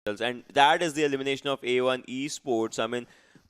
And that is the elimination of A1 Esports. I mean,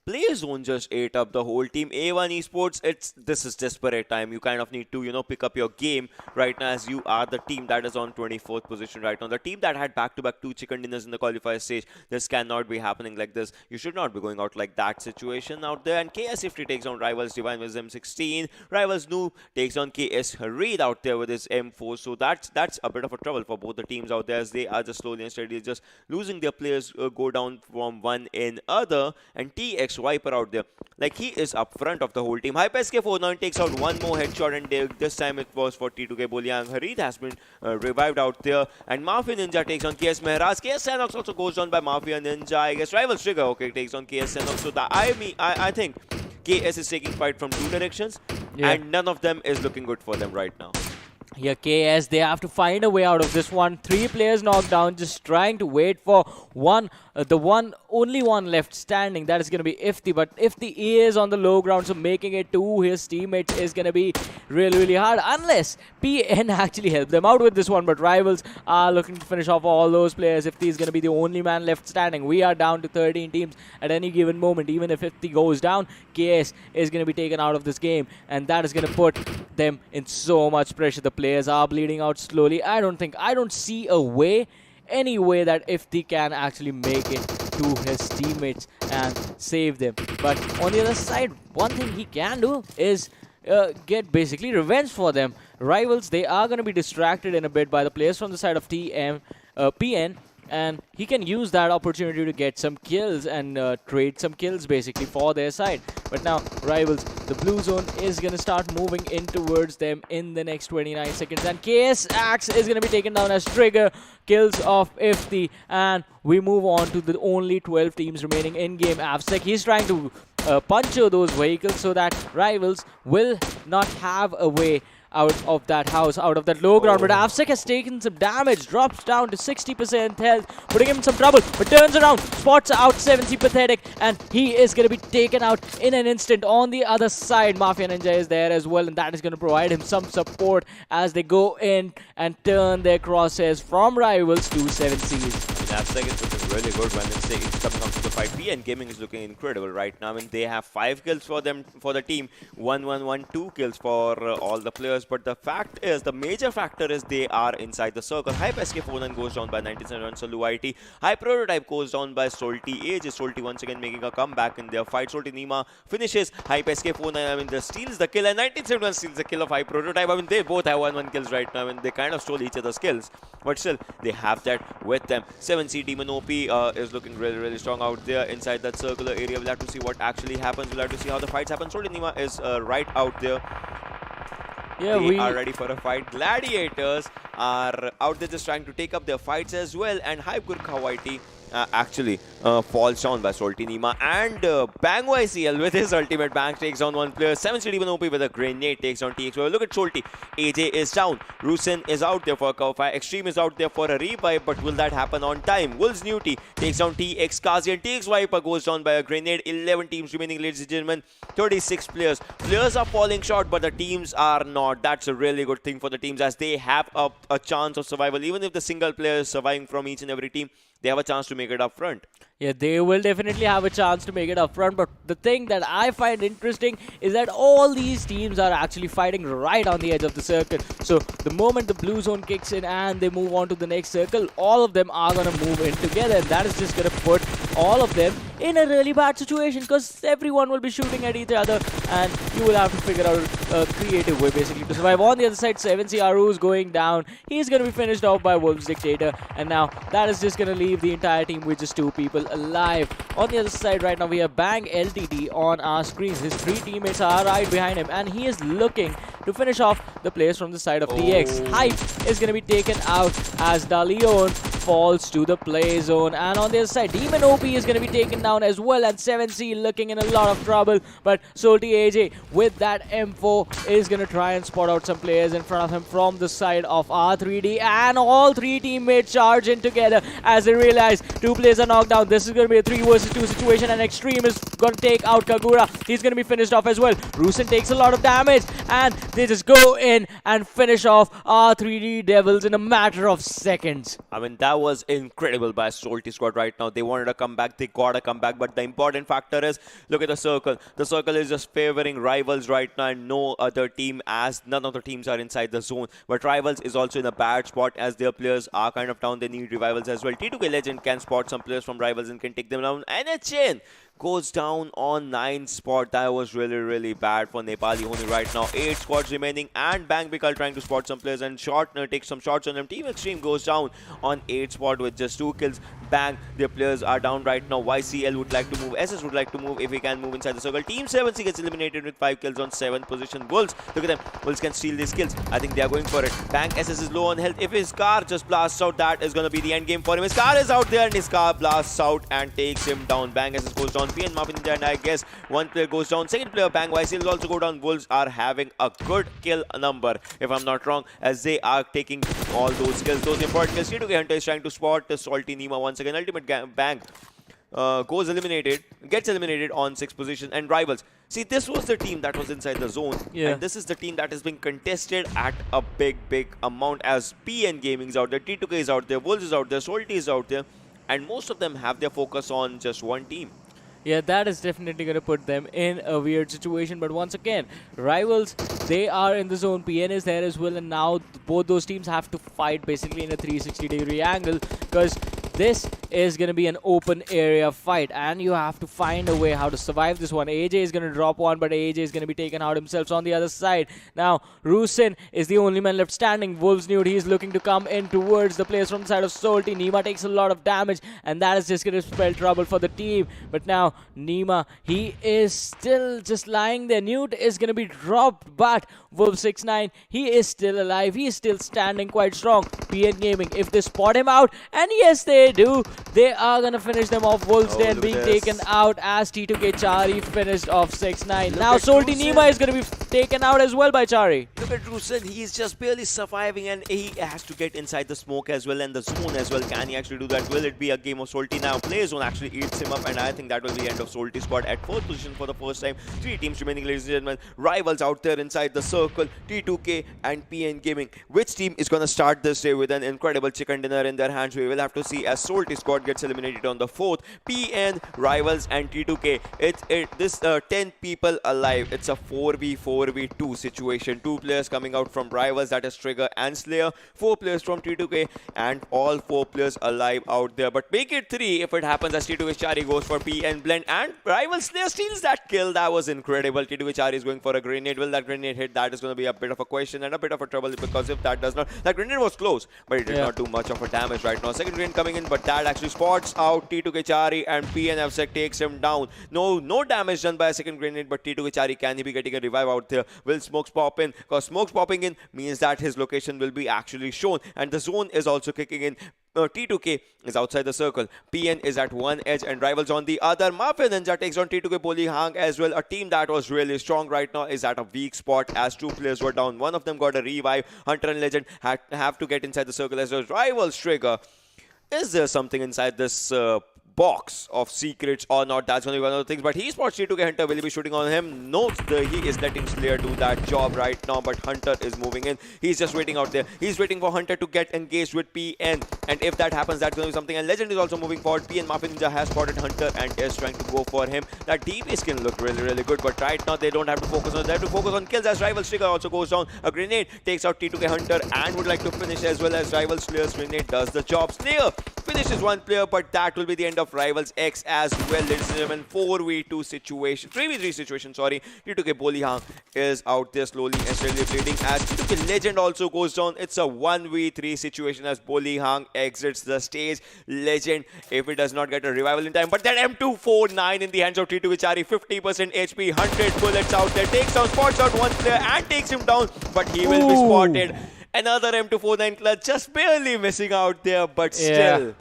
Play Zone just ate up the whole team. A1 Esports, this is desperate time. You kind of need to, pick up your game right now as you are the team that is on 24th position right now. The team that had back-to-back two chicken dinners in the qualifier stage. This cannot be happening like this. You should not be going out like that situation out there. And KS Safety takes on Rivals Divine with M16. Rivals Noob takes on KS Reed out there with his M4. So that's a bit of a trouble for both the teams out there as they are just slowly and steadily just losing their players go down from one in other. And TX Viper out there, like he is up front of the whole team. HyperSK49 takes out one more headshot, and this time it was for T2K Bolyang. Harid has been revived out there, and Mafia Ninja takes on KS Mehraj. KS Sanox also goes down by Mafia Ninja. I guess Rivals Trigger, okay, takes on KS Sanox. So I think KS is taking fight from two directions, and none of them is looking good for them right now. Yeah, KS, they have to find a way out of this one. 3 players knocked down, just trying to wait for one, only one left standing. That is going to be Ifti. But Ifti is on the low ground, so making it to his teammates is going to be really, really hard. Unless PN actually help them out with this one. But Rivals are looking to finish off all those players. Ifti is going to be the only man left standing. We are down to 13 teams at any given moment. Even if Ifti goes down, KS is going to be taken out of this game. And that is going to put them in so much pressure. The players are bleeding out slowly. I don't see any way that Ifti can actually make it to his teammates and save them. But on the other side, one thing he can do is get basically revenge for them. Rivals, they are going to be distracted in a bit by the players from the side of PN. And he can use that opportunity to get some kills and trade some kills basically for their side. But now, Rivals, the blue zone is going to start moving in towards them in the next 29 seconds. And KS Axe is going to be taken down as Trigger kills off Ifti. And we move on to the only 12 teams remaining in-game. Avsec, he's trying to puncture those vehicles so that Rivals will not have a way out of that house, out of that low ground. But Avsec has taken some damage, drops down to 60% health, putting him in some trouble, but turns around, spots out 70 Pathetic, and he is going to be taken out in an instant. On the other side, Mafia Ninja is there as well, and that is going to provide him some support as they go in and turn their crosshairs from Rivals to 7Cs. Avsec is looking really good when it's coming up to the fight. PN Gaming is looking incredible right now. I mean, they have 5 kills for the team, 2 kills for all the players. But the major factor is they are inside the circle. Hype SK49 goes down by 97 Salu IT. High Prototype goes down by Salty Age. Salty once again making a comeback in their fight. Salty Nima finishes Hype SK49. I mean, steals the kill, and 1971 steals the kill of High Prototype. I mean, they both have 1-1 kills right now. I mean, they kind of stole each other's kills, but still, they have that with them. 7C Demon OP is looking really, really strong out there inside that circular area. We'll have to see what actually happens. We'll have to see how the fights happen. Salty Nima is right out there. Yeah, we are ready for a fight. Gladiators are out there just trying to take up their fights as well. And Hype Gurkha YT actually falls down by Salty Nima. And Bang YCL with his ultimate bang takes on one player. 7 even OP with a grenade takes on TX. Well, look at Salty. AJ is down. Rusin is out there for a cover fire. Extreme is out there for a revive, but will that happen on time? Wolves Newty takes down TX Kazi, and TX Viper goes down by a grenade. 11 teams remaining, ladies and gentlemen. 36 players. Players are falling short, but the teams are not. That's a really good thing for the teams as they have a chance of survival. Even if the single player is surviving from each and every team, they have a chance to make it up front. Yeah, they will definitely have a chance to make it up front. But the thing that I find interesting is that all these teams are actually fighting right on the edge of the circle. So the moment the blue zone kicks in and they move on to the next circle, all of them are going to move in together. And that is just going to put all of them in a really bad situation because everyone will be shooting at each other and you will have to figure out a creative way basically to survive. On the other side, 7C Aru is going down. He's going to be finished off by Wolves Dictator. And now that is just going to leave the entire team with just 2 people alive. On the other side right now we have Bang LTD on our screens. His 3 teammates are right behind him and he is looking to finish off the players from the side of TX. Hype is going to be taken out as Daleon falls to the play zone. And on the other side, Demon OP is going to be taken down as well, and 7C looking in a lot of trouble. But Salty AJ with that M4 is going to try and spot out some players in front of him from the side of R3D, and all 3 teammates charge in together as they realize 2 players are knocked down. This is going to be a 3 versus 2 situation, and Extreme is going to take out Kagura. He's going to be finished off as well. Rusin takes a lot of damage, and they just go in and finish off R3D Devils in a matter of seconds. I mean, that That was incredible by Salty squad right now. They wanted a comeback, they got a comeback, but the important factor is, look at the circle. The circle is just favoring Rivals right now, and no other team, as none of the teams are inside the zone. But Rivals is also in a bad spot as their players are kind of down. They need revivals as well. T2K Legend can spot some players from Rivals and can take them down. NHN goes down on 9th spot. That was really, really bad for Nepali Honi right now. 8 squads remaining, and Bang Bikal trying to spot some players and take some shots on them. Team Extreme goes down on 8th spot with just 2 kills. Bang, their players are down right now. YCL would like to move. SS would like to move if he can move inside the circle. Team 7C gets eliminated with 5 kills on 7th position. Wolves, look at them. Wolves can steal these kills. I think they are going for it. Bang, SS is low on health. If his car just blasts out, that is going to be the end game for him. His car is out there, and his car blasts out and takes him down. Bang, SS goes down. PN Mafia Ninja, and I guess one player goes down. Second player, Bang, YCL will also go down. Wolves are having a good kill number, if I'm not wrong, as they are taking all those kills. Those important kills. T2K Hunter is trying to spot the Salty Nima once again. Ultimate Bang gets eliminated on 6th position. And Rivals, see, this was the team that was inside the zone, and this is the team that is being contested at a big amount, as PN Gaming is out there, T2K is out there, Wolves is out there, Salty is out there, and most of them have their focus on just one team. Yeah, that is definitely going to put them in a weird situation. But once again, Rivals, they are in the zone. PN is there as well. And now both those teams have to fight basically in a 360-degree angle, because this is going to be an open area fight, and you have to find a way how to survive this one. AJ is going to drop one, but AJ is going to be taken out himself. So on the other side, now Rusin is the only man left standing. Wolves knew he's looking to come in towards the players from the side of Salty. Nima takes a lot of damage, and that is just going to spell trouble for the team. But now Nima, he is still just lying there. Newt is going to be dropped, but Wolf 6-9, he is still alive. He is still standing quite strong. PN Gaming, if they spot him out, and yes, they do, they are going to finish them off. Wolves then being taken out as T2K Chari finished off 6-9. Now Salty Nima is going to be taken out as well by Chari. Look at Rusin, he's just barely surviving, and he has to get inside the smoke as well and the zone as well. Can he actually do that? Will it be a game of Salty now? Play zone actually eats him up, and I think that will be the end of Salty squad at 4th position for the first time. 3 teams remaining, ladies and gentlemen. Rivals out there inside the circle, T2K and PN Gaming. Which team is going to start this day with an incredible chicken dinner in their hands? We will have to see as Salty squad gets eliminated on the 4th. PN, Rivals and T2K. This 10 people alive. It's a 4v4v2 situation. 2 players coming out from Rivals, that is Trigger and Slayer. 4 players from T2K, and all 4 players alive out there. But make it 3 if it happens, as T2K Chari goes for PN Blend, and Rivals Slayer steals that kill. That was incredible. T2K Chari is going for a grenade. Will that grenade hit? That is going to be a bit of a question and a bit of a trouble, because if that does not, that grenade was close, but it did not do much of a damage right now. Second grenade coming in, but that actually spots out T2K Chari, and PNFSec takes him down. No damage done by a second grenade, but T2K Chari, can he be getting a revive out there? Will smokes pop in? Because smokes popping in means that his location will be actually shown, and the zone is also kicking in. T2K is outside the circle. PN is at one edge and Rivals on the other. Mafia Ninja takes on T2K Boli Hang as well. A team that was really strong right now is at a weak spot as 2 players were down. One of them got a revive. Hunter and Legend have to get inside the circle as well. Rivals Trigger. Is there something inside this box of secrets or not? That's going to be one of the things. But he spots T2K Hunter. Will he be shooting on him? No, he is letting Slayer do that job right now. But Hunter is moving in. He's just waiting out there. He's waiting for Hunter to get engaged with PN. And if that happens, that's going to be something. And Legend is also moving forward. PN Mafia Ninja has spotted Hunter and is trying to go for him. That DP skin looked really good. But right now, they don't have to focus on it. They have to focus on kills as Rivals Trigger also goes down. A grenade takes out T2K Hunter and would like to finish as well, as Rivals Slayer's grenade does the job. Slayer finishes one player, but that will be the end of Rivals X as well, ladies and gentlemen. 4v2 situation, 3v3 situation, sorry. T2K Bolihang is out there slowly and steadily bleeding as T2K Legend also goes down. It's a 1v3 situation as Bolihang exits the stage. Legend, if it does not get a revival in time, but that M249 in the hands of T2K Chari, 50% HP, 100 bullets out there, takes down, spots out one player and takes him down, but he will be spotted. Another M249 clutch, just barely missing out there, but still,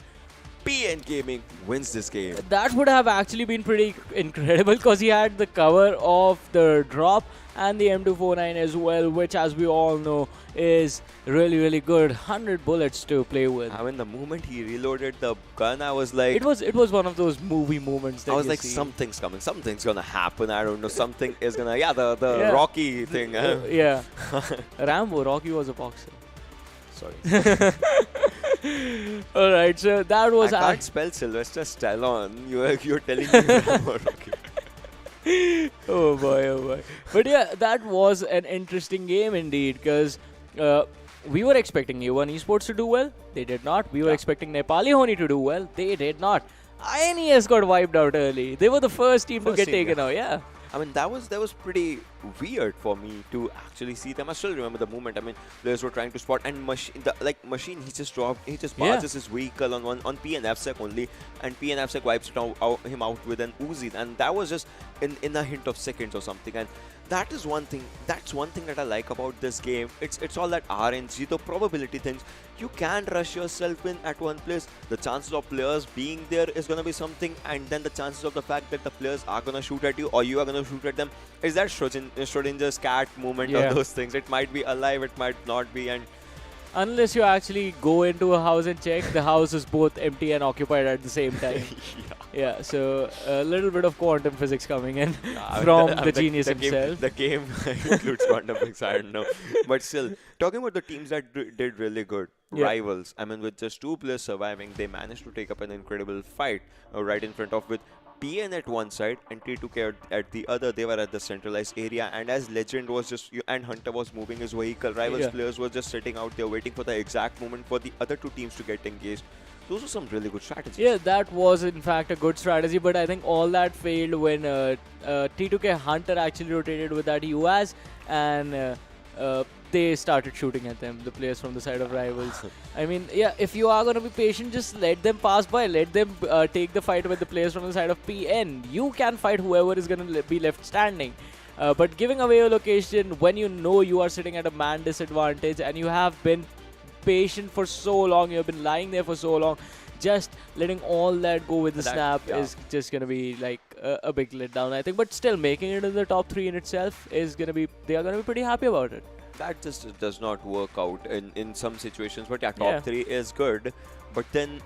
PN Gaming wins this game. That would have actually been pretty incredible, because he had the cover of the drop and the M249 as well, which, as we all know, is really good. 100 bullets to play with. I mean, the moment he reloaded the gun, I was like, it was one of those movie moments that I was like, see. Something's coming, something's gonna happen. I don't know, something is gonna, the Rocky thing. Yeah, Rambo. Rocky was a boxer. Sorry. All right, so that I was can't spell Sylvester Stallone. You're telling me grammar. oh boy, oh boy. But yeah, that was an interesting game indeed because we were expecting A1 Esports to do well. They did not. We were Yeah. expecting Nepali Honi to do well. They did not. INES got wiped out early. They were the first team to First get team, taken yeah. out. Yeah. I mean, that was pretty weird for me to actually see them. I still remember the moment. I mean, players were trying to spot, and machine, he just dropped, he just Yeah. passes his vehicle on PNFsec only, and PNFsec wipes him out with an Uzi, and that was just in a hint of seconds or something. And that is one thing. That's one thing that I like about this game. It's all that RNG, the probability things. You can rush yourself in at one place. The chances of players being there is gonna be something, and then the chances of the fact that the players are gonna shoot at you or you are gonna shoot at them is that Schrodinger's cat movement Yeah. of those things. It might be alive, it might not be, and Unless you actually go into a house and check, the house is both empty and occupied at the same time. Yeah, so a little bit of quantum physics coming in I mean, from I the mean, genius the himself. the game includes quantum physics, I don't know. But still, talking about the teams that did really good, Yeah. rivals, I mean, with just two players surviving, they managed to take up an incredible fight right in front of with PN at one side and T2K at the other. They were at the centralized area, and as Legend was and Hunter was moving his vehicle, rivals Yeah. players were just sitting out there waiting for the exact moment for the other two teams to get engaged. Those were some really good strategies. Yeah, that was in fact a good strategy, but I think all that failed when T2K Hunter actually rotated with that UAS and they started shooting at them, the players from the side of rivals. I mean, yeah, if you are going to be patient, just let them pass by, let them take the fight with the players from the side of PN. You can fight whoever is going to be left standing. But giving away your location when you know you are sitting at a man disadvantage and you have been patient for so long, you have been lying there for so long, just letting all that go with the snap is just going to be like a big letdown, I think. But still, making it in the top 3 in itself is going to be, they are going to be pretty happy about it. That just does not work out in some situations. But yeah, top 3 is good. But then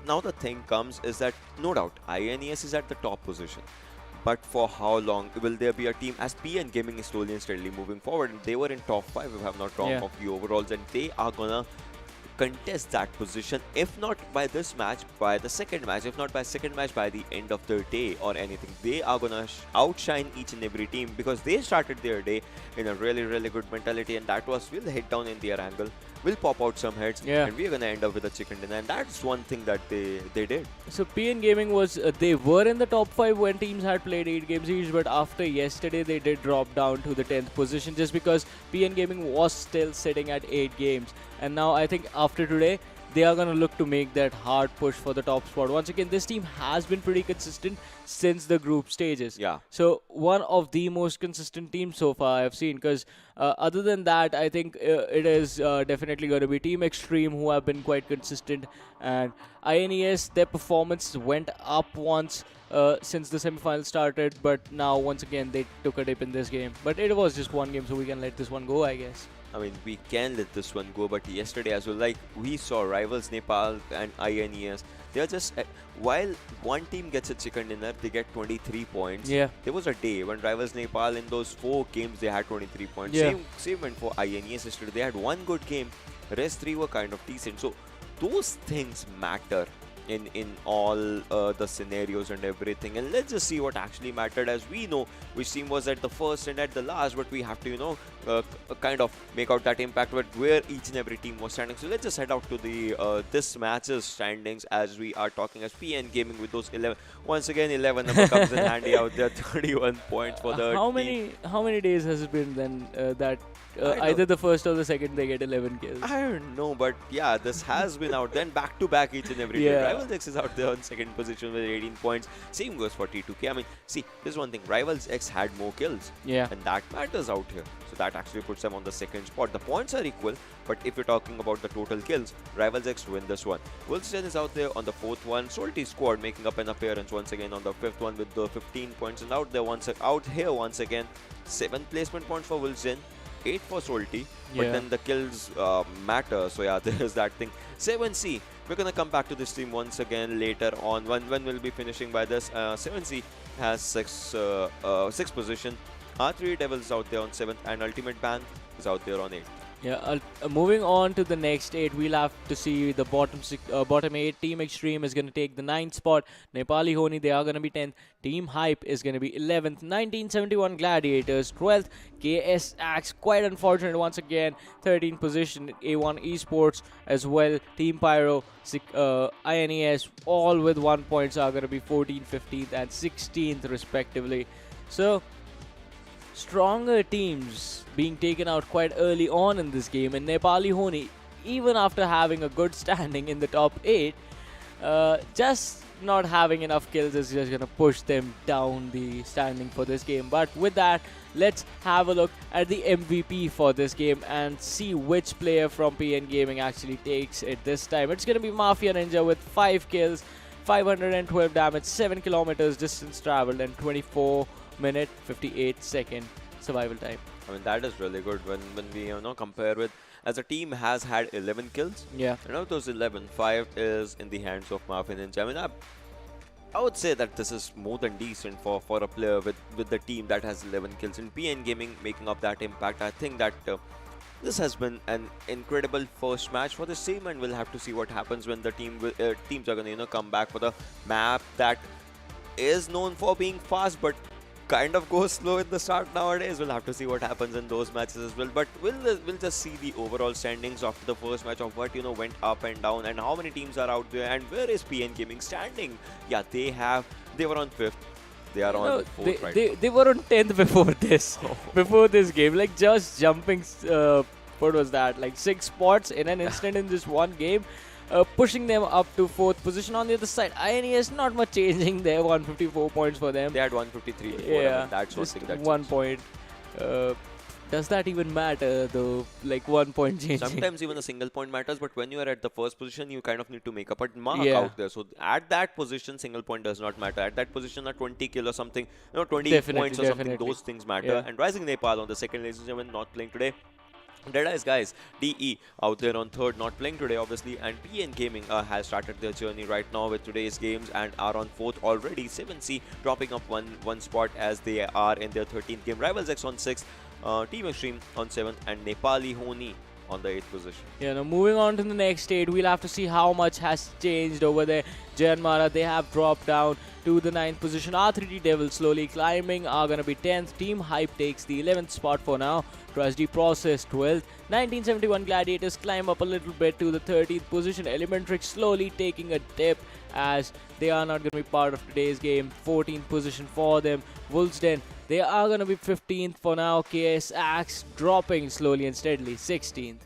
now the thing comes is that no doubt INES is at the top position. But for how long will there be a team as PN Gaming is slowly and steadily moving forward? And they were in top 5, if I'm not wrong, of the overalls, and they are gonna contest that position, if not by this match, by the second match, if not by second match, by the end of the day or anything. They are gonna outshine each and every team because they started their day in a really good mentality, and that was, we'll hit down in their angle, we'll pop out some heads, and we're gonna end up with a chicken dinner, and that's one thing that they did. So PN Gaming was, they were in the top 5 when teams had played 8 games each, but after yesterday they did drop down to the 10th position just because PN Gaming was still sitting at 8 games. And now I think after today, they are going to look to make that hard push for the top spot. Once again, this team has been pretty consistent since the group stages. Yeah. So one of the most consistent teams so far I've seen, because other than that, I think it is definitely going to be Team Extreme who have been quite consistent. And INES, their performance went up once since the semifinals started, but now once again they took a dip in this game. But it was just one game, so we can let this one go, I guess. I mean, we can let this one go, but yesterday as well, like we saw rivals Nepal and INES, they are just, while one team gets a chicken dinner, they get 23 points. Yeah. There was a day when rivals Nepal in those 4 games, they had 23 points. Yeah. Same went for INES yesterday. They had one good game, rest 3 were kind of decent. So those things matter in all the scenarios and everything. And let's just see what actually mattered, as we know which team was at the first and at the last, but we have to, you know, kind of make out that impact with where each and every team was standing. So let's just head out to the this match's standings as we are talking as PN Gaming with those 11. Once again, 11 number comes in handy out there, 31 points for the team. How many days has it been then that either the first or the second they get 11 kills? I don't know, but yeah, this has been out then back to back each and every day. Rivals X is out there on second position with 18 points. Same goes for T2K. I mean, see, there's one thing. Rivals X had more kills. Yeah. And that matters out here. So that actually puts them on the second spot. The points are equal, but if you're talking about the total kills, Rivals X win this one. Wolfsden is out there on the 4th one. Salty Squad making up an appearance once again on the 5th one with the 15 points. And out here once again, 7 placement points for Wolfsden. 8 for Salty, but then the kills matter. So yeah, there's that thing. 7C, we're gonna come back to this team once again later on when we'll be finishing by this. 7C has 6th position. R3 Devils out there on 7th, and Ultimate Ban is out there on 8th. Yeah, moving on to the next eight, we'll have to see the bottom eight. Team Extreme is going to take the ninth spot. Nepali Honi, they are going to be 10th. Team Hype is going to be 11th. 1971 Gladiators, 12th. KS Axe, quite unfortunate once again. 13th position. A1 Esports as well. Team Pyro, INES, all with 1 points are going to be 14th, 15th, and 16th respectively. So, stronger teams being taken out quite early on in this game, and Nepali Honi, even after having a good standing in the top 8, just not having enough kills is just going to push them down the standing for this game. But with that, let's have a look at the MVP for this game and see which player from PN Gaming actually takes it this time. It's going to be Mafia Ninja with 5 kills, 512 damage, 7 kilometers distance traveled, and 24-minute 58-second survival time. I mean, that is really good when we compare with, as a team has had 11 kills. Yeah. And of those 11, 5 is in the hands of Mafia Ninja. I mean, I would say that this is more than decent for a player with the team that has 11 kills. In PN Gaming making up that impact, I think that this has been an incredible first match for this team, and we'll have to see what happens when the teams are going to come back for the map that is known for being fast, but kind of goes slow in the start nowadays. We'll have to see what happens in those matches as well. But we'll just see the overall standings after the first match of what went up and down, and how many teams are out there, and where is PN Gaming standing. Yeah, they were on 5th. They are on 4th right now. They were on 10th before this. Before this game, like just jumping. What was that? Like 6 spots in an instant in just one game. Pushing them up to 4th position. On the other side, INES not much changing there. 154 points for them. They had 153 before. Yeah, I mean, that's something that 1 point. Does that even matter though? Like 1 point changing. Sometimes even a single point matters, but when you are at the first position, you kind of need to make up a mark Yeah. out there. So at that position, single point does not matter. At that position, a 20 kill or something, 20 Definitely, points or something, definitely. those things matter. Yeah. And Rising Nepal on the second, ladies and gentlemen, not playing today. Deadies guys, DE out there on 3rd, not playing today obviously, and PN Gaming has started their journey right now with today's games and are on 4th already. 7C dropping up one spot as they are in their 13th game. Rivals X on 6th, Team Extreme on 7th, and Nepali Honi on the 8th position. Yeah, now moving on to the next stage, we'll have to see how much has changed over there. Janmara, they have dropped down to the 9th position. R3D Devils slowly climbing, are going to be 10th. Team Hype takes the 11th spot for now. Tragedy Process 12th. 1971 Gladiators climb up a little bit to the 13th position. Elementrix slowly taking a dip as they are not going to be part of today's game. 14th position for them. Wolves Den, they are going to be 15th for now. KS Axe dropping slowly and steadily. 16th.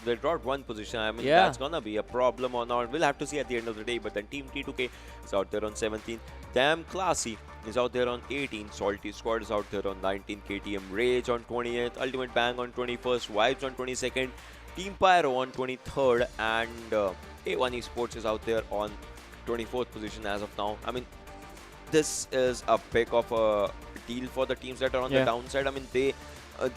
They dropped 1 position. I mean, Yeah. that's gonna be a problem or not. We'll have to see at the end of the day. But then Team T2K is out there on 17th. Damn Classy is out there on 18th. Salty Squad is out there on 19th. KTM Rage on 20th. Ultimate Bang on 21st. Vibes on 22nd. Team Pyro on 23rd. And A1 Esports is out there on 24th position as of now. I mean, this is a big of a deal for the teams that are on the downside. I mean, they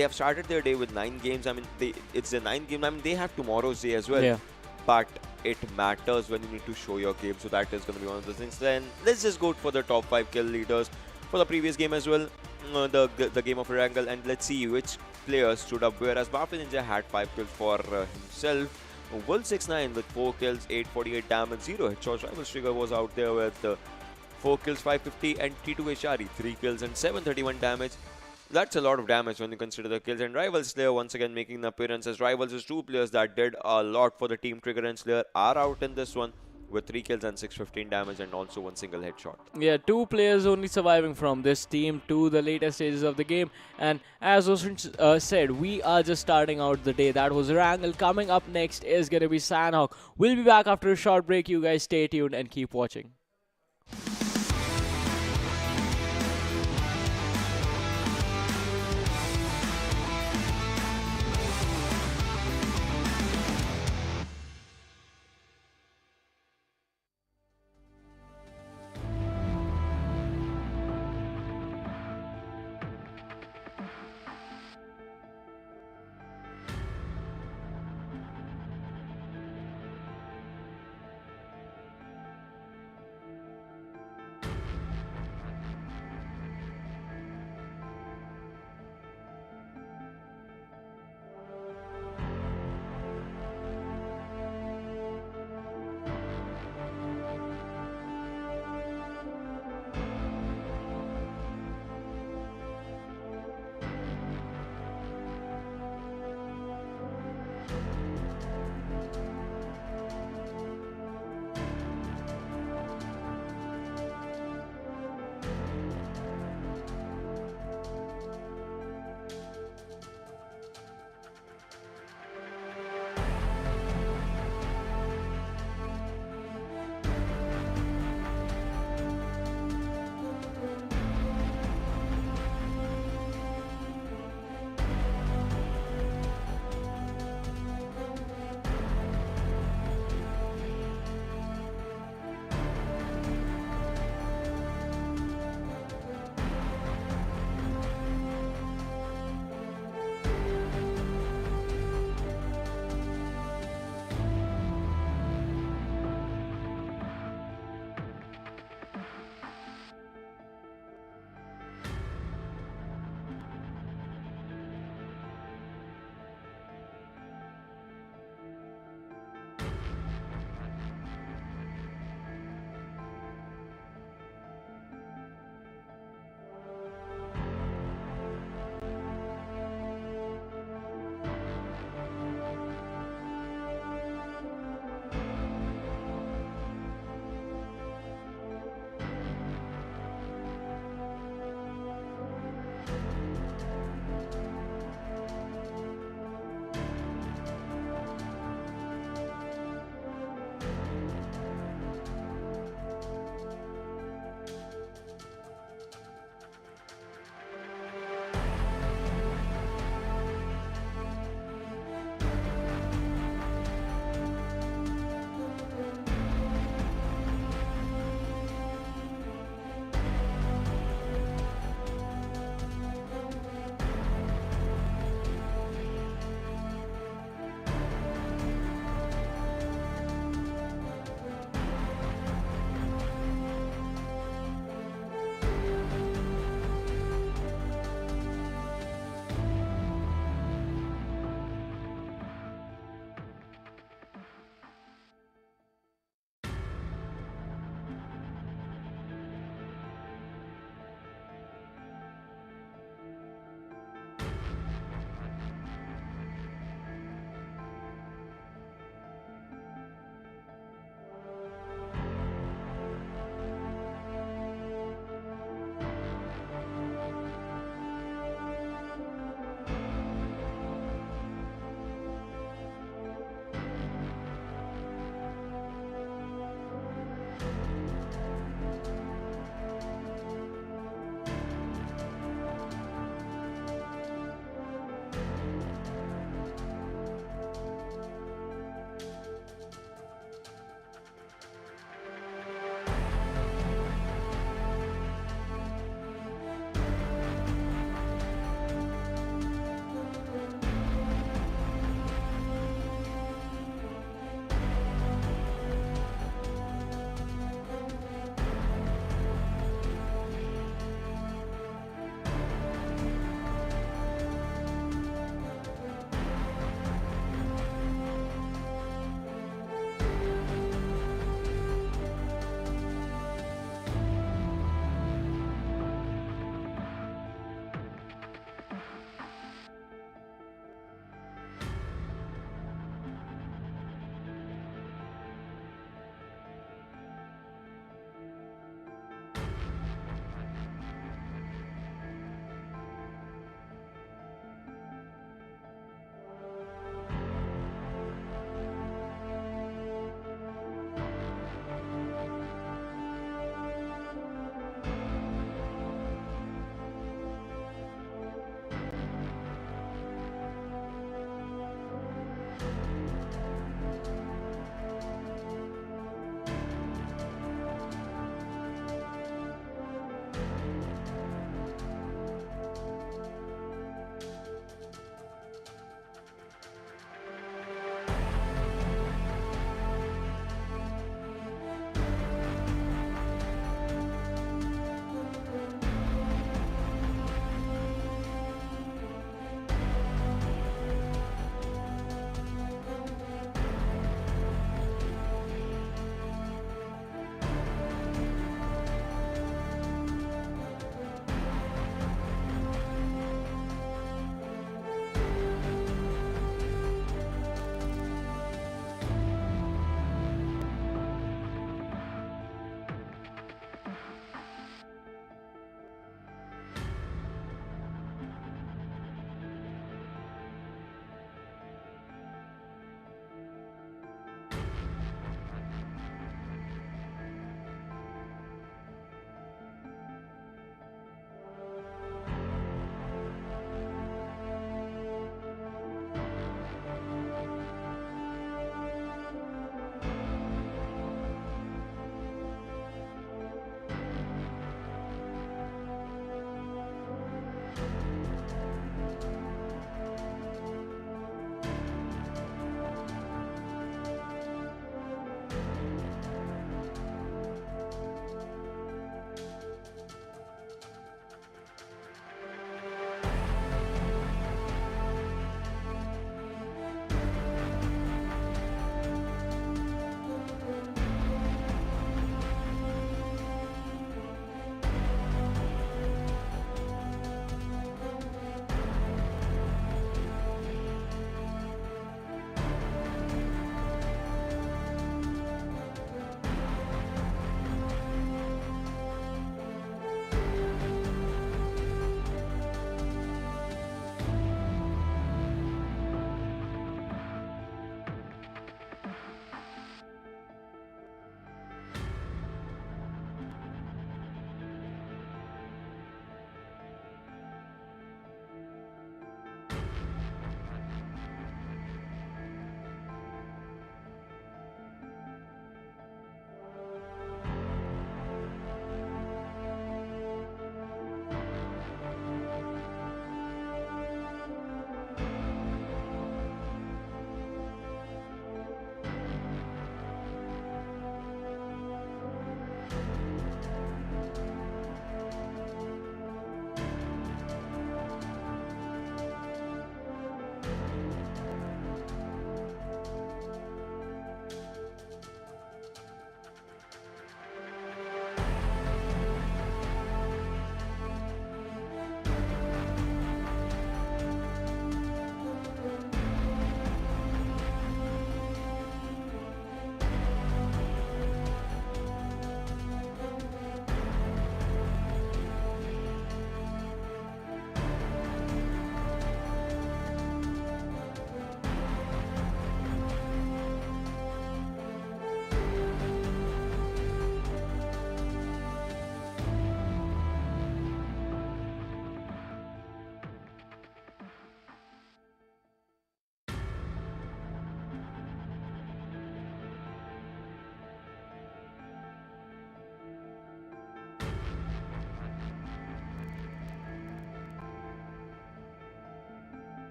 have started their day with 9 games. I mean, it's the 9th game. I mean, they have tomorrow's day as well. Yeah. But it matters when you need to show your game. So that is going to be one of the things. Then let's just go for the top 5 kill leaders for the previous game as well. The game of Wrangle, and let's see which players stood up. Whereas Mafia Ninja had 5 kills for himself. World69 with 4 kills, 848 damage, 0 headshots. Rivals Trigger was out there with 4 kills, 550, and T2 Shari 3 kills and 731 damage. That's a lot of damage when you consider the kills. And Rivals Slayer once again making an appearance, as Rivals is 2 players that did a lot for the team. Trigger and Slayer are out in this one with 3 kills and 615 damage and also 1 single headshot. Yeah, 2 players only surviving from this team to the later stages of the game. And as Oshin said, we are just starting out the day. That was Wrangle. Coming up next is going to be Sandhawk. We'll be back after a short break. You guys stay tuned and keep watching.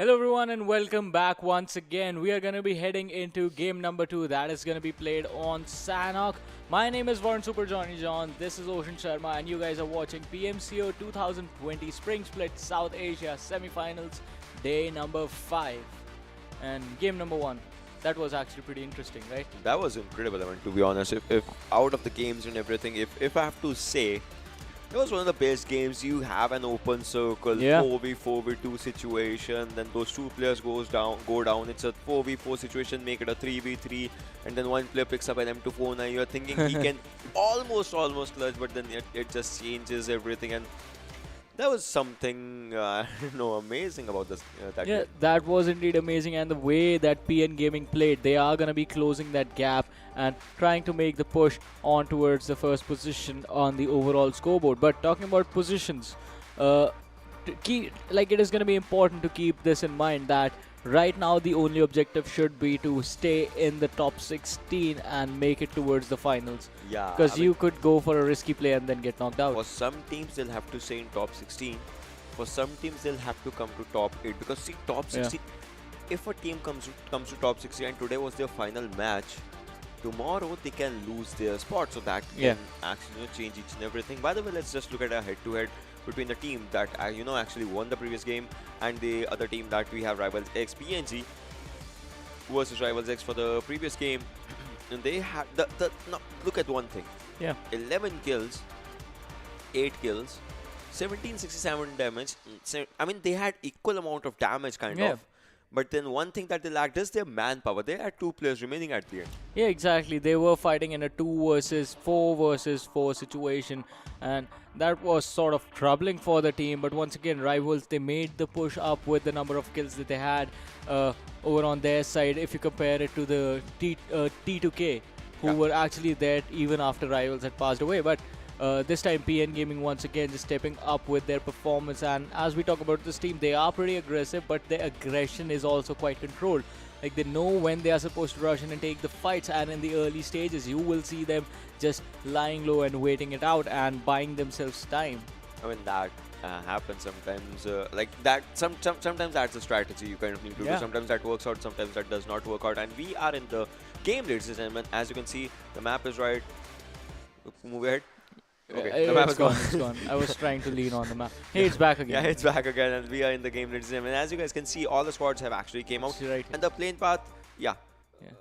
Hello, everyone, and welcome back once again. We are going to be heading into game number 2 that is going to be played on Sanhok. My name is Warren Super Johnny John. This is Ocean Sharma, and you guys are watching PMCO 2020 Spring Split South Asia Semifinals, day number 5. And game number 1. That was actually pretty interesting, right? That was incredible. I mean, to be honest, if out of the games and everything, if I have to say, it was one of the best games. You have an open circle, Yeah. 4v2 situation. Then those two players go down. It's a 4v4 situation. Make it a 3v3, and then one player picks up an M249. You're thinking he can almost clutch, but then it just changes everything. And that was something I don't know, amazing about this. That Yeah, game. that was indeed amazing, and the way that PN Gaming played, they are going to be closing that gap and trying to make the push on towards the first position on the overall scoreboard. But talking about positions, it is going to be important to keep this in mind that right now the only objective should be to stay in the top 16 and make it towards the finals. Yeah, Because I mean, you could go for a risky play and then get knocked out. for some teams they'll have to stay in top 16. For some teams they'll have to come to top 8 because see top Yeah. 16. If a team comes to top 16 and today was their final match, tomorrow they can lose their spot. So that Yeah. can actually change each and everything. By the way, let's just look at a head-to-head between the team that actually won the previous game and the other team that we have, Rivals X PNG versus Rivals X for the previous game. And they had no, look at one thing. Yeah. 11 kills, 8 kills, 1767 damage. I mean, they had equal amount of damage kind Yeah. of. But then one thing that they lacked is their manpower. They had 2 players remaining at the end. Yeah, exactly. They were fighting in a 2 versus 4 situation, and that was sort of troubling for the team. But once again, Rivals, they made the push up with the number of kills that they had over on their side. If you compare it to the T2K, who Yeah. were actually there even after Rivals had passed away. But this time, PN Gaming once again just stepping up with their performance. And as we talk about this team, they are pretty aggressive, but their aggression is also quite controlled. Like, they know when they are supposed to rush in and take the fights, and in the early stages you will see them just lying low and waiting it out and buying themselves time. I mean, that happens sometimes. Like that, sometimes that's a strategy you kind of need to Yeah. do. Sometimes that works out, sometimes that does not work out. And we are in the game, ladies and gentlemen. As you can see, the map is right. Move ahead. Okay, the map It's is gone, gone. it's gone. I was trying to lean on the map. Hey, it's back again. Yeah, it's back again, and we are in the game, ladies and gentlemen. As you guys can see, all the squads have actually came out, See right here. and the plane path, yeah.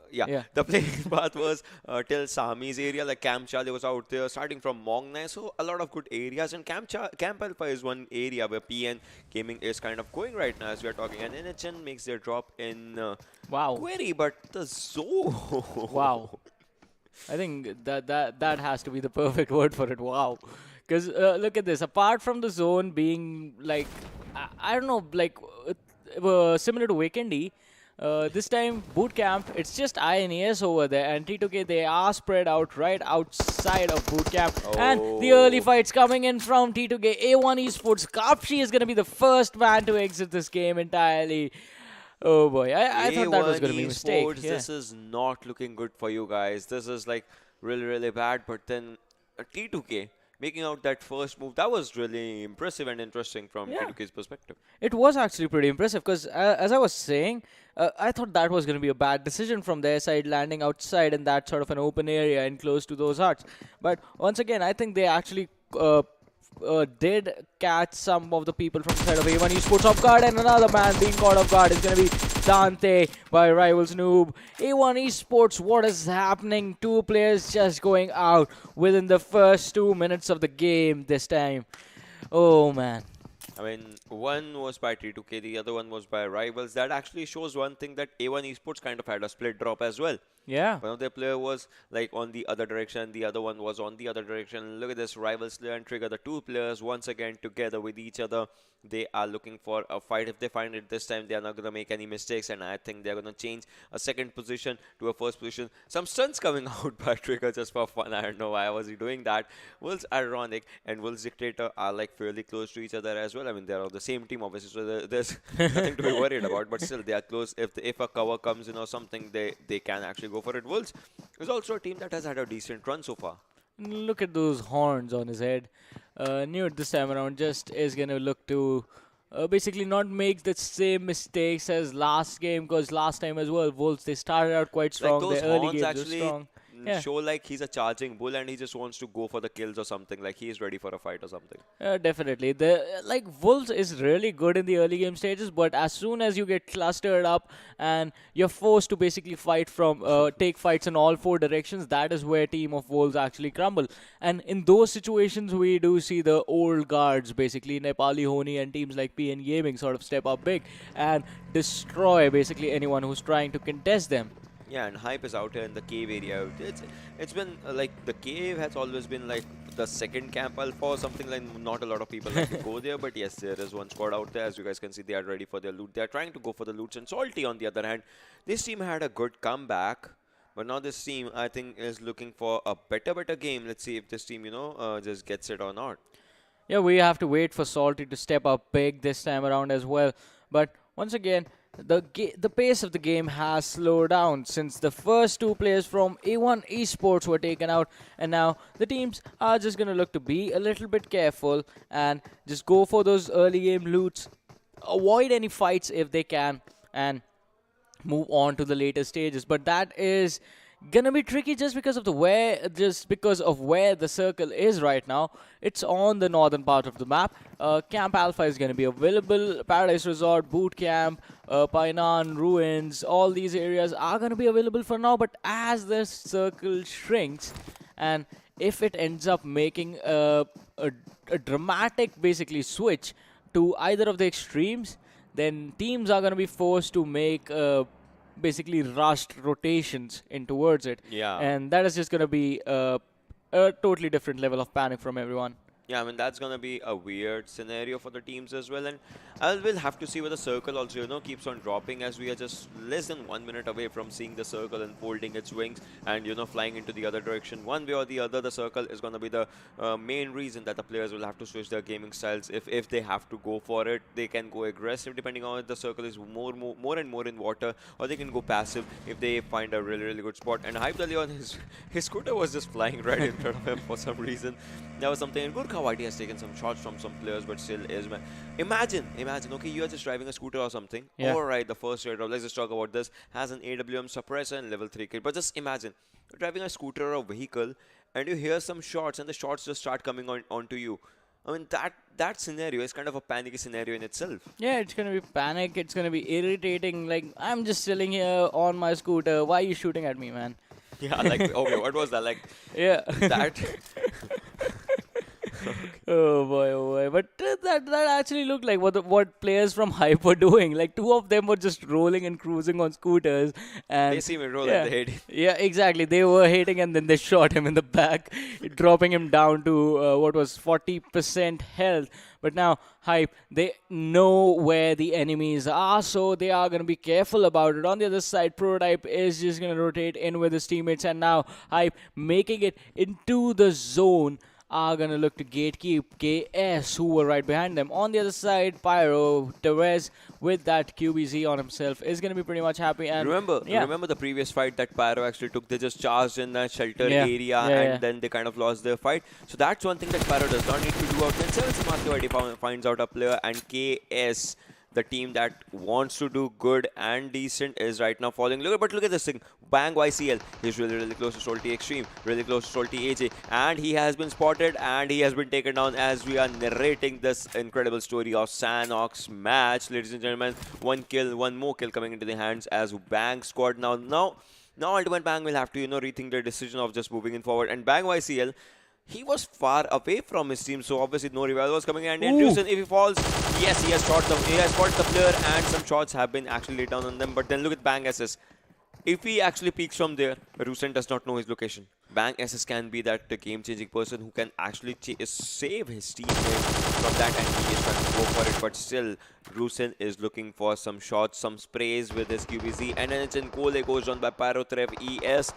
Yeah. Yeah. The plane path was till Sami's area, like Camp Charlie was out there, starting from Mongnai, so a lot of good areas. And Camp Alpha is one area where PN Gaming is kind of going right now as we are talking. And NHN makes their drop in Wow. Query, but the zone. Wow. I think that has to be the perfect word for it. Wow. Because look at this. Apart from the zone being like, I don't know, like similar to Weekendy, this time boot camp, it's just INES over there, and T2K, they are spread out right outside of boot camp. And the early fights coming in from T2K. A1 Esports, Kapshi is going to be the first man to exit this game entirely. Oh boy, I thought that was going to be a mistake. Esports, Yeah. this is not looking good for you guys. This is like really bad. But then T2K making out that first move, that was really impressive and interesting from Yeah. T2K's perspective. It was actually pretty impressive because, as I was saying, I thought that was going to be a bad decision from their side, landing outside in that sort of an open area and close to those huts. But once again, I think they actually did catch some of the people from the side of A1 Esports off guard, and another man being caught off guard is going to be Dante by Rivals Noob. A1 Esports, what is happening? 2 players just going out within the first 2 minutes of the game this time. Oh man. I mean, one was by T2K, the other one was by Rivals. That actually shows one thing, that A1 Esports kind of had a split drop as well. Yeah. One of their player was like on the other direction, the other one was on the other direction. Look at this, Rivals player and Trigger, the 2 players once again together with each other. They are looking for a fight. If they find it this time, they are not going to make any mistakes, and I think they're going to change a second position to a first position. Some stunts coming out by Trigger just for fun. I don't know why was he doing that. Wolves Ironic and Wolves Dictator are like fairly close to each other as well. I mean, they're on the same team obviously, so there's nothing to be worried about, but still they are close. If a cover comes in or something, they can actually go for it. Wolves is also a team that has had a decent run so far. Look at those horns on his head. Newt this time around just is going to look to basically not make the same mistakes as last game, because last time as well, Wolves, they started out quite Like strong. those Their early horns games were actually strong. Yeah. show like he's a charging bull and he just wants to go for the kills or something. Like he's ready for a fight or something. Definitely. The like Wolves is really good in the early game stages, but as soon as you get clustered up and you're forced to basically fight from take fights in all four directions, that is where team of Wolves actually crumble. And in those situations, we do see the old guards, basically Nepali Honi and teams like PN Gaming, sort of step up big and destroy basically anyone who's trying to contest them. Yeah, and hype is out here in the cave area. It's been like the cave has always been like the second camp alpha or something like. Not a lot of people like to go there, but yes, there is one squad out there. As you guys can see, they are ready for their loot. They are trying to go for the loots. And Salty, on the other hand, this team had a good comeback, but now this team I think is looking for a better game. Let's see if this team just gets it or not. Yeah, we have to wait for Salty to step up big this time around as well. But once again, the pace of the game has slowed down since the first two players from A1 Esports were taken out, and now the teams are just gonna look to be a little bit careful and just go for those early game loots, avoid any fights if they can, and move on to the later stages. But that is gonna be tricky just because of where the circle is right now. It's on the northern part of the map. Camp Alpha is gonna be available. Paradise Resort, Boot Camp, Painan, Ruins, all these areas are gonna be available for now. But as the circle shrinks, and if it ends up making a dramatic basically switch to either of the extremes, then teams are going to be forced to make basically rushed rotations in towards it. Yeah. And that is just going to be a totally different level of panic from everyone. Yeah, I mean that's gonna be a weird scenario for the teams as well, and we'll have to see where the circle also keeps on dropping, as we are just less than 1 minute away from seeing the circle unfolding its wings and flying into the other direction. One way or the other, the circle is gonna be the main reason that the players will have to switch their gaming styles. If they have to go for it, they can go aggressive depending on if the circle is more and more in water, or they can go passive if they find a really good spot. And Hype Leon, his scooter was just flying right in front of him for some reason. That was something. And Gurkha Whitey has taken some shots from some players, but still is. Imagine, okay, you are just driving a scooter or something. Yeah. Alright, the first airdrop, let's just talk about this, has an AWM suppressor and level 3 kit. But just imagine, you're driving a scooter or a vehicle, and you hear some shots, and the shots just start coming onto you. I mean, that scenario is kind of a panicky scenario in itself. Yeah, it's going to be panic. It's going to be irritating. Like, I'm just chilling here on my scooter. Why are you shooting at me, man? Yeah, like, okay, what was that? Like, Yeah. that. Oh boy. But that actually looked like what players from Hype were doing. Like two of them were just rolling and cruising on scooters, and They see me roll yeah, at the head. yeah, exactly. They were hitting, and then they shot him in the back, dropping him down to what was 40% health. But now Hype, they know where the enemies are, so they are gonna be careful about it. On the other side, Prototype is just gonna rotate in with his teammates, and now Hype making it into the zone are gonna look to gatekeep KS, who were right behind them. On the other side, Pyro, Therese with that QBZ on himself is gonna be pretty much happy. And Remember the previous fight that Pyro actually took? They just charged in that shelter area, and then they kind of lost their fight. So that's one thing that Pyro does not need to do out there. 7 Samarthya finds out a player, and KS, the team that wants to do good and decent, is right now falling. Look at this thing. Bang YCL. He's really close to Salty Extreme, really close to Salty AJ, and he has been spotted and he has been taken down as we are narrating this incredible story of Sanox match. Ladies and gentlemen, one more kill coming into the hands as Bang squad now Ultimate Bang will have to rethink their decision of just moving in forward. And Bang YCL, he was far away from his team, so obviously no revival was coming. And Rusen, if he falls, yes, he has spotted the player, and some shots have been actually laid down on them. But then look at Bang SS. If he actually peeks from there, Rusen does not know his location. Bang SS can be that game-changing person who can actually save his teammate from that, and he is trying to go for it. But still, Rusen is looking for some shots, some sprays with his QBZ, and then it's in Cole goes down by Pyro Trev ES.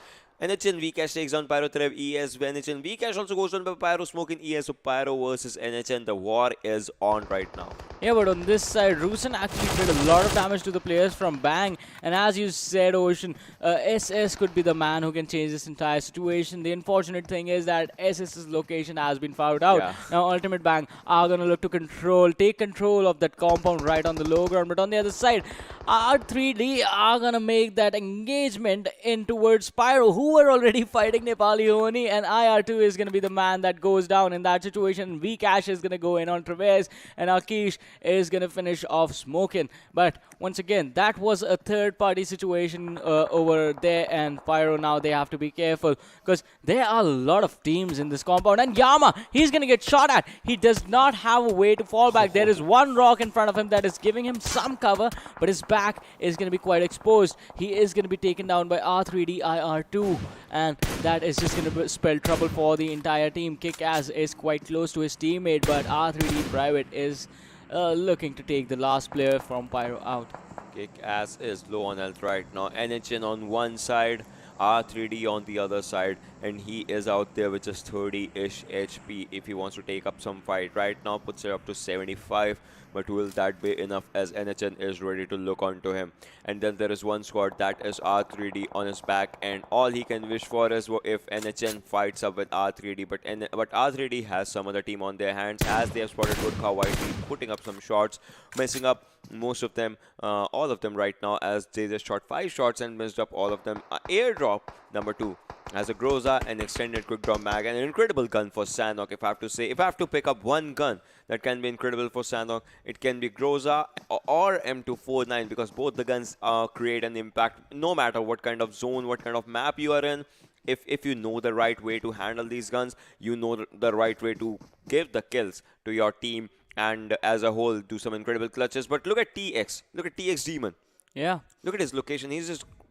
NHN Vcash takes down Pyro Trev ES. NHN Vcash also goes down by Pyro Smoke in ES. So Pyro versus NHN. The war is on right now. Yeah, but on this side, Rusin actually did a lot of damage to the players from Bang. And as you said, Ocean, SS could be the man who can change this entire situation. The unfortunate thing is that SS's location has been found out. Yeah. Now, Ultimate Bang are going to look to take control of that compound right on the low ground. But on the other side, R3D are going to make that engagement in towards Pyro, who were already fighting Nepali Oni. And IR2 is going to be the man that goes down in that situation. Vcash is going to go in on Traverse. And Akish is going to finish off Smokin. But once again, that was a third-party situation over there, and Pyro now they have to be careful because there are a lot of teams in this compound. And Yama, he's going to get shot at. He does not have a way to fall back. There is one rock in front of him that is giving him some cover, but his back is going to be quite exposed. He is going to be taken down by R3D IR2, and that is just going to spell trouble for the entire team. Kick-Ass is quite close to his teammate, but R3D Private is looking to take the last player from Pyro out. Kick-Ass is low on health right now. NHN on one side, R3D on the other side, and he is out there with just 30-ish HP if he wants to take up some fight. Right now puts it up to 75, but will that be enough as NHN is ready to look onto him? And then there is one squad that is R3D on his back, and all he can wish for is if NHN fights up with R3D, but R3D has some other team on their hands as they have spotted Gurkha Whiteley putting up some shots, messing up most of them, all of them right now, as they just shot 5 shots and missed up all of them. Airdrop number 2 has a Groza, an extended quick draw mag, and an incredible gun for Sanok. If I have to say, if I have to pick up one gun that can be incredible for Sanok, it can be Groza or M249, because both the guns create an impact no matter what kind of zone, what kind of map you are in. If you know the right way to handle these guns, you know the right way to give the kills to your team, and as a whole do some incredible clutches. But look at TX. Look at TX Demon. Yeah. Look at his location.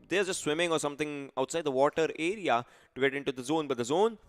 They're just swimming or something outside the water area to get into the zone. But the zone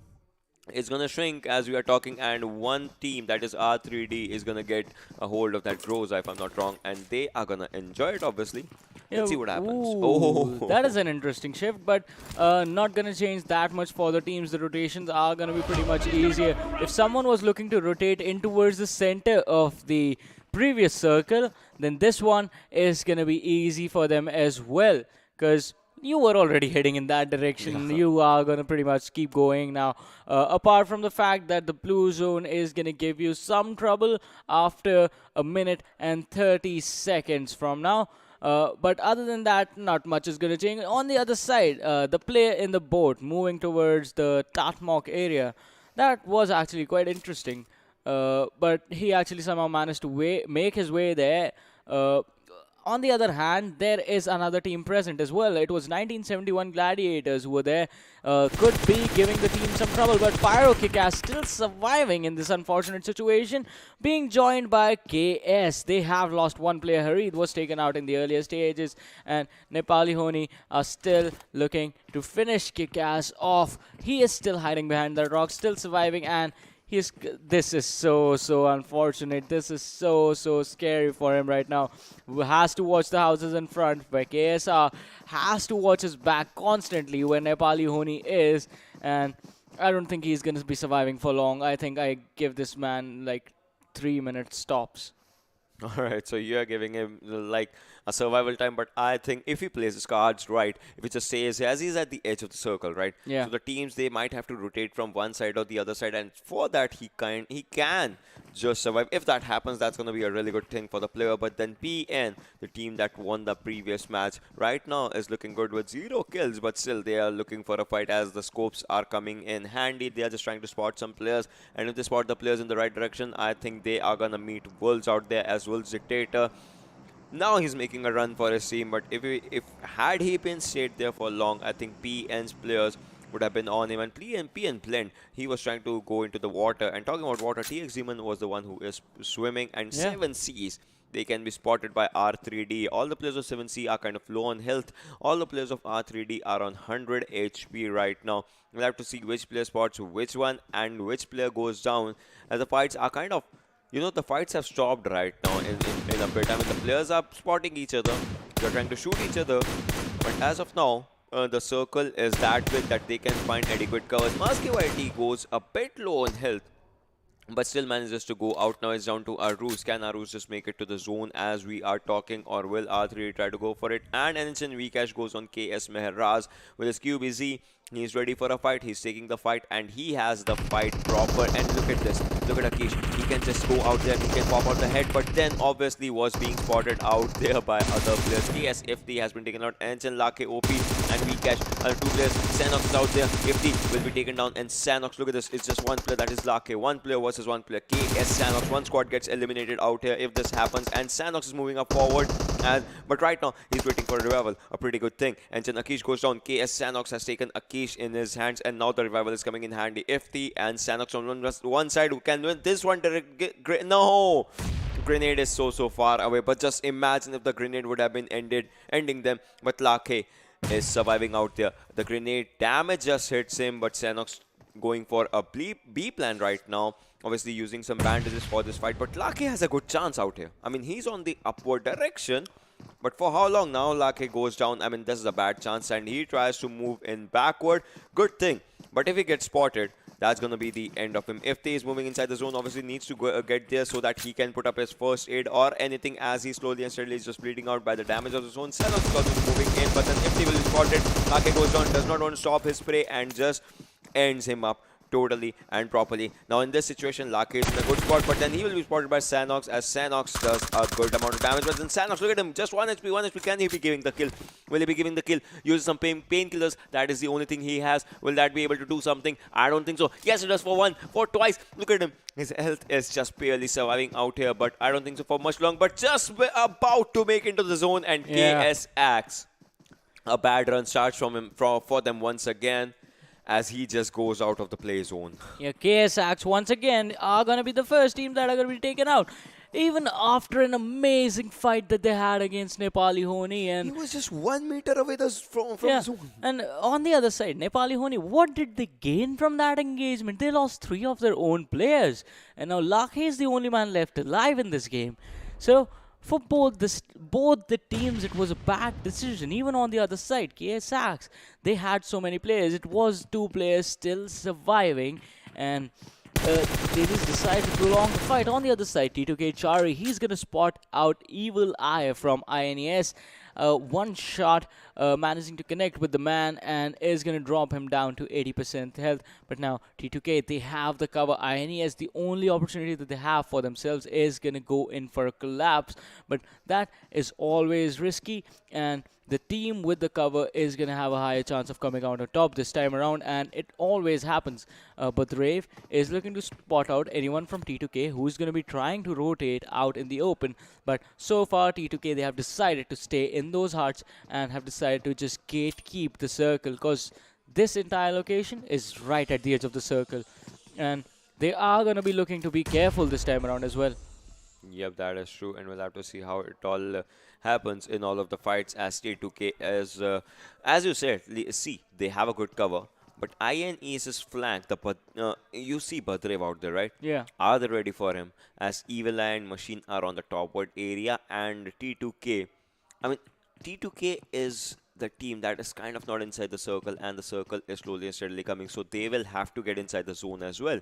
is going to shrink as we are talking. And one team, that is R3D, is going to get a hold of that Groza, if I'm not wrong. And they are going to enjoy it, obviously. Let's see what happens. Ooh, that is an interesting shift, but not going to change that much for the teams. The rotations are going to be pretty much easier. If someone was looking to rotate in towards the center of the previous circle, then this one is going to be easy for them as well, because you were already heading in that direction. Yeah. You are going to pretty much keep going now. Apart from the fact that the blue zone is going to give you some trouble after a minute and 30 seconds from now. But other than that, not much is going to change. On the other side, the player in the boat moving towards the Tatmok area, that was actually quite interesting. But he actually somehow managed to make his way there. On the other hand, there is another team present as well. It was 1971 Gladiators who were there. Could be giving the team some trouble, but Pyro Kick-Ass still surviving in this unfortunate situation, being joined by KS. They have lost one player. Harid was taken out in the earlier stages, and Nepali Honi are still looking to finish Kick-Ass off. He is still hiding behind the rock, still surviving, and this is so unfortunate. This is so scary for him right now. He has to watch the houses in front, but KSR has to watch his back constantly where Nepali Honi is, and I don't think he's going to be surviving for long. I think I give this man like 3 minutes tops. Alright, so you're giving him like a survival time, but I think if he plays his cards right, if he just stays as he's at the edge of the circle, right? Yeah. So the teams, they might have to rotate from one side or the other side, and for that he can just survive. If that happens, that's going to be a really good thing for the player. But then PN, the team that won the previous match, right now is looking good with 0 kills, but still they are looking for a fight as the scopes are coming in handy. They are just trying to spot some players, and if they spot the players in the right direction, I think they are going to meet Wolves out there, as Wolves Dictator. Now he's making a run for his team, but if had he been stayed there for long, I think PN's players would have been on him. And PN Blend, he was trying to go into the water. And talking about water, TX Demon was the one who is swimming. And 7Cs, they can be spotted by R3D. All the players of 7C are kind of low on health. All the players of R3D are on 100 HP right now. We'll have to see which player spots which one and which player goes down, as the fights are kind of, the fights have stopped right now in a bit. I mean, the players are spotting each other. They're trying to shoot each other. But as of now, the circle is that big that they can find adequate covers. Musky YT goes a bit low on health, but still manages to go out. Now it's down to Arus. Can Arus just make it to the zone as we are talking, or will R3 try to go for it? And Enichen Vcash goes on KS Mehrraz with his QBZ. He's ready for a fight. He's taking the fight, and he has the fight proper. And look at this. Look at Akish. He can just go out there. He can pop out the head, but then obviously was being spotted out there by other players. KS Ifti has been taken out. Enichen, Lake, OP, and Vcash are two players. Sanox is out there. Ifti will be taken down, and Sanox, look at this. It's just one player. That is Lake. One player versus one player. KS Sanox. One squad gets eliminated out here if this happens, and Sanox is moving up forward. But right now, he's waiting for a revival. A pretty good thing. And then Akish goes down. KS Sanox has taken Akish in his hands, and now the revival is coming in handy. Ifti and Sanox on one side who can win this one. No! Grenade is so far away, but just imagine if the grenade would have been ending them. But Lake is surviving out there. The grenade damage just hits him, but Sanox going for a B plan right now. Obviously using some bandages for this fight, but Lake has a good chance out here. I mean, he's on the upward direction, but for how long now? Lake goes down. I mean, this is a bad chance, and he tries to move in backward. Good thing, but if he gets spotted, that's going to be the end of him. If he is moving inside the zone, obviously needs to go, get there so that he can put up his first aid or anything, as he slowly and steadily is just bleeding out by the damage of the zone. Senos is also moving in, but then if he will be spotted, Lake goes down, does not want to stop his spray, and just ends him up totally and properly. Now in this situation, Lake is in a good spot, but then he will be spotted by Sanox, as Sanox does a good amount of damage. But then Sanox, look at him, just 1 HP, 1 HP. Can he be giving the kill? Will he be giving the kill? Uses some painkillers. That is the only thing he has. Will that be able to do something? I don't think so. Yes, it does for one, for twice. Look at him. His health is just barely surviving out here, but I don't think so for much long. But just about to make into the zone, and KS Axe. A bad run starts from him for them once again, as he just goes out of the play zone. Yeah, KS Axe once again are going to be the first team that are going to be taken out. Even after an amazing fight that they had against Nepali Honi. And he was just 1 meter away from the zone. And on the other side, Nepali Honi, what did they gain from that engagement? They lost 3 of their own players. And now Lake is the only man left alive in this game. So for both the teams, it was a bad decision. Even on the other side, KS Axe, they had so many players. It was 2 players still surviving, and they just decided to prolong the fight. On the other side, T2K Chari, he's going to spot out Evil Eye from INES. One shot managing to connect with the man, and is going to drop him down to 80% health. But now T2K, they have the cover. INES, the only opportunity that they have for themselves is going to go in for a collapse, but that is always risky, and the team with the cover is going to have a higher chance of coming out on top this time around, and it always happens. But the Rave is looking to spot out anyone from T2K who's going to be trying to rotate out in the open. But so far, T2K, they have decided to stay in those huts and have decided to just gatekeep the circle, because this entire location is right at the edge of the circle. And they are going to be looking to be careful this time around as well. Yep, that is true, and we'll have to see how it all happens in all of the fights, as T2K is, as you said, see, they have a good cover, but INE's flank, you see Badrev out there, right? Yeah. Are they ready for him? As Evil Eye and Machine are on the topward area, and T2K, I mean, T2K is the team that is kind of not inside the circle, and the circle is slowly and steadily coming, so they will have to get inside the zone as well.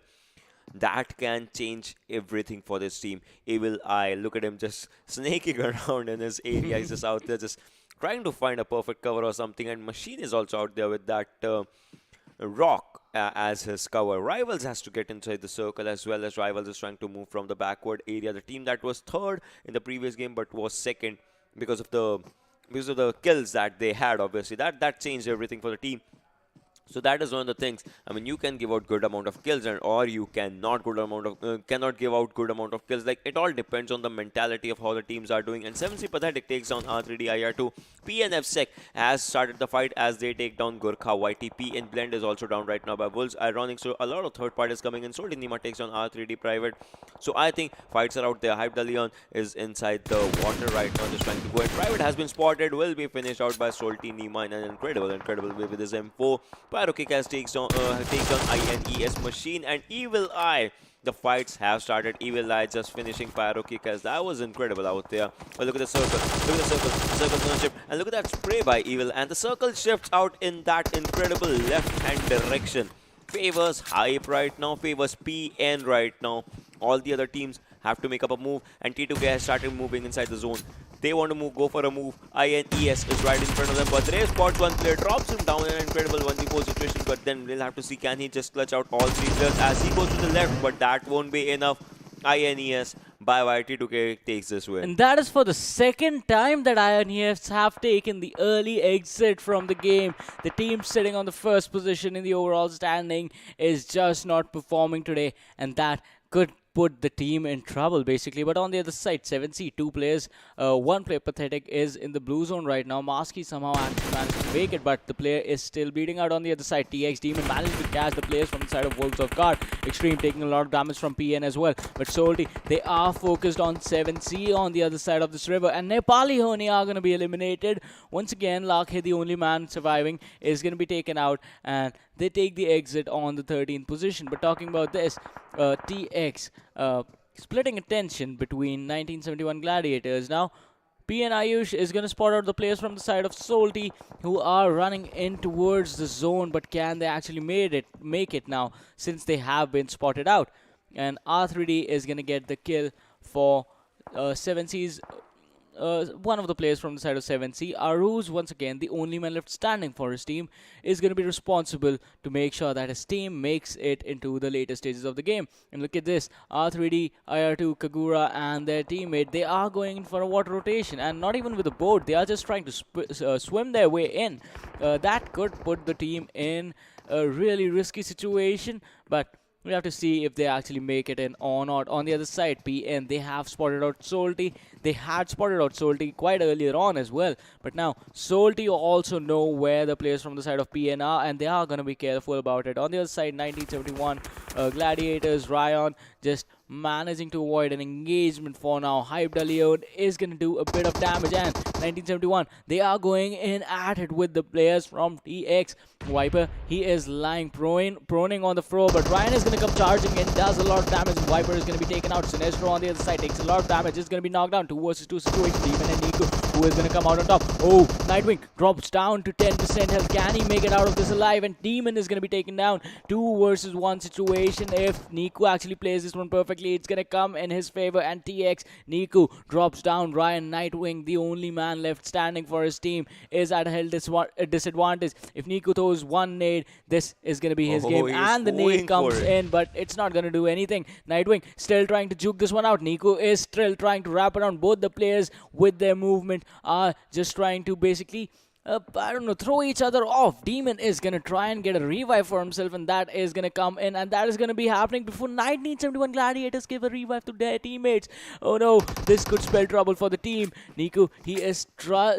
That can change everything for this team. Evil Eye, look at him just snaking around in his area. He's just out there just trying to find a perfect cover or something. And Machine is also out there with that rock as his cover. Rivals has to get inside the circle, as well as Rivals is trying to move from the backward area. The team that was third in the previous game but was second because of the kills that they had, obviously. That changed everything for the team. So that is one of the things. I mean, you can give out good amount of kills, or you cannot cannot give out good amount of kills. Like, it all depends on the mentality of how the teams are doing. And 7C Pathetic takes down R3D IR2. PNF Sec has started the fight as they take down Gurkha. YTP and Blend is also down right now by Wolves. Ironic, so a lot of third parties coming in. Solti Nima takes down R3D Private. So I think fights are out there. Hype Leon is inside the water right now, just trying to go. And Private has been spotted, will be finished out by Solti Nima in an incredible way with his M4. Pyro Kick has takes down INES Machine, and Evil Eye The fights have started. Evil Eye just finishing pyro kick as that was incredible out there. But look at the circle. Look at the circle. The circle's gonna shift. And look at that spray by Evil. And the circle shifts out in that incredible left-hand direction. Favors Hype right now. Favors PN right now. All the other teams have to make up a move. And T2K has started moving inside the zone. They want to move, go for a move. INES is right in front of them, but Ray spots one player, drops him down in an incredible 1v4 situation, but then we'll have to see can he just clutch out all three players as he goes to the left, but that won't be enough. INES by YT2K takes this win. And that is for the second time that INES have taken the early exit from the game. The team sitting on the first position in the overall standing is just not performing today, and that could put the team in trouble basically. But on the other side, 7C, two players, one player Pathetic is in the blue zone right now. Maski somehow actually managed to make it, but the player is still bleeding out on the other side. TX Demon managed to catch the players from the side of Wolves of Guard. Extreme taking a lot of damage from PN as well. But Salty, they are focused on 7C on the other side of this river, and Nepali Honi are going to be eliminated. Once again, Lakhe, the only man surviving, is going to be taken out, and they take the exit on the 13th position. But talking about this, TX splitting attention between 1971 Gladiators. Now, PN Ayush is going to spot out the players from the side of Salty who are running in towards the zone, but can they actually make it now since they have been spotted out? And R3D is going to get the kill for 7C's one of the players from the side of 7C. Aruz, once again, the only man left standing for his team, is going to be responsible to make sure that his team makes it into the later stages of the game. And look at this, R3D, IR2, Kagura and their teammate, they are going in for a water rotation, and not even with a boat, they are just trying to swim their way in. That could put the team in a really risky situation, but we have to see if they actually make it in or not. On the other side, PN, they have spotted out Salty. They had spotted out Salty quite earlier on as well. But now, Salty also know where the players from the side of PN are, and they are going to be careful about it. On the other side, 1971 Gladiators, Ryan just managing to avoid an engagement for now. Hype Leon is going to do a bit of damage, and 1971, they are going in at it with the players from TX. Viper, he is lying proning on the floor, but Ryan is going to come charging in, does a lot of damage, and Viper is going to be taken out. Sinestro on the other side takes a lot of damage, is going to be knocked down. 2 versus 2 situation. Demon and Nico, who is going to come out on top. Oh, Nightwing drops down to 10% health. Can he make it out of this alive? And Demon is going to be taken down. 2 versus 1 situation. If Nico actually plays this one perfectly, it's going to come in his favor. And TX, Nico drops down. Ryan Nightwing, the only man left standing for his team, is at a health disadvantage. If Nico throws one nade, this is going to be his game. And the nade comes in, but it's not going to do anything. Nightwing still trying to juke this one out. Nico is still trying to wrap around. Both the players with their movement are just trying to basically I don't know, throw each other off. Demon is going to try and get a revive for himself, and that is going to come in, and that is going to be happening before 1971 Gladiators give a revive to their teammates. Oh no, this could spell trouble for the team. Nico, he is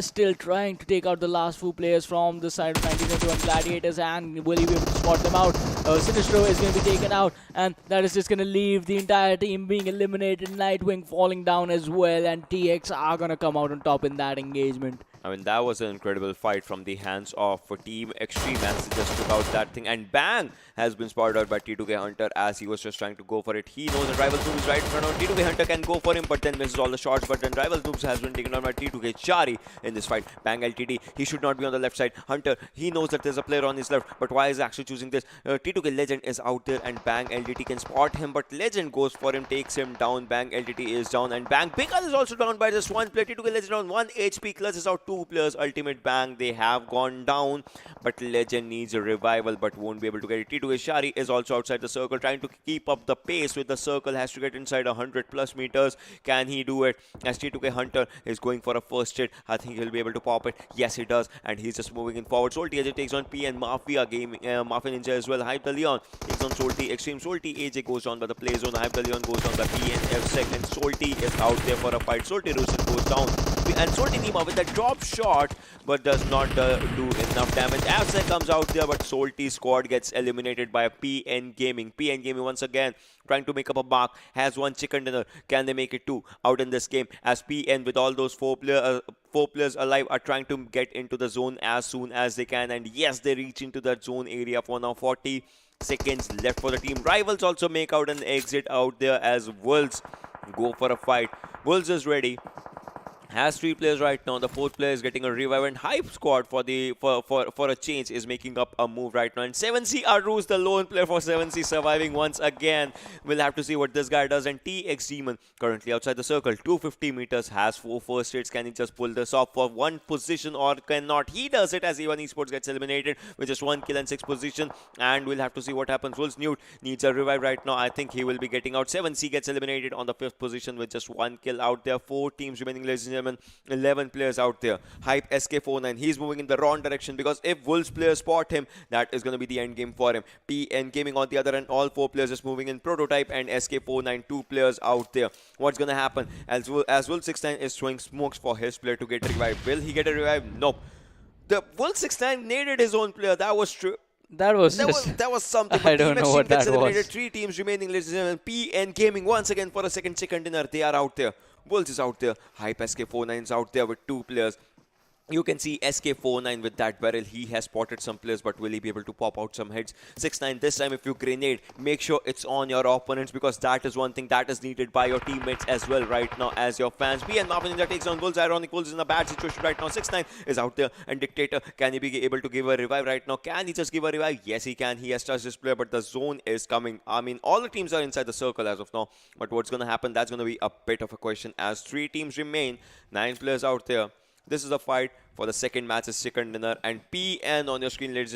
still trying to take out the last few players from the side of 1971 Gladiators, and will he be able to spot them out? Sinistro is going to be taken out, and that is just going to leave the entire team being eliminated. Nightwing falling down as well, and TX are going to come out on top in that engagement. I mean, that was an incredible fight from the hands of Team Extreme as they just took out that thing. And bang! Has been spotted out by T2K Hunter as he was just trying to go for it. He knows that Rival Noobs is right in front of him. T2K Hunter can go for him, but then misses all the shots. But then Rival Noobs has been taken down by T2K Chari in this fight. Bang LTD, he should not be on the left side. Hunter, he knows that there's a player on his left, but why is he actually choosing this? T2K Legend is out there, and Bang LTT can spot him, but Legend goes for him, takes him down. Bang LTT is down, and Bang Bika is also down by just one player. T2K Legend on 1 HP. Clutch is out 2 players. Ultimate Bang, they have gone down, but Legend needs a revival, but won't be able to get it. T2K Shari is also outside the circle, trying to keep up the pace with the circle, has to get inside 100+ meters. Can he do it? As T2K Hunter is going for a first hit, I think he'll be able to pop it. Yes, he does, and he's just moving in forward. Salty AJ takes on PN Mafia game, Mafia Ninja as well. Hype the Leon takes on Salty. Extreme Salty AJ goes down by the play zone. Hype the Leon goes down by PN F and Salty is out there for a fight. Salty Rusin goes down, and Salty Nima with that drop shot, but does not do enough damage. Afsec comes out there, but Salty squad gets eliminated by PN Gaming. PN Gaming once again trying to make up a mark, has one chicken dinner. Can they make it 2 out in this game? As PN with all those 4 players alive are trying to get into the zone as soon as they can, and yes, they reach into that zone area for now. 40 seconds left for the team. Rivals also make out an exit out there as Wolves go for a fight. Wolves is ready. Has three players right now. The fourth player is getting a revive, and Hype Squad for a change is making up a move right now. And 7C Aruz, the lone player for 7C, surviving once again. We'll have to see what this guy does. And TX Demon currently outside the circle, 250 meters, has 4 first hits. Can he just pull this off for one position or cannot? He does it as A1 Esports gets eliminated with just 1 kill and 6 position. And we'll have to see what happens. Wolves Newt needs a revive right now. I think he will be getting out. 7C gets eliminated on the 5th position with just 1 kill out there. 4 teams remaining, ladies and gentlemen. 11 players out there. Hype SK49, he's moving in the wrong direction because if Wolves players spot him, that is going to be the end game for him. PN Gaming on the other end, all 4 players just moving in. Prototype and SK49, 2 players out there. What's going to happen? As Wolf69 is throwing smokes for his player to get revived. Will he get a revive? Nope. The Wolf69 needed his own player. That was true. That was something. I don't know what that was. 3 teams remaining, ladies and gentlemen. PN Gaming once again for a second chicken dinner. They are out there. Wolves is out there. Hype SK49 is out there with 2 players. You can see SK49 with that barrel. He has spotted some players, but will he be able to pop out some heads? 6-9, this time if you grenade, make sure it's on your opponents because that is one thing that is needed by your teammates as well right now as your fans. PN Ninja takes on Wolves. Ironic Wolves is in a bad situation right now. 6-9 is out there and Dictator, can he be able to give a revive right now? Can he just give a revive? Yes, he can. He has touched this player, but the zone is coming. I mean, all the teams are inside the circle as of now, but what's going to happen? That's going to be a bit of a question as 3 teams remain, 9 players out there. This is a fight for the second match's chicken dinner, and PN on your screen, ladies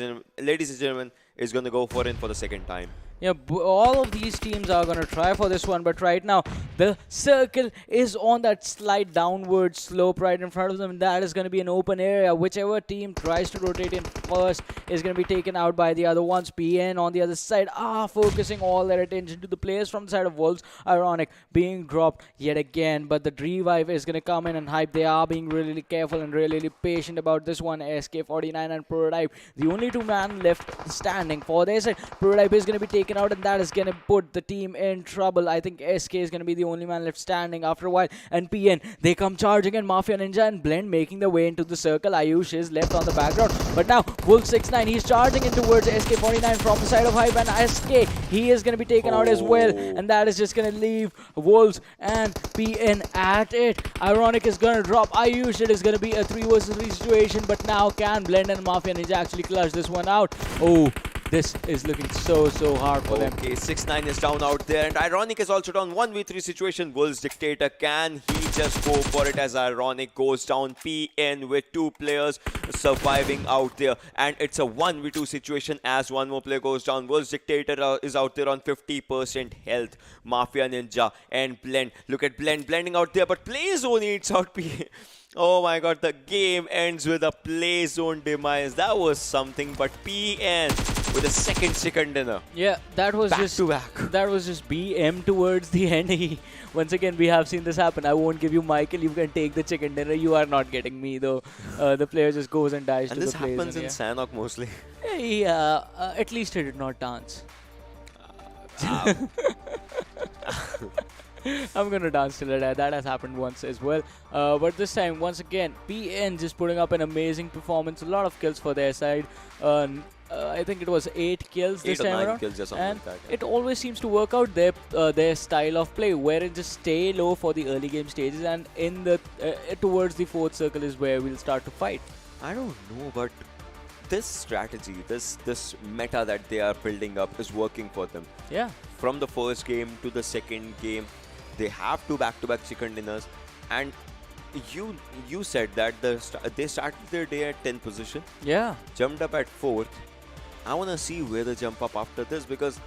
and gentlemen, is going to go for it for the second time. Yeah, all of these teams are going to try for this one, but right now the circle is on that slight downward slope right in front of them. That is going to be an open area. Whichever team tries to rotate in first is going to be taken out by the other ones. PN on the other side are focusing all their attention to the players from the side of Wolves. Ironic being dropped yet again, but the revive is going to come in and Hype. They are being really careful and really patient about this one. SK49 and Prototype, the only 2 man left standing for their side. Prototype is going to be taken out, and that is going to put the team in trouble. I think SK is going to be the only man left standing after a while, and PN, they come charging in. Mafia Ninja and Blend making their way into the circle. Ayush is left on the background, but now Wolf69, he's charging in towards SK49 from the side of Hype, and SK, he is going to be taken out as well, and that is just going to leave Wolves and PN at it. Ironic is going to drop Ayush. It is going to be a 3 versus 3 situation, but now can Blend and Mafia Ninja actually clutch this one out? Oh, this is looking so hard for them. Okay, 6-9 is down out there, and Ironic is also down. 1v3 situation. Wolves Dictator, can he just go for it as Ironic goes down? PN with 2 players surviving out there, and it's a 1v2 situation as 1 more player goes down. Wolves Dictator is out there on 50% health. Mafia Ninja and Blend. Look at Blend blending out there, but Play Zone eats out PN. Oh my god, the game ends with a Play Zone demise. That was something, but PN with a second chicken dinner. Yeah, that was back to back. That was just BM towards the end. Once again, we have seen this happen. I won't give you Michael. You can take the chicken dinner. You are not getting me though. The player just goes and dies and to the this happens in Sanhok mostly. Yeah, at least he did not dance. I'm gonna dance till I die. That has happened once as well. But this time, once again, PN just putting up an amazing performance. A lot of kills for their side. I think it was 8 kills this time around. Kills or something and like that, yeah. it always seems to work out their style of play, where it just stay low for the early game stages, and in the towards the 4th circle is where we'll start to fight. I don't know, but this strategy, this meta that they are building up is working for them. Yeah. From the first game to the second game, they have 2 back-to-back chicken dinners, and you said that they started their day at 10th position, Yeah. jumped up at 4th. I want to see where they jump up after this, because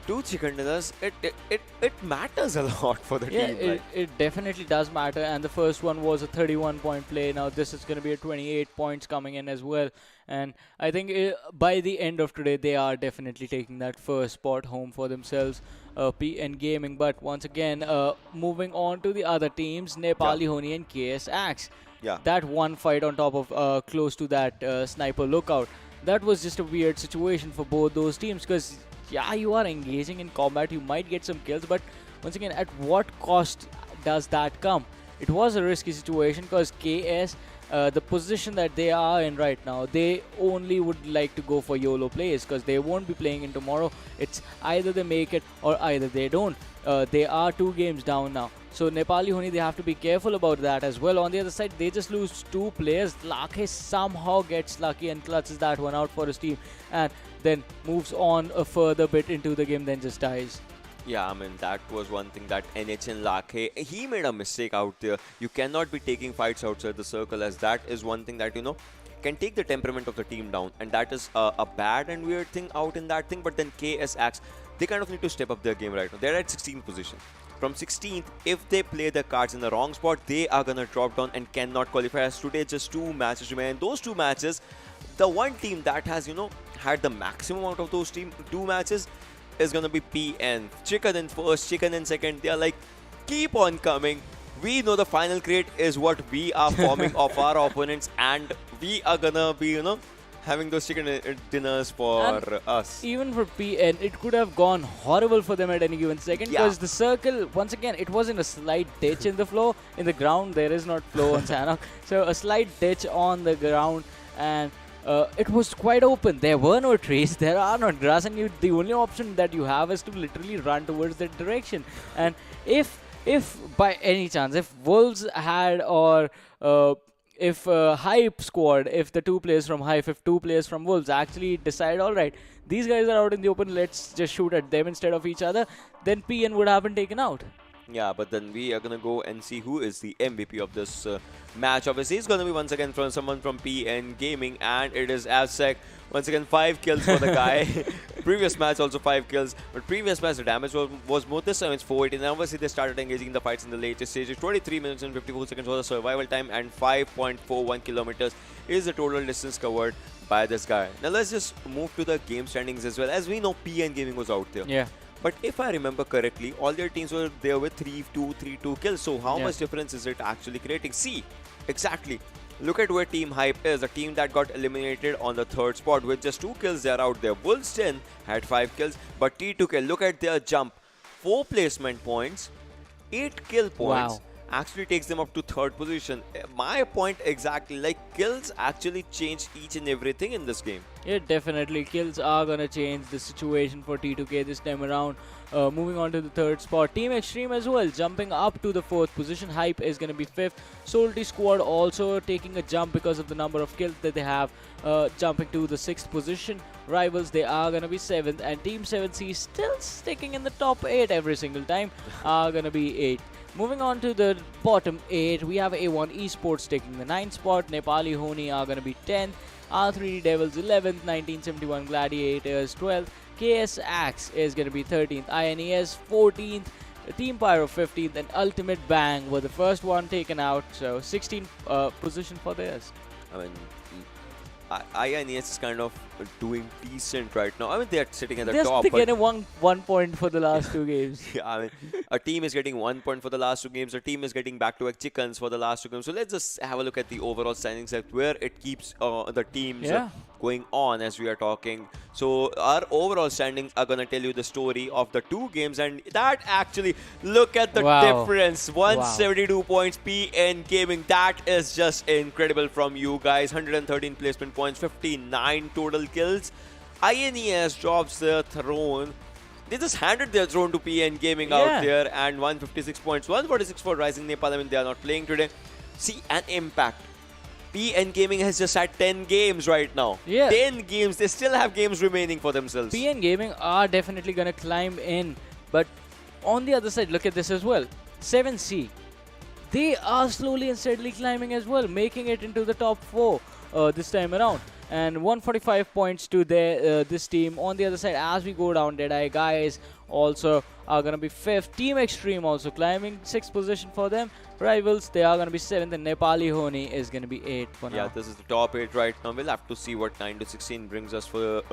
2 chicken dinners, it matters a lot for the Yeah, team. Right? it definitely does matter, and the first one was a 31-point play. Now this is going to be a 28 points coming in as well, and I think by the end of today, they are definitely taking that first spot home for themselves, PN Gaming. But once again, moving on to the other teams, Nepali Honi and KS Axe. Yeah. That one fight on top of close to that sniper lookout, that was just a weird situation for both those teams, because yeah, you are engaging in combat, you might get some kills, but once again, at what cost does that come? It was a risky situation because KS the position that they are in right now, they only would like to go for YOLO plays because they won't be playing in tomorrow. It's either they make it or either they don't. They are 2 games down now. So Nepali Honi, they have to be careful about that as well. On the other side, they just lose 2 players. Lakhe somehow gets lucky and clutches that one out for his team and then moves on a further bit into the game, then just dies. Yeah, I mean, that was one thing that NHN Lakhe, he made a mistake out there. You cannot be taking fights outside the circle, as that is one thing that, can take the temperament of the team down. And that is a bad and weird thing out in that thing. But then KS Axe, they kind of need to step up their game right now. They're at 16th position. From 16th, if they play their cards in the wrong spot, they are going to drop down and cannot qualify. As today, just 2 matches remain. And those 2 matches, the one team that has, had the maximum out of those 2 matches is going to be PN. Chicken in first, chicken in second. They are like, keep on coming. We know the final crate is what we are forming of our opponents, and we are going to be, having those chicken dinners for us. Even for PN, it could have gone horrible for them at any given second because the circle, once again, it was in a slight ditch in the floor. In the ground, there is not flow on Sanok. So a slight ditch on the ground, and it was quite open. There were no trees, there are not grass, and the only option that you have is to literally run towards that direction. And if by any chance, if Wolves had or if Hype squad, if the 2 players from Hype, if 2 players from Wolves actually decide, alright, these guys are out in the open, let's just shoot at them instead of each other, then PN would have been taken out. Yeah, but then we are going to go and see who is the MVP of this match. Obviously, it's going to be once again from someone from PN Gaming, and it is Azsec. Once again, 5 kills for the guy. Previous match also 5 kills, but previous match the damage was more. This time it's 480. And obviously they started engaging the fights in the latest stages. 23 minutes and 54 seconds was the survival time, and 5.41 kilometers is the total distance covered by this guy. Now let's just move to the game standings as well. As we know, PN Gaming was out there. Yeah. But if I remember correctly, all their teams were there with 3-2, 3-2 kills. So how much difference is it actually creating? See, exactly. Look at where Team Hype is, a team that got eliminated on the 3rd spot with just 2 kills. They are out there. Wolves 10 had 5 kills, but T2K, look at their jump. 4 placement points, 8 kill points. Wow. Actually takes them up to 3rd position. My point exactly, like kills actually change each and everything in this game. Yeah, definitely. Kills are going to change the situation for T2K this time around. Moving on to the 3rd spot. Team Extreme as well, jumping up to the 4th position. Hype is going to be 5th. Salty Squad also taking a jump because of the number of kills that they have, jumping to the 6th position. Rivals, they are going to be 7th. And Team 7C still sticking in the top 8 every single time, are going to be 8th. Moving on to the bottom 8, we have A1 Esports taking the 9th spot. Nepali Honi are going to be 10th. R3D Devils 11th. 1971 Gladiators 12th. KS Axe is going to be 13th. INES 14th. Team Pyro 15th. And Ultimate Bang were the first one taken out. So 16th position for theirs. I mean, INES is kind of doing decent right now. I mean, they're sitting at the top. They're getting one point for the last 2 games. Yeah, I mean, a team is getting 1 point for the last 2 games. A team is getting back-to-back chickens for the last 2 games. So let's just have a look at the overall standings, at where it keeps the teams going on as we are talking. So our overall standings are going to tell you the story of the 2 games, and that actually, look at the difference. 172 points, PN Gaming. That is just incredible from you guys. 113 placement points, 59 total kills. INES drops their throne. They just handed their throne to PN Gaming out there, and 156 points, 146 for Rising Nepal. I mean, they are not playing today. See, an impact. PN Gaming has just had 10 games right now. Yeah. 10 games. They still have games remaining for themselves. PN Gaming are definitely going to climb in. But on the other side, look at this as well. 7C. They are slowly and steadily climbing as well, making it into the top 4 this time around. And 145 points to this team. On the other side, as we go down, Deadeye guys also are going to be 5th. Team Extreme also climbing 6th position for them. Rivals, they are going to be 7th, and Nepali Honi is going to be 8th for now. Yeah, this is the top 8 right now. We'll have to see what 9 to 16 brings us for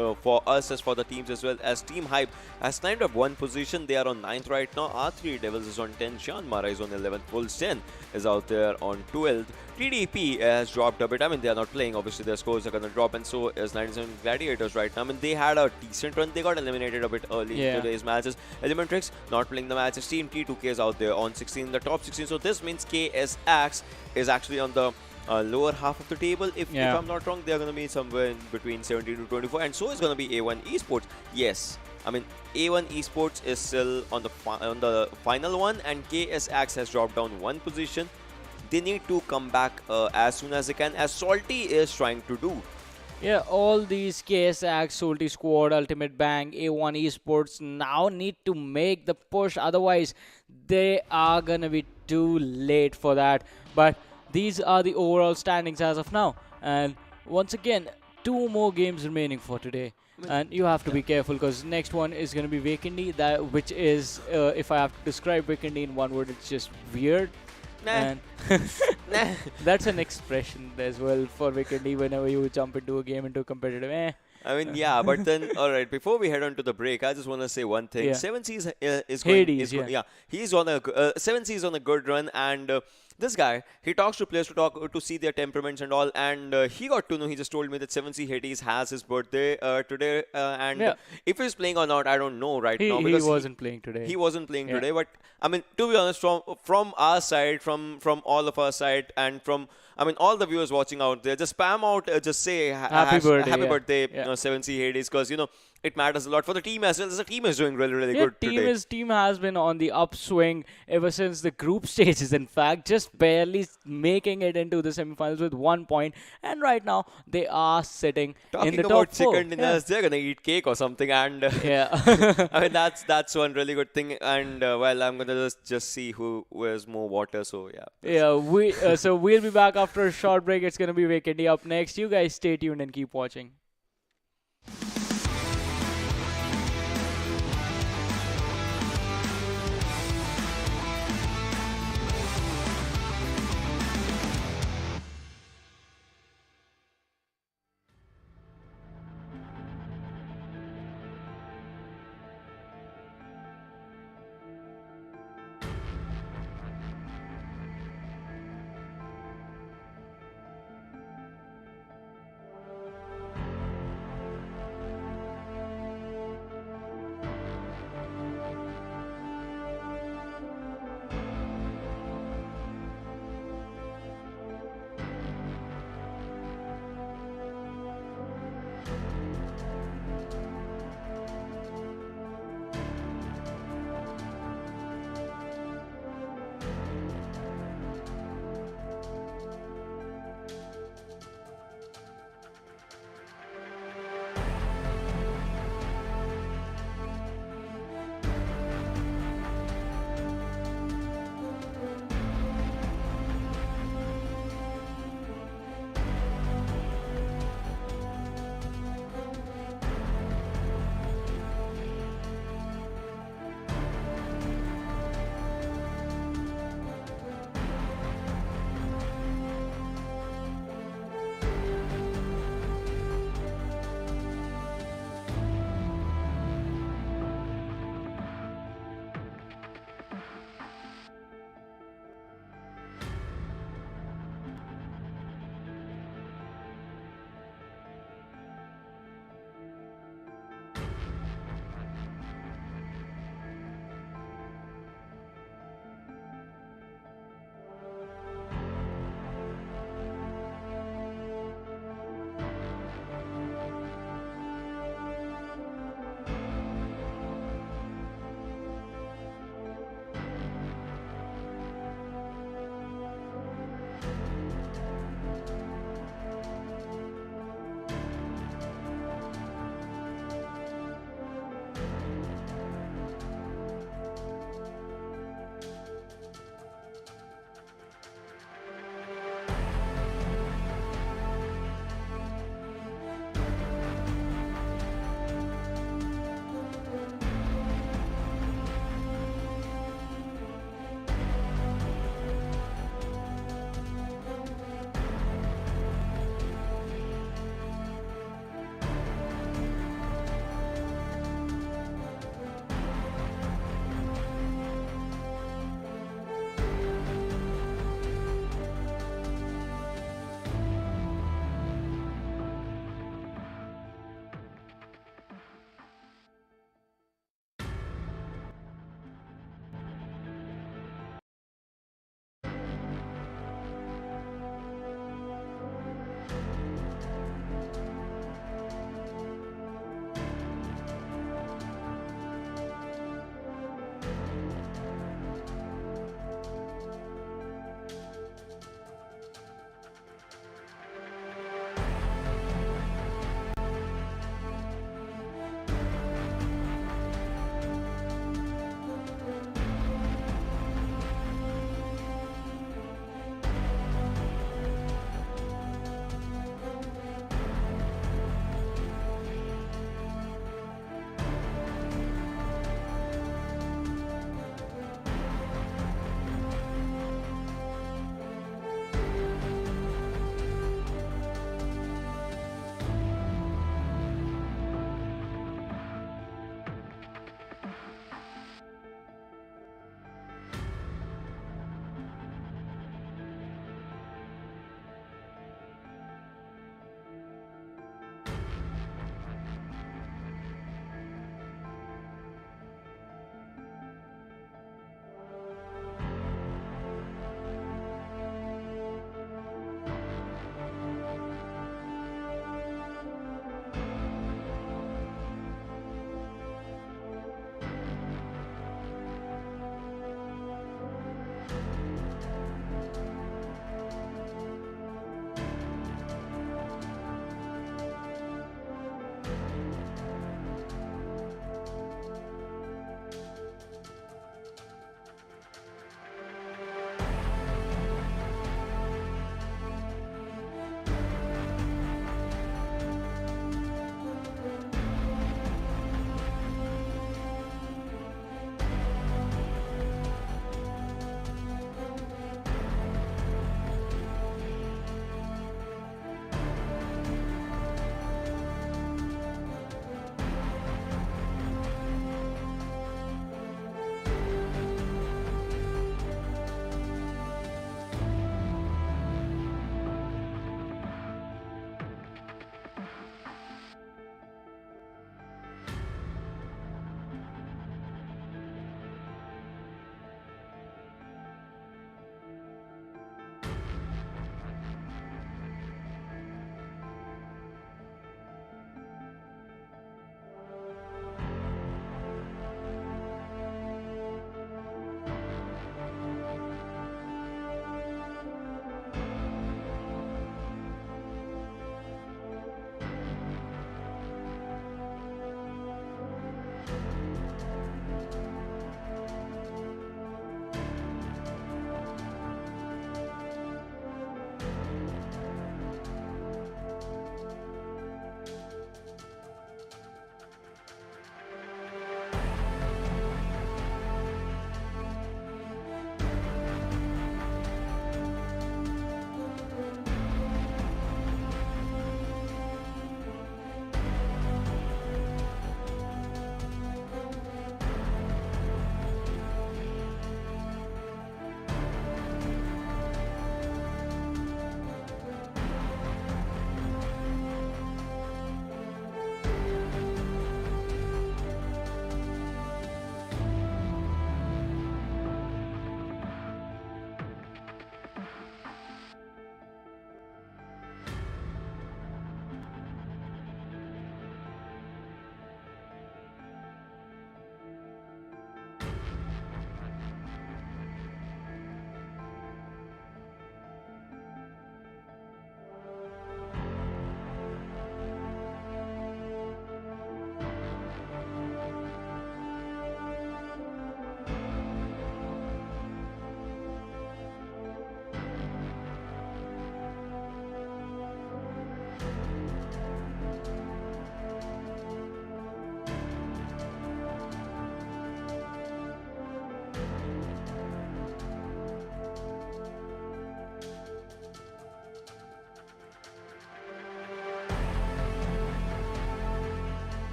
us as for the teams as well. As Team Hype has climbed up 1 position, they are on 9th right now. R3 Devils is on 10th. Sean Mara is on 11th. Wolves 10 is out there on 12th. TDP has dropped a bit. I mean, they are not playing. Obviously, their scores are going to drop, and so is 97 Gladiators right now. I mean, they had a decent run. They got eliminated a bit early in today's matches. Elementrix not playing the matches. Team T2K is out there on 16, the top 16. So this means KS Axe is actually on the lower half of the table. If Yeah. I'm not wrong, they're going to be somewhere in between 17 to 24, and so is going to be A1 Esports. Yes, I mean A1 Esports is still on the on the final one, and KSX has dropped down one position. They need to come back as soon as they can, as Salty is trying to do. Yeah, all these KSX, Salty Squad, Ultimate Bang, A1 Esports now need to make the push. Otherwise, they are gonna be too late for that. But these are the overall standings as of now. And once again, two more games remaining for today. I mean, And you have to yeah. be careful because next one is going to be Vacandy, that which is, if I have to describe Vacandy in one word, it's just weird. Nah, And nah. that's an expression as well for Vacandy whenever you jump into a game, into a competitive. I mean, yeah, but then, all right. Before we head on to the break, I just want to say one thing. Yeah. Seven C's is going, Hades, yeah. yeah. He's on a Seven C's on a good run, and this guy, he talks to players to see their temperaments and all, and he got to know. He just told me that Seven C Hades has his birthday today, and Yeah. if he's playing or not, I don't know right He now he because wasn't playing today. he wasn't playing Yeah. today. But I mean, to be honest, from our side, from all of our side, and from I mean all the viewers watching out there, just spam out, just say Happy birthday, happy yeah. birthday, Yeah. 7C Hades, because it matters a lot for the team as well. The team is doing really really Yeah, good today. team has been on the upswing ever since the group stages. In fact, just barely making it into the semifinals with 1 point, and right now they are sitting in Talking the about top four. chicken dinners, they're gonna eat cake or something, and Yeah. I mean that's one really good thing. And well, I'm gonna just see who wears more water. So yeah. Yeah, so we'll be back after a short break. It's gonna be Vacandy up next. You guys stay tuned and keep watching.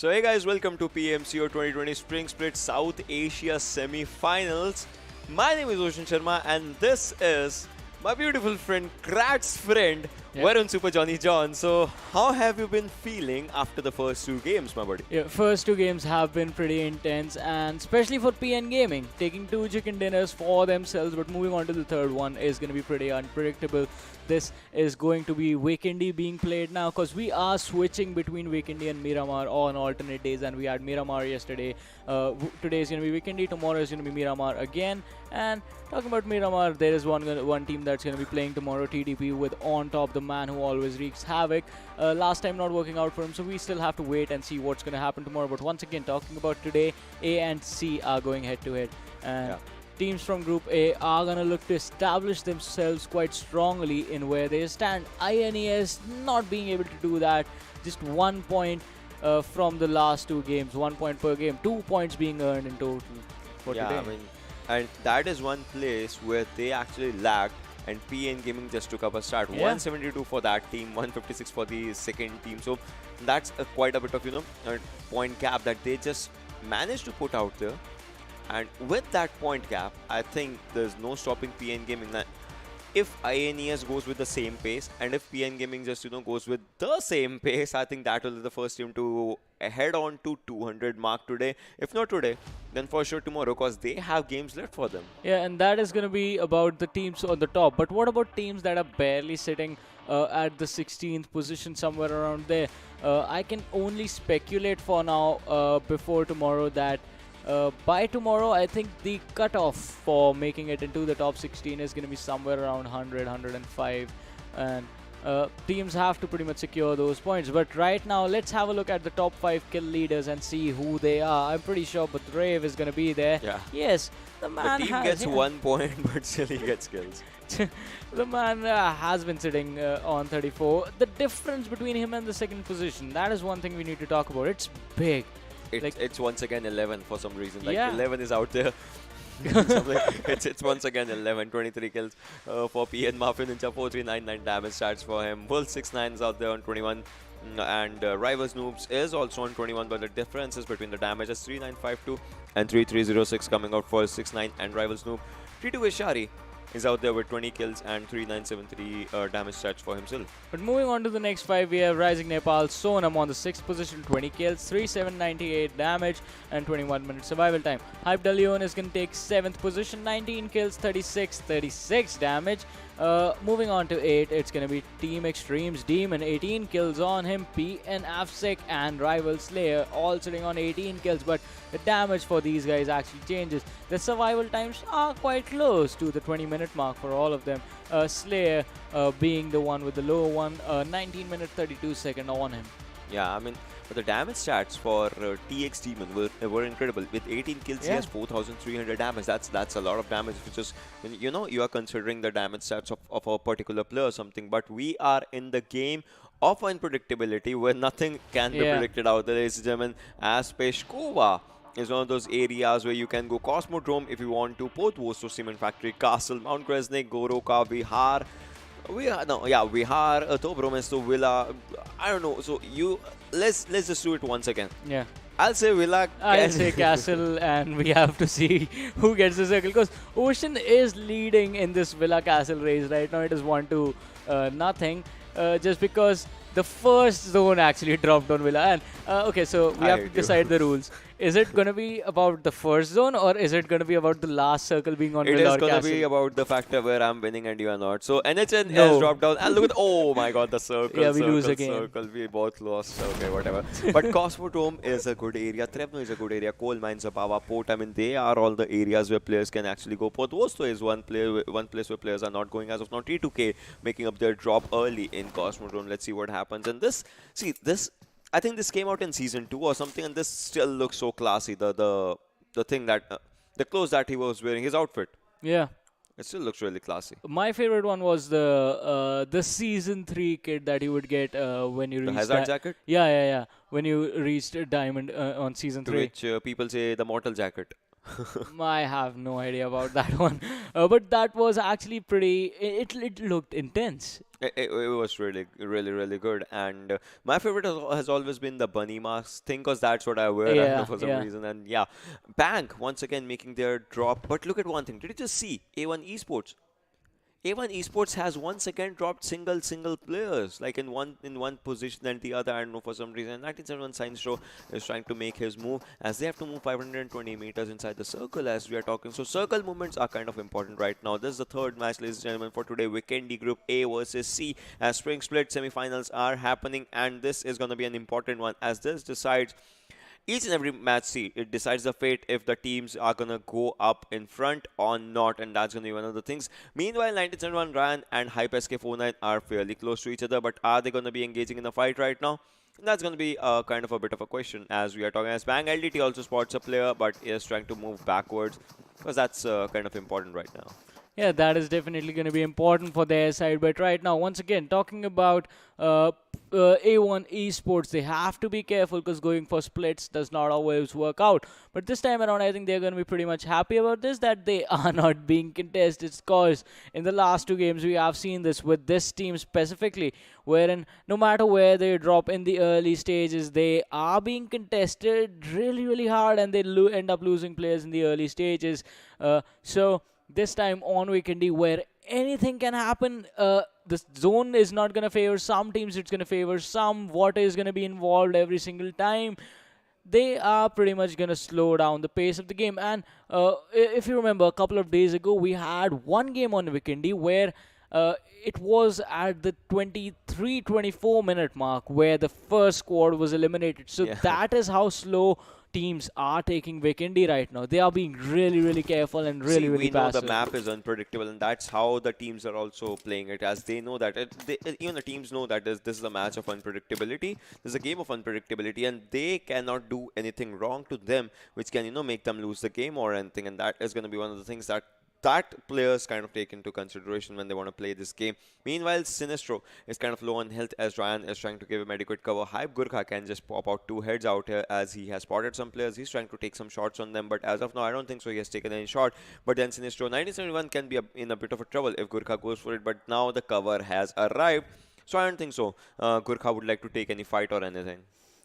So hey guys, welcome to PMCO 2020 Spring Split South Asia Semi-Finals. My name is Oshin Sharma and this is my beautiful friend, Krat's friend, Varun Super Johnny John. So how have you been feeling after the first two games, my buddy? Yeah, first two games have been pretty intense, and especially for PN Gaming, taking two chicken dinners for themselves, but moving on to the third one is going to be pretty unpredictable. This is going to be Weekendy being played now because we are switching between Weekendy and Miramar on alternate days, and we had Miramar yesterday. Today is going to be Weekendy, tomorrow is going to be Miramar again. And talking about Miramar, there is one team that's going to be playing tomorrow, TDP, with on top the man who always wreaks havoc. Last time not working out for him, so we still have to wait and see what's going to happen tomorrow. But once again, talking about today, A and C are going head to head. And teams from Group A are going to look to establish themselves quite strongly in where they stand. INES not being able to do that. Just 1 point from the last two games. 1 point per game. 2 points being earned in total for today. I mean, and that is one place where they actually lagged. And PN Gaming just took up a start. 172 for that team, 156 for the second team. So that's quite a bit of, a point gap that they just managed to put out there. And with that point gap, I think there's no stopping PN Gaming. If INES goes with the same pace, and if PN Gaming just goes with the same pace, I think that will be the first team to head on to 200 mark today. If not today, then for sure tomorrow, because they have games left for them. Yeah, and that is going to be about the teams on the top. But what about teams that are barely sitting at the 16th position, somewhere around there? I can only speculate for now before tomorrow that by tomorrow, I think the cutoff for making it into the top 16 is going to be somewhere around 100, 105. And teams have to pretty much secure those points. But right now, let's have a look at the top 5 kill leaders and see who they are. I'm pretty sure Brave is going to be there. Yeah. Yes, the man The team gets 1 point, but still he gets kills. The man has been sitting on 34. The difference between him and the second position, that is one thing we need to talk about. It's big. It's once again 11 for some reason. Like 11 is out there. it's once again 11, 23 kills for PN Mafia Ninja, 4399 damage stats for him. Bull 69 is out there on 21. And Rivals Noobs is also on 21, but the differences between the damage is 3952 and 3306 coming out for 69 and Rivals Noob. T2 Ishari is out there with 20 kills and 3973 damage stats for himself. But moving on to the next 5, we have Rising Nepal, Sonam on the 6th position, 20 kills, 3798 damage and 21 minute survival time. Hype Dalion is going to take 7th position, 19 kills, 36 damage. Moving on to 8, it's going to be Team Extremes Demon, 18 kills on him, PN Afsec and Rival Slayer all sitting on 18 kills, but the damage for these guys actually changes. The survival times are quite close to the 20-minute mark for all of them. Slayer being the one with the lower one, 19 minute 32 second on him. Yeah, I mean, but the damage stats for TX Demon were incredible. With 18 kills, he has 4,300 damage. That's a lot of damage. If it's just, you are considering the damage stats of a particular player or something. But we are in the game of unpredictability where nothing can be predicted out there, ladies and gentlemen. As Peshkova is one of those areas where you can go Cosmodrome if you want to. Port Vosto, Cement Factory, Castle, Mount Kresnik, Goroka, Vihar. Vihar, Dobromesto, Villa. I don't know. So let's just do it once again. Yeah. I'll say Villa. I'll say Castle, and we have to see who gets the circle because Ocean is leading in this Villa Castle race right now. It is 1-0, just because the first zone actually dropped on Villa. And okay, so we have to decide the rules. Is it going to be about the first zone or is it going to be about the last circle being on Villa or Castle? It is going to be about the factor where I'm winning and you are not. So NHN has dropped down. And look at, oh my god, the circle. Yeah, we lose again. Circle. We both lost. Okay, whatever. But Cosmodrome is a good area. Trevno is a good area. Coal Mines, Zabawa, Port. I mean, they are all the areas where players can actually go. Port Vosto is one place where players are not going as of now. T2K making up their drop early in Cosmodrome. Let's see what happens. And I think this came out in season 2 or something, and this still looks so classy. The thing that the clothes that he was wearing, his outfit. Yeah. It still looks really classy. My favorite one was the season 3 kit that you would get when you reached the Hazard jacket. Yeah. When you reached Diamond on season 3. Which people say the Mortal jacket. I have no idea about that one, but that was actually pretty. It looked intense. It was really, really, really good. And my favorite has always been the bunny mask thing because that's what I wear. I don't know Yeah, for some yeah. reason. And yeah, Bank once again making their drop. But look at one thing. Did you just see A1 Esports? A1 Esports has once again dropped single players like in one position and the other. I don't know for some reason. 1971 Science Show is trying to make his move as they have to move 520 meters inside the circle as we are talking. So circle movements are kind of important right now. This is the third match, ladies and gentlemen, for today. Weekendy Group A versus C as Spring Split semifinals are happening, and this is going to be an important one as this decides each and every match. See, it decides the fate if the teams are gonna go up in front or not, and that's gonna be one of the things. Meanwhile, 1971 Ryan and Hype SK49 are fairly close to each other, but are they gonna be engaging in a fight right now? That's going to be kind of a bit of a question as we are talking. As Bang LDT also spots a player, but is trying to move backwards because that's kind of important right now. Yeah, that is definitely going to be important for their side. But right now, once again, talking about A1 esports, they have to be careful because going for splits does not always work out. But this time around, I think they're going to be pretty much happy about this, that they are not being contested. Because in the last two games, we have seen this with this team specifically, wherein no matter where they drop in the early stages, they are being contested really, really hard, and they end up losing players in the early stages. So this time on Weekendy, where anything can happen. The zone is not going to favor some teams, it's going to favor some. Water is going to be involved every single time. They are pretty much going to slow down the pace of the game. And if you remember, a couple of days ago, we had one game on Weekendy where it was at the 23-24 minute mark where the first squad was eliminated. So Yeah. that is how slow teams are taking Weekendy right now. They are being really, really careful and really, See, really we know the passive. map is unpredictable, and that's how the teams are also playing it. As they know that even the teams know that this is a match of unpredictability. This is a game of unpredictability, and they cannot do anything wrong to them, which can make them lose the game or anything. And that is going to be one of the things that players kind of take into consideration when they want to play this game. Meanwhile, Sinestro is kind of low on health as Ryan is trying to give him adequate cover. Hype Gurkha can just pop out two heads out here as he has spotted some players. He's trying to take some shots on them, but as of now, I don't think so he has taken any shot. But then Sinestro 1971 can be in a bit of a trouble if Gurkha goes for it, but now the cover has arrived. So I don't think so. Gurkha would like to take any fight or anything.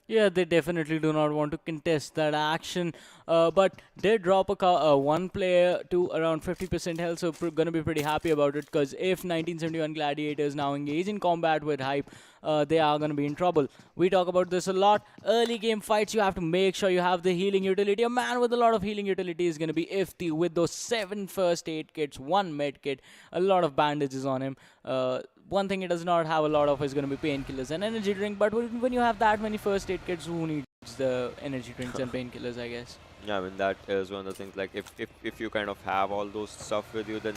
Yeah, they definitely do not want to contest that action, but did drop one player to around 50% health, so gonna be pretty happy about it. Because if 1971 Gladiators now engage in combat with Hype, they are gonna be in trouble. We talk about this a lot. Early game fights, you have to make sure you have the healing utility. A man with a lot of healing utility is gonna be Ifty with those 7 first aid kits, 1 med kit, a lot of bandages on him. One thing he does not have a lot of is going to be painkillers and energy drink. But when you have that many first aid kits, who needs the energy drinks and painkillers? I guess. Yeah, I mean that is one of the things. Like if you kind of have all those stuff with you, then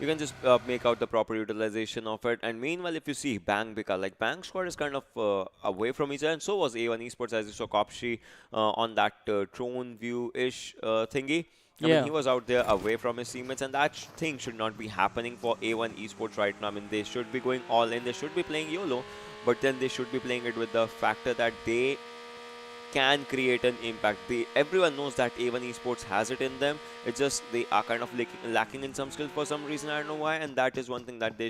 you can just make out the proper utilization of it. And meanwhile, if you see Bang Bika, like Bang squad is kind of away from each other, and so was A1 Esports as you saw Kopshi on that drone view-ish thingy. I mean, Yeah. he was out there away from his teammates, and that thing should not be happening for A1 Esports right now. I mean, they should be going all in. They should be playing YOLO, but then they should be playing it with the factor that they can create an impact. Everyone knows that A1 Esports has it in them. It's just they are kind of lacking in some skills for some reason. I don't know why, and that is one thing that they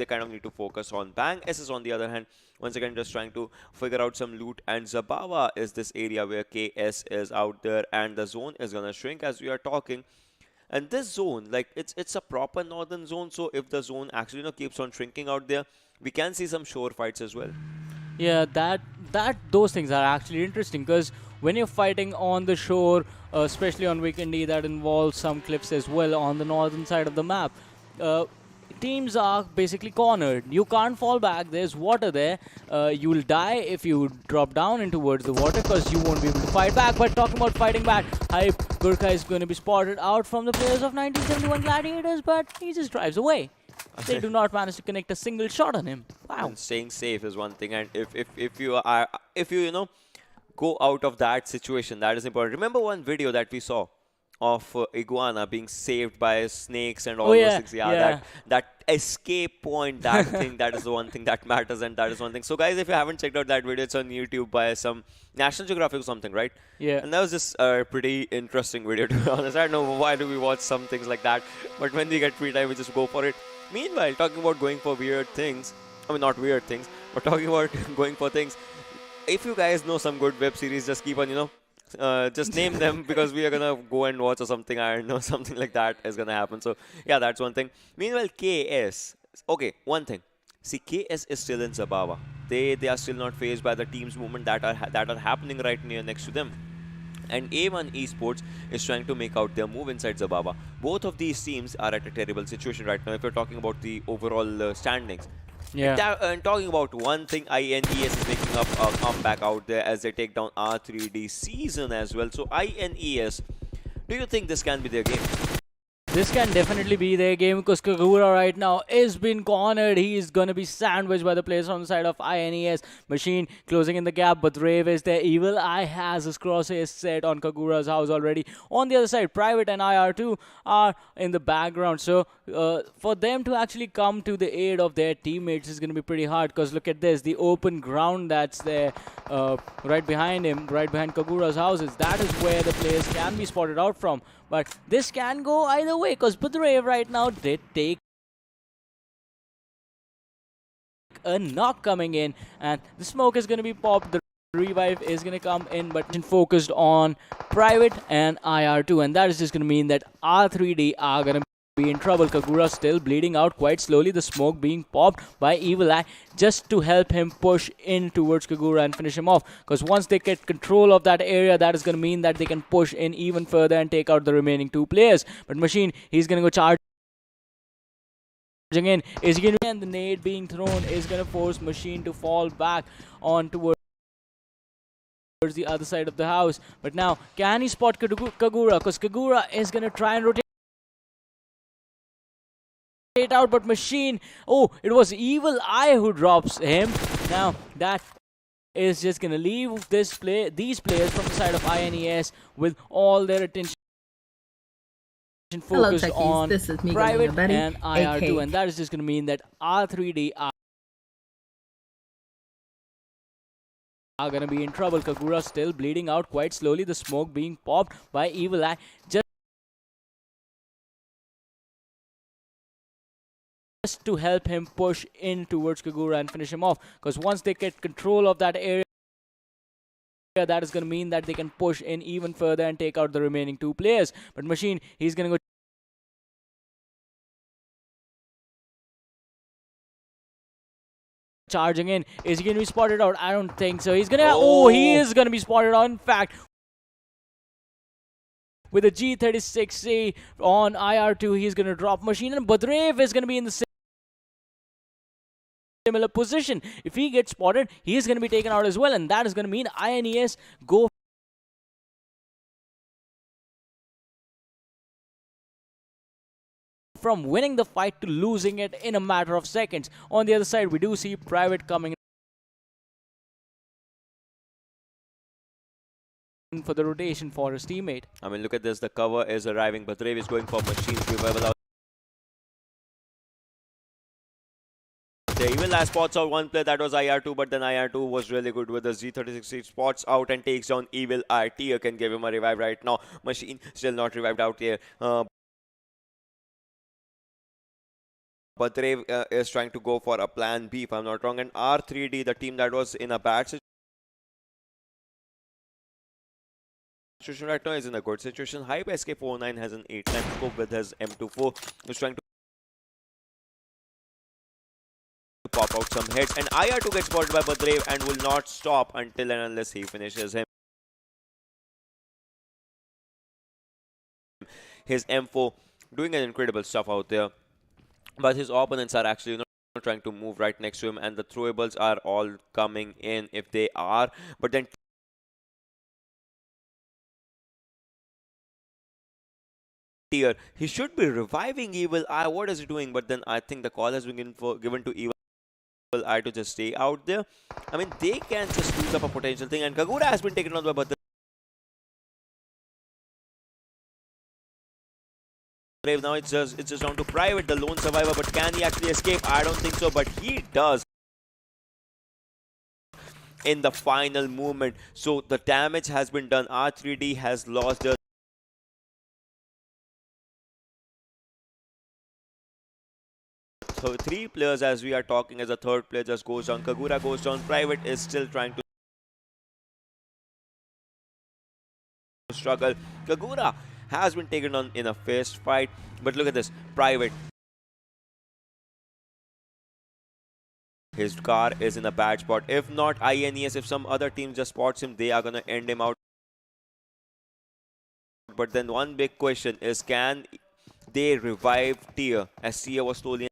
kind of need to focus on. Bang SS on the other hand, once again just trying to figure out some loot, and Zabawa is this area where KS is out there, and the zone is gonna shrink as we are talking. And this zone, like it's a proper northern zone, so if the zone actually keeps on shrinking out there, we can see some shore fights as well. Yeah, those things are actually interesting because when you're fighting on the shore, especially on Weekendy, that involves some cliffs as well on the northern side of the map. Uh, Teams are basically cornered. You can't fall back. There's water there. You'll die if you drop down in towards the water because you won't be able to fight back. But talking about fighting back, Hype Gurkha is going to be spotted out from the players of 1971 Gladiators, but he just drives away. They do not manage to connect a single shot on him. Wow. And staying safe is one thing, and if you go out of that situation, that is important. Remember one video that we saw of Iguana being saved by snakes and Oh all those yeah, things. Yeah, yeah. that escape point, that thing, that is the one thing that matters, and that is one thing. So guys, if you haven't checked out that video, it's on YouTube by some National Geographic or something, right? Yeah. And that was just a pretty interesting video, to be honest. I don't know why do we watch some things like that, but when we get free time, we just go for it. Meanwhile, talking about going for weird things, I mean, not weird things, but talking about going for things, if you guys know some good web series, just keep on, just name them, because we are gonna go and watch or something. I know something like that is gonna happen. So yeah, that's one thing. Meanwhile, KS. Okay, one thing. See, KS is still in Zababa. They are still not faced by the teams movement that are happening right near next to them. And A1 Esports is trying to make out their move inside Zababa. Both of these teams are at a terrible situation right now if you're talking about the overall standings. Yeah. And talking about one thing, INES is making up a comeback out there as they take down R3D season as well. So INES, do you think this can be their game? This can definitely be their game because Kagura right now is been cornered. He is going to be sandwiched by the players on the side of INES. Machine closing in the gap, but Rave is there. Evil Eye has his crosshairs set on Kagura's house already. On the other side, Private and IR2 are in the background. So for them to actually come to the aid of their teammates is going to be pretty hard because look at this. The open ground that's there right behind him, right behind Kagura's houses. That is where the players can be spotted out from. But this can go either way because Budrev right now did take a knock coming in and the smoke is going to be popped. The revive is going to come in, but focused on Private and IR2, and that is just going to mean that R3D are going to be in trouble. Kagura still bleeding out quite slowly. The smoke being popped by Evil Eye just to help him push in towards Kagura and finish him off. Because once they get control of that area, that is going to mean that they can push in even further and take out the remaining two players. But Machine, he's going to go charging in. Is he going to, and the nade being thrown is going to force Machine to fall back on towards the other side of the house. But now, can he spot Kagura? Because Kagura is going to try and rotate out, but Machine, oh, it was Evil Eye who drops him. Now that is just gonna leave these players from the side of INES with all their attention focused on Private and IR2, and that is just gonna mean that R3D are gonna be in trouble. Kagura still bleeding out quite slowly. The smoke being popped by Evil Eye just to help him push in towards Kagura and finish him off. Because once they get control of that area, that is going to mean that they can push in even further and take out the remaining two players. But Machine, he's going to go charging in. Is he going to be spotted out? I don't think so. He's going to... Oh, he is going to be spotted out. In fact, with a G36C on IR2, he's going to drop Machine, and Budrev is going to be in the similar position. If he gets spotted, he is going to be taken out as well, and that is going to mean INES go from winning the fight to losing it in a matter of seconds. On the other side, we do see Private coming in for the rotation for his teammate. I mean, look at this. The cover is arriving. Budrev is going for Machine's revival out. Even last spots out one player, that was IR2, but then IR2 was really good with the Z36. Spots out and takes down Evil Eye. Tier can give him a revive right now. Machine still not revived out here. Budrev is trying to go for a plan B, if I'm not wrong. And R3D, the team that was in a bad situation right now, is in a good situation. Hype SK49 has an 8-time scope with his M24. He's trying to pop out some hits, and IR2 gets spotted by Budrev and will not stop until and unless he finishes him. His M4 doing an incredible stuff out there, but his opponents are actually not trying to move right next to him, and the throwables are all coming in if they are, but then Tier, he should be reviving Evil Eye. What is he doing? But then I think the call has been given to Evil Eye to just stay out there. I mean, they can just lose up a potential thing, and Kagura has been taken out by Budrev. Brave. Now it's just down to Private, the lone survivor. But can he actually escape? I don't think so. But he does in the final movement. So the damage has been done. R3D has lost their three players as we are talking, as a third player just goes down. Kagura goes down. Private is still trying to struggle. Kagura has been taken on in a fist fight. But look at this. Private. His car is in a bad spot. If not INES, if some other team just spots him, they are going to end him out. But then one big question is, can they revive Tier, as Tier was slowly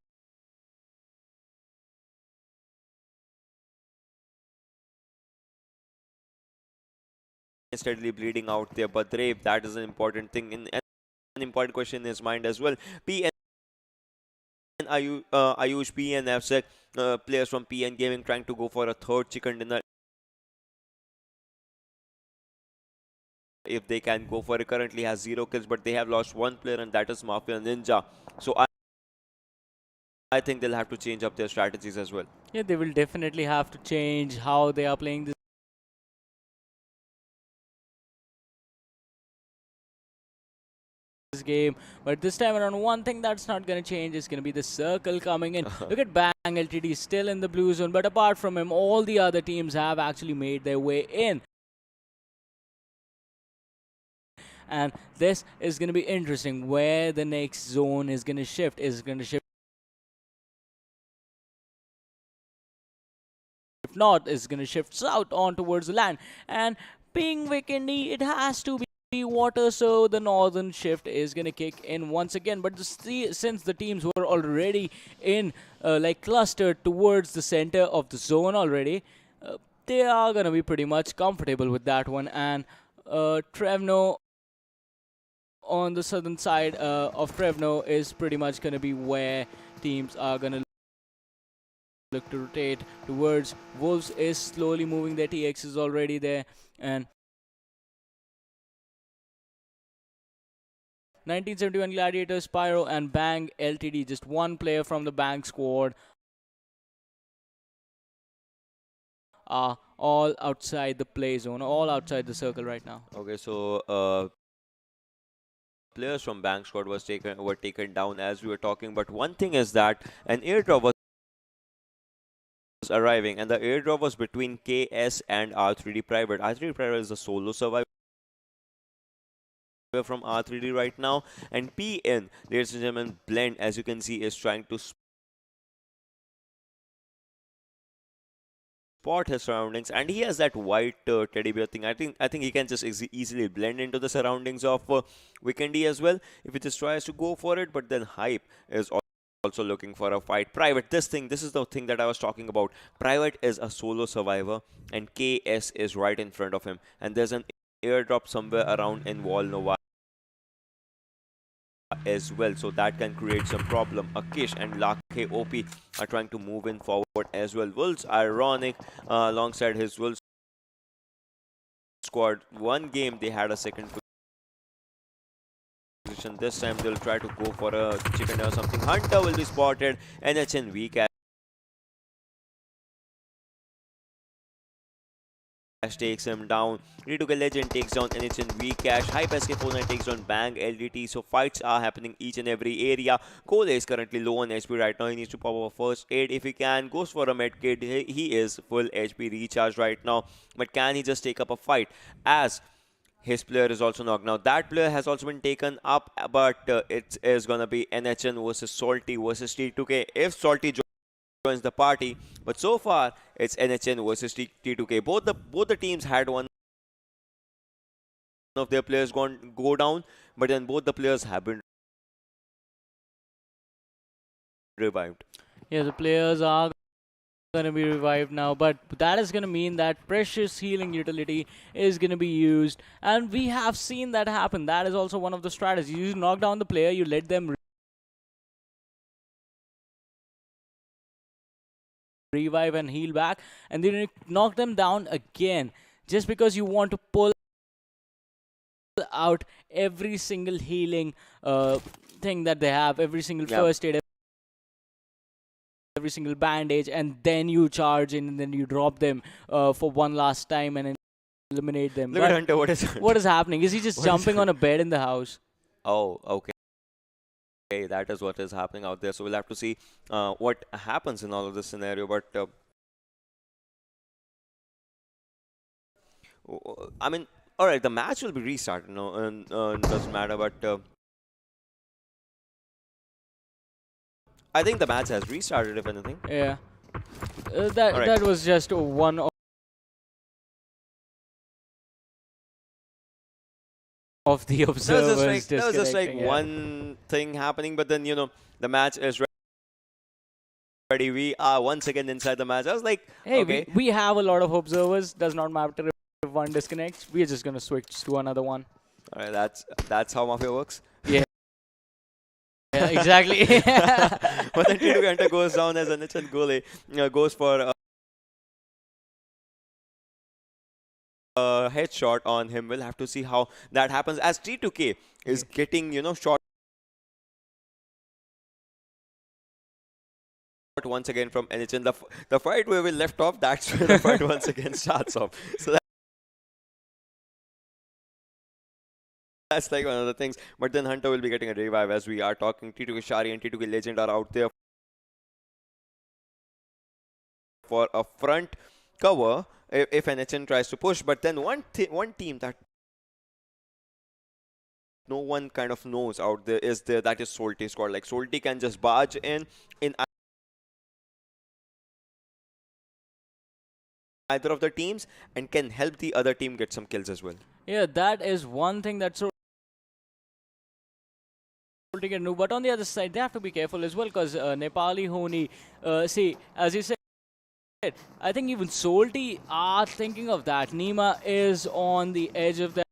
and steadily bleeding out there? But Brave, that is an important thing, in an important question in his mind as well. P and Ayush, P and FSEC, players from PN Gaming trying to go for a third chicken dinner. If they can go for it, currently has 0 kills, but they have lost one player, and that is Mafia Ninja. So I think they'll have to change up their strategies as well. Yeah, they will definitely have to change how they are playing this game. But this time around, one thing that's not going to change is going to be the circle coming in. Look at Bang LTD still in the blue zone, but apart from him, all the other teams have actually made their way in. And this is going to be interesting, where the next zone is going to shift. Is going to shift. If not, is going to shift south on towards the land. And being windy, it has to be water, so the northern shift is going to kick in once again. But since the teams were already in like clustered towards the center of the zone already, they are going to be pretty much comfortable with that one. And Trevno on the southern side of Trevno is pretty much going to be where teams are going to look to rotate towards. Wolves is slowly moving their TXs already there, and 1971 Gladiators, Pyro and Bang LTD, just one player from the Bang squad, are all outside the play zone, all outside the circle right now. Okay, so players from Bank squad were taken down as we were talking. But one thing is that an airdrop was arriving, and the airdrop was between KS and R3D Private. R3D Private is a solo survivor from R3D right now, and PN, ladies and gentlemen, Blend, as you can see, is trying to spot his surroundings, and he has that white teddy bear thing. I think he can just easily blend into the surroundings of Weekendy as well if he just tries to go for it. But then Hype is also looking for a fight. Private, this is the thing that I was talking about. Private is a solo survivor, and KS is right in front of him, and there's an airdrop somewhere around in Wall Nova as well, so that can create some problem. Akish and Lakhe OP are trying to move in forward as well. Wolves ironic alongside his Wolves squad. One game they had a second position. This time they'll try to go for a chicken or something. Hunter will be spotted. NHN weak takes him down. Rituka Legend takes down NHN Vcash. Hype SK49 takes down Bang LDT. So fights are happening each and every area. Cole is currently low on HP right now. He needs to pop up a first aid if he can. Goes for a med kit. He is full HP recharge right now. But can he just take up a fight? As his player is also knocked. Now that player has also been taken up, but it is gonna be NHN versus Salty versus T2K. If Salty joins the party, but so far it's NHN versus T2K. Both the teams had one of their players go down, but then both the players have been revived. Yeah, the players are going to be revived now, but that is going to mean that precious healing utility is going to be used, and we have seen that happen. That is also one of the strategies. You knock down the player, you let them revive and heal back, and then you knock them down again, just because you want to pull out every single healing thing that they have, every single first aid, every single bandage, and then you charge in and then you drop them for one last time and then eliminate them. Look at Hunter. What is happening? Is he just jumping on a bed in the house? Oh, okay. Okay, that is what is happening out there. So we'll have to see what happens in all of this scenario. But I mean, all right, the match will be restarted. No, and doesn't matter. But I think the match has restarted, if anything. Yeah, that was just one of the observers. There was just like one thing happening, but then the match is ready. We are once again inside the match. I was like, hey, okay, we have a lot of observers. Does not matter if one disconnects. We are just gonna switch to another one. All right, that's how Mafia works. Yeah. Yeah, exactly. But then T2 Hunter goes down as Anich and Gole goes for a headshot on him. We'll have to see how that happens as T2K is getting shot once again from Anich. The fight where we left off, that's where the fight once again starts off. So that's like one of the things. But then Hunter will be getting a revive as we are talking. T2K Shari and T2K Legend are out there for a front cover if NHN tries to push. But then one team that no one kind of knows out there is that is Salty squad. Like Salty can just barge in either of the teams and can help the other team get some kills as well. Yeah, that is one thing that's so can do. But on the other side, they have to be careful as well because Nepali Honi, see, as you said, I think even Salty are thinking of that. Nima is on the edge of that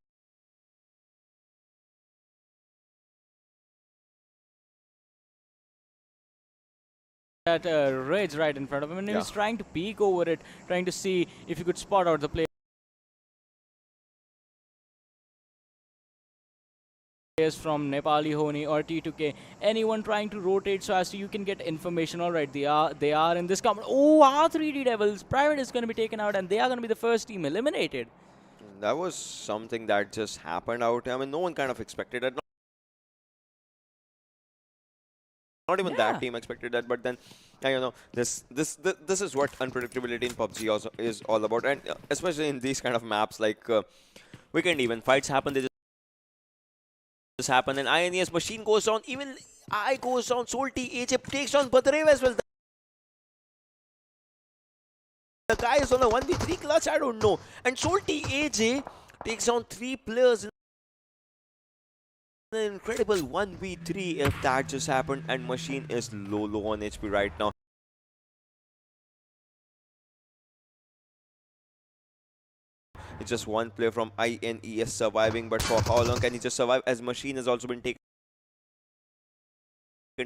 ridge right in front of him, and he was trying to peek over it, trying to see if he could spot out the players from Nepali Honi or T2K, anyone trying to rotate so as to you can get information. All right, they are in this comment. Oh, R3D Devils, Private is going to be taken out and they are going to be the first team eliminated. That was something that just happened out. I mean, no one kind of expected it. Not even that team expected that, but then this is what unpredictability in PUBG also is all about, and especially in these kind of maps like weekend even fights happen. They just happen, and INES machine goes down. Even I goes down. Salty AJ takes down Badrev as well. The guy is on a 1v3 clutch. I don't know, and Salty AJ takes down 3 players. An incredible 1v3 if that just happened, and machine is low on HP right now. It's just one player from INES surviving, but for how long can he just survive, as machine has also been taken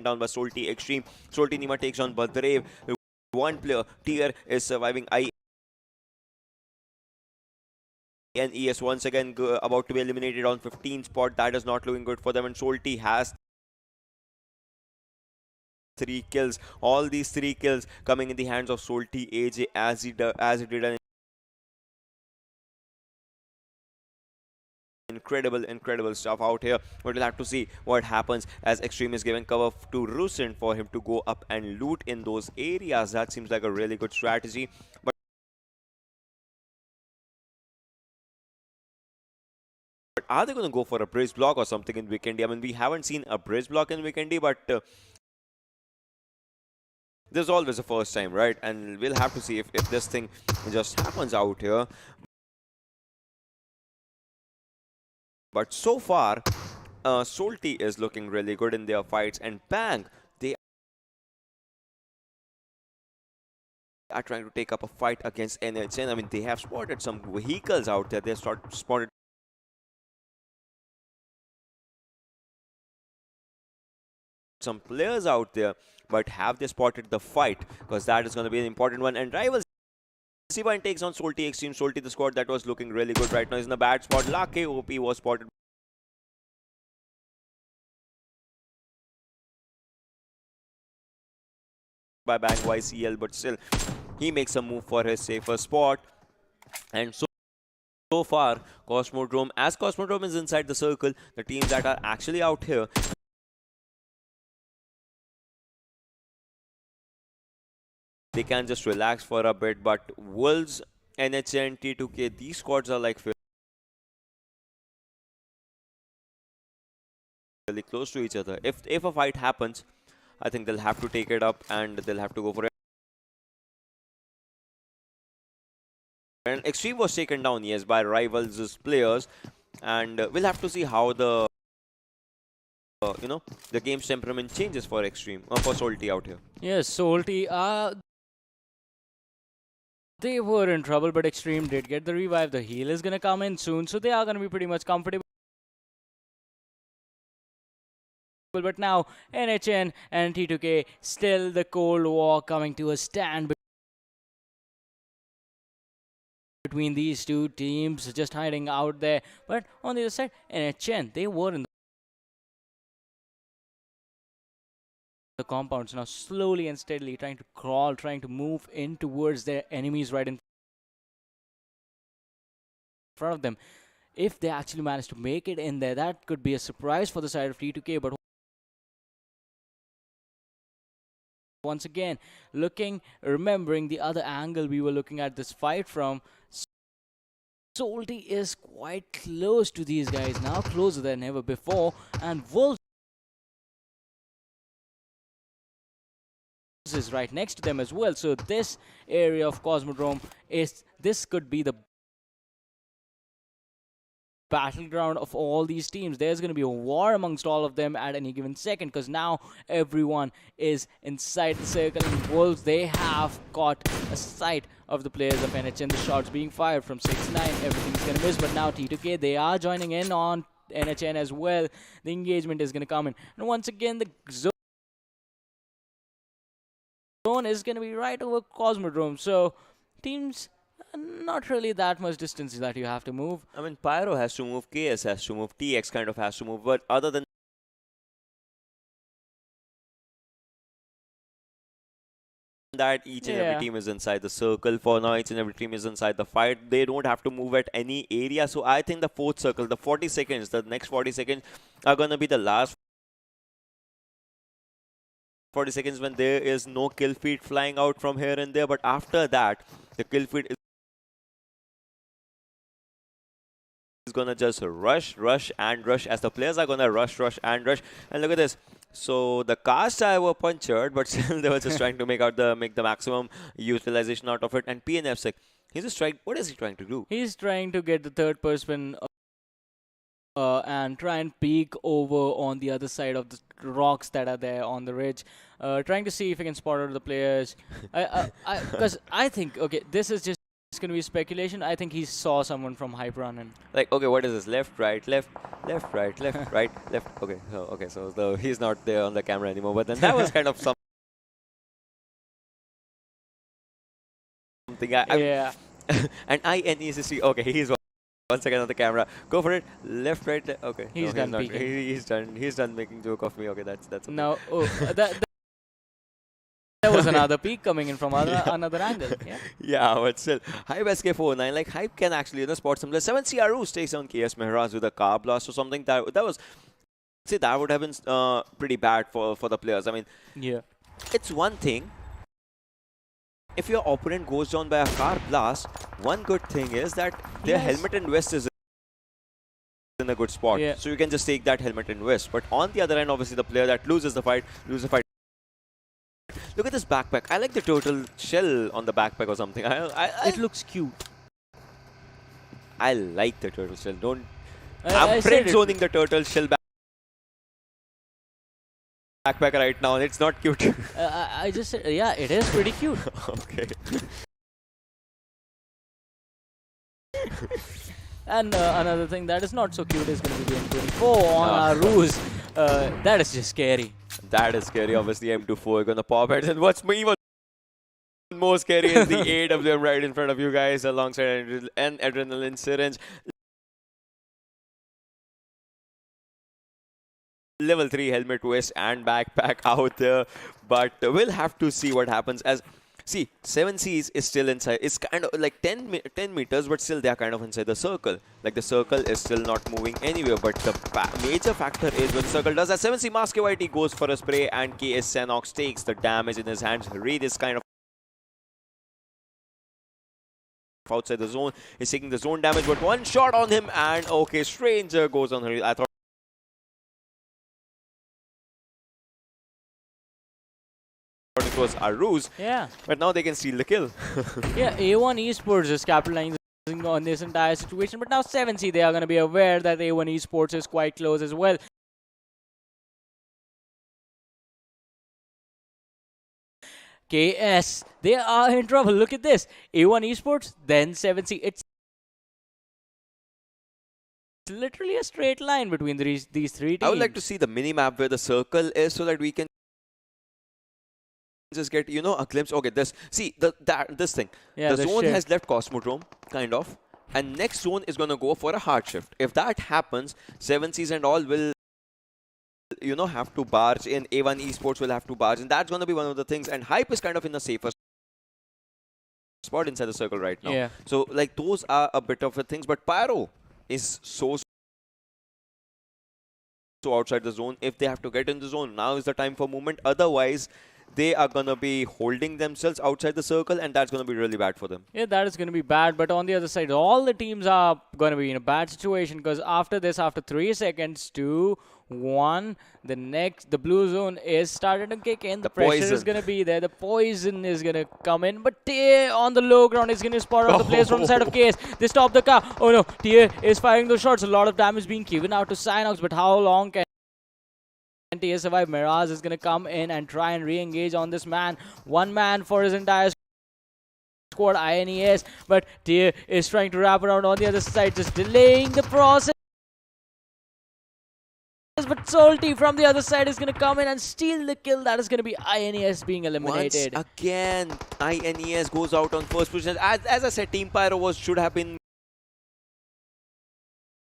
down by Salty Extreme. Salty Nima takes on Badrev. One player tier is surviving. INES once again about to be eliminated on 15 spot. That is not looking good for them, and Salty has 3 kills. All these 3 kills coming in the hands of Salty AJ as he did an incredible stuff out here. But we'll have to see what happens as Extreme is giving cover to Rusin for him to go up and loot in those areas. That seems like a really good strategy. But are they going to go for a bridge block or something in Weekendy? I mean, we haven't seen a bridge block in Weekendy, but there's always a first time, right? And we'll have to see if this thing just happens out here. But so far, Salty is looking really good in their fights, and Bang, they are trying to take up a fight against NHN. I mean, they have spotted some vehicles out there. They spotted some players out there, but have they spotted the fight? Because that is going to be an important one. And Rivals C1 takes on Salty Extreme. Salty, the squad that was looking really good right now, is in a bad spot. Lake OP was spotted by Bang YCL, but still, he makes a move for his safer spot. And so far, as Cosmodrome is inside the circle, the teams that are actually out here, they can just relax for a bit. But Wolves, NHN, T2K, these squads are like really close to each other. If a fight happens, I think they'll have to take it up and they'll have to go for it. And Extreme was taken down, yes, by rivals' players, and we'll have to see how the the game's temperament changes for Extreme for Salty out here. Yes, Salty. They were in trouble, but Extreme did get the revive. The heal is gonna come in soon, so they are gonna be pretty much comfortable. But now NHN and T2K, still the Cold War coming to a stand between these two teams, just hiding out there. But on the other side, NHN, they were in the compounds now, slowly and steadily trying to crawl, trying to move in towards their enemies right in front of them. If they actually manage to make it in there, that could be a surprise for the side of T2K. But once again, remembering the other angle we were looking at this fight from, Salty is quite close to these guys now, closer than ever before, and Wolves is right next to them as well. So this area of Cosmodrome could be the battleground of all these teams. There's going to be a war amongst all of them at any given second, because now everyone is inside the circle. And Wolves, they have caught a sight of the players of NHN. The shots being fired from 6-9, everything's going to miss. But now T2K, they are joining in on NHN as well. The engagement is going to come in, and once again the zone is going to be right over Cosmodrome. So teams, not really that much distance that you have to move. I mean, Pyro has to move, KS has to move, TX kind of has to move, but other than that, each and every team is inside the circle for now. Each and every team is inside the fight. They don't have to move at any area. So I think the fourth circle, the 40 seconds, the next 40 seconds are going to be the last 40 seconds when there is no kill feed flying out from here and there. But after that, the kill feed is gonna just rush as the players are gonna rush and rush. And look at this. So the cars tire were punctured, but still they were just trying to make the maximum utilization out of it. And PNFSec, he's just trying. What is he trying to do? He's trying to get the third person and try and peek over on the other side of the rocks that are there on the ridge, trying to see if he can spot out the players. Because I think, okay, this is just going to be speculation. I think he saw someone from Hyperon and like, okay, what is this? Left, right, left, right, left, right, left. Okay, so he's not there on the camera anymore. But then that was kind of something. Yeah. And INECC. Okay, he's once again on the camera. Go for it. Left, right. Okay. He's done peeking. He's done making joke of me. Okay, that's okay. Now, that was another peak coming in from another angle. Yeah. Yeah, but still, Hype SK49, like Hype can actually spot some. 7 CRU takes on KS Mehraj with a car blast or something. That was, see, that would have been pretty bad for the players. I mean, yeah, it's one thing if your opponent goes down by a car blast. One good thing is that their helmet and vest is in a good spot, so you can just take that helmet and vest. But on the other end, obviously the player that loses the fight. Look at this backpack. I like the turtle shell on the backpack or something. It looks cute. I like the turtle shell. I'm friend zoning the turtle shell backpack right now, and it's not cute. I just said, yeah, it is pretty cute. Okay. And another thing that is not so cute is going to be the M24 on our ruse. That is just scary. That is scary. Obviously, M24 gonna pop heads, and what's even more scary is the AWM right in front of you guys, alongside an adrenaline syringe. level 3 helmet twist and backpack out there, but we'll have to see what happens. As see, 7 Cs is still inside. It's kind of like 10 meters, but still they are kind of inside the circle. Like the circle is still not moving anywhere, but the major factor is when the circle does that. 7C Mask KYT goes for a spray, and KS Sanox takes the damage in his hands. Reed is kind of outside the zone, is taking the zone damage, but one shot on him, and okay, Stranger goes on her. I thought it was a ruse, Yeah. but now they can steal the kill. Yeah, A1 Esports is capitalizing on this entire situation, but now 7C, they are going to be aware that A1 Esports is quite close as well. KS, they are in trouble. Look at this. A1 Esports, then 7C. It's literally a straight line between these three teams. I would like to see the mini map where the circle is, so that we can just get, you know, a glimpse. Okay, this, see, this thing. Yeah, the the zone shift. has left Cosmodrome, kind of, and next zone is going to go for a hard shift. If that happens, 7Cs and all will, you know, have to barge in. A1 Esports will have to barge, and that's going to be one of the things. And Hype is kind of in a safer spot inside the circle right now. Yeah. So, like, those are a bit of a things, but Pyro is so outside the zone. If they have to get in the zone, now is the time for movement. Otherwise, they are going to be holding themselves outside the circle, and that's going to be really bad for them. Yeah, that is going to be bad. But on the other side, all the teams are going to be in a bad situation, because after this, after 3 seconds, 2, 1, the blue zone is starting to kick in. The pressure is poison. going to be there. The poison is going to come in. But TA on the low ground is going to spot out the players from the side of KS. They stop the car. Oh no, TA is firing those shots. A lot of damage being given out to Synox, but how long can TA survive? Miraz is going to come in and try and re-engage on this man. One man for his entire squad, INES, but Tia is trying to wrap around on the other side, just delaying the process. But Salty from the other side is going to come in and steal the kill. That is going to be INES being eliminated. Once again, INES goes out on first position. As I said, Team Pyro should have been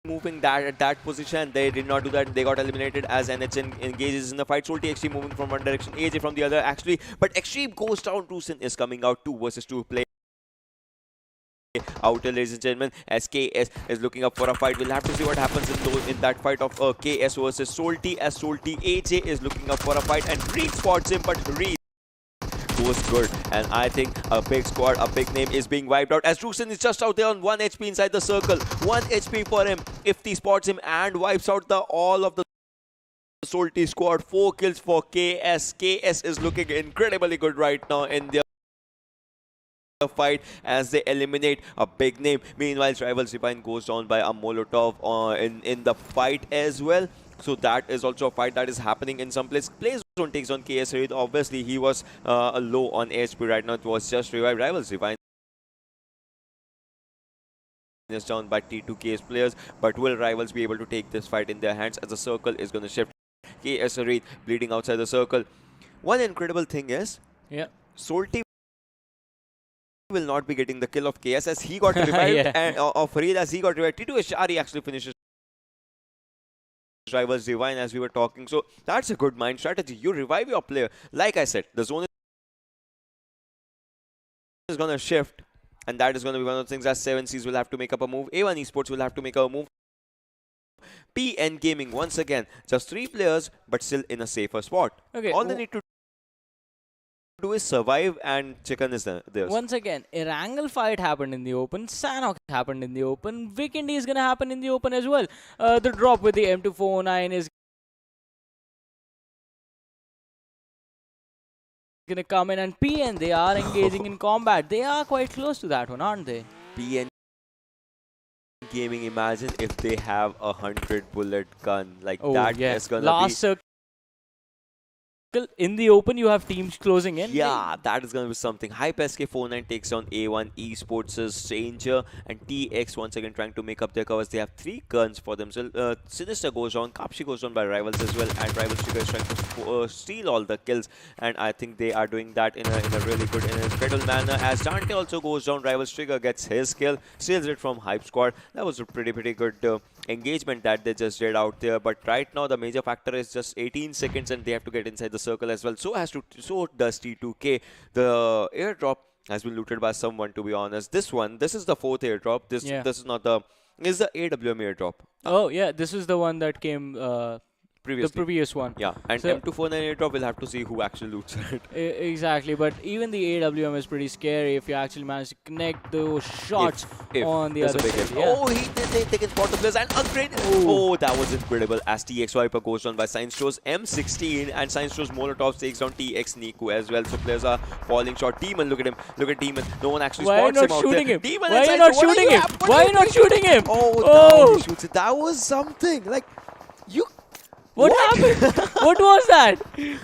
moving at that position. They did not do that. They got eliminated as NHN engages in the fight. Salty Extreme moving from one direction, AJ from the other, actually. But Extreme goes down. Rusin is coming out 2 versus 2 play. Out, ladies and gentlemen, as KS is looking up for a fight. We'll have to see what happens in that fight of KS versus Salty, as Salty AJ is looking up for a fight, and Reed spots him, but Reed goes good. And I think a big squad, a big name is being wiped out, as Rusin is just out there on 1 HP inside the circle. 1 HP for him. If he spots him and wipes out all of the Salty squad. 4 kills for KS. KS is looking incredibly good right now in the fight as they eliminate a big name. Meanwhile, Rivals Divine goes down by a Molotov in the fight as well. So that is also a fight that is happening in some place. Playzone takes on KS Reed. Obviously, he was low on HP right now. It was just revived. Rivals Divine is down by T2 KS players, but will Rivals be able to take this fight in their hands, as the circle is going to shift? KS Reed bleeding outside the circle. One incredible thing is, Salty will not be getting the kill of KS, as he got revived, and of Reed as he got revived. T2 Shari actually finishes Rivals Divine as we were talking. So that's a good mind strategy. You revive your player. Like I said, the zone is going to shift, and that is going to be one of the things, as 7Cs will have to make up a move. A1 Esports will have to make a move. PN Gaming, once again, just 3 players, but still in a safer spot. Okay, all they need to do is survive, and chicken is theirs. Once again, Erangel fight happened in the open, Sanox happened in the open, Vikendi is going to happen in the open as well. The drop with the M2409 is going to come in, and PN, they are engaging in combat. They are quite close to that one, aren't they? PN Gaming, imagine if they have a 100-bullet gun. Like, that is going to be... Last circle in the open, you have teams closing in. Yeah, that is going to be something. Hype SK49 takes on A1 Esports' Stranger, and TX once again trying to make up their covers. They have 3 guns for themselves. Sinister goes on, Kapshi goes on by Rivals as well, and Rivals Trigger is trying to steal all the kills, and I think they are doing that in a really good, in an incredible manner, as Dante also goes down. Rivals Trigger gets his kill, steals it from Hype Squad. That was a pretty good engagement that they just did out there. But right now, the major factor is just 18 seconds, and they have to get inside the circle as well. So does T2K. The airdrop has been looted by someone. To be honest, this is the fourth airdrop. Yeah. This is not the is the AWM airdrop Oh, yeah, this is the one that came the previously. previous one. Yeah, and So M249 airdrop, we'll have to see who actually loots it. exactly, but even the AWM is pretty scary if you actually manage to connect those shots If on the there's a other big side. if. Yeah. Oh, they taken spot the players and upgrade. Oh, that was incredible. As TX Viper goes down by Science Show's M16 and Science Show's Molotov takes down TX Niku as well. So players are falling short. Demon, look at him. Look at Demon. No one actually Why are you spots not him out shooting there. him? Demon Why are you inside, not so what shooting him? what Why are you not shooting him? Oh, now he shoots it. That was something. Like, you. What happened? What was that?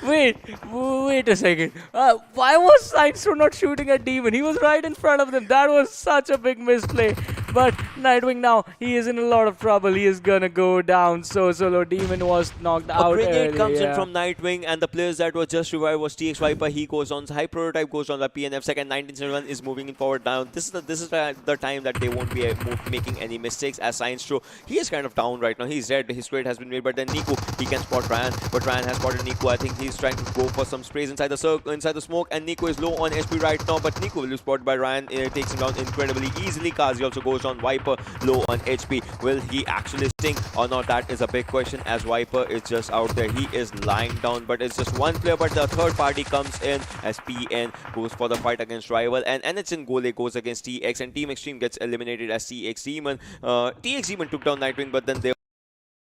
Wait a second. Why was Sidestone not shooting at Demon? He was right in front of them. That was such a big misplay. But Nightwing now, he is in a lot of trouble. He is gonna go down. So solo Demon was knocked out. A grenade early, comes in yeah. from Nightwing, and the players that were just revived was TX Viper. He goes on. High Prototype goes on by PNF. Second, 1971 is moving in forward down. This is the time that they won't be making any mistakes. As Science Show, he is kind of down right now. He's dead. His trade has been made, but then Niku, he can spot Ryan, but Ryan has spotted Niku. I think he's trying to go for some sprays inside the circle, inside the smoke, and Niku is low on HP right now, but Niku will be spotted by Ryan. Takes him down incredibly easily. Kazi also goes on. Viper low on HP. Will he actually sting or not? That is a big question, as Viper is just out there. He is lying down, but it's just one player, but the third party comes in as PN goes for the fight against Rival, and NHN Gole goes against TX, and Team Extreme gets eliminated as TX Demon. TX Demon took down Nightwing, but then there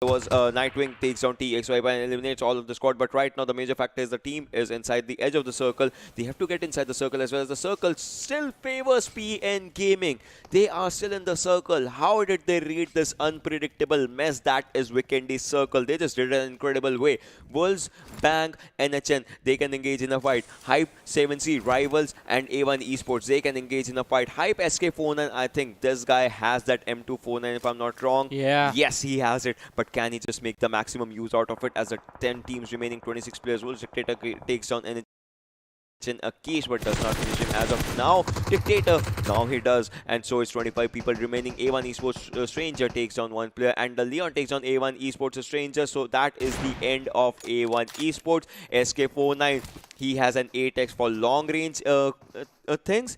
was Nightwing takes down TX Viper and eliminates all of the squad. But right now the major factor is the team is inside the edge of the circle. They have to get inside the circle, as well as the circle still favors PN Gaming. They are still in the circle. How did they read this unpredictable mess that is Weekendy's circle? They just did it in an incredible way. Wolves, Bang, NHN, they can engage in a fight. Hype, 7C, Rivals, and A1 Esports, they can engage in a fight. Hype, SK49, I think this guy has that M249 if I'm not wrong. Yeah. Yes, he has it, but can he just make the maximum use out of it? As the 10 teams remaining, 26 players, Wolves Dictator takes down NHN a case, but does not finish him as of now. Dictator, now he does, and so it's 25 people remaining. A1 Esports Stranger takes down one player, and the Leon takes down A1 Esports Stranger. So that is the end of A1 Esports. SK49, he has an 8x for long range things,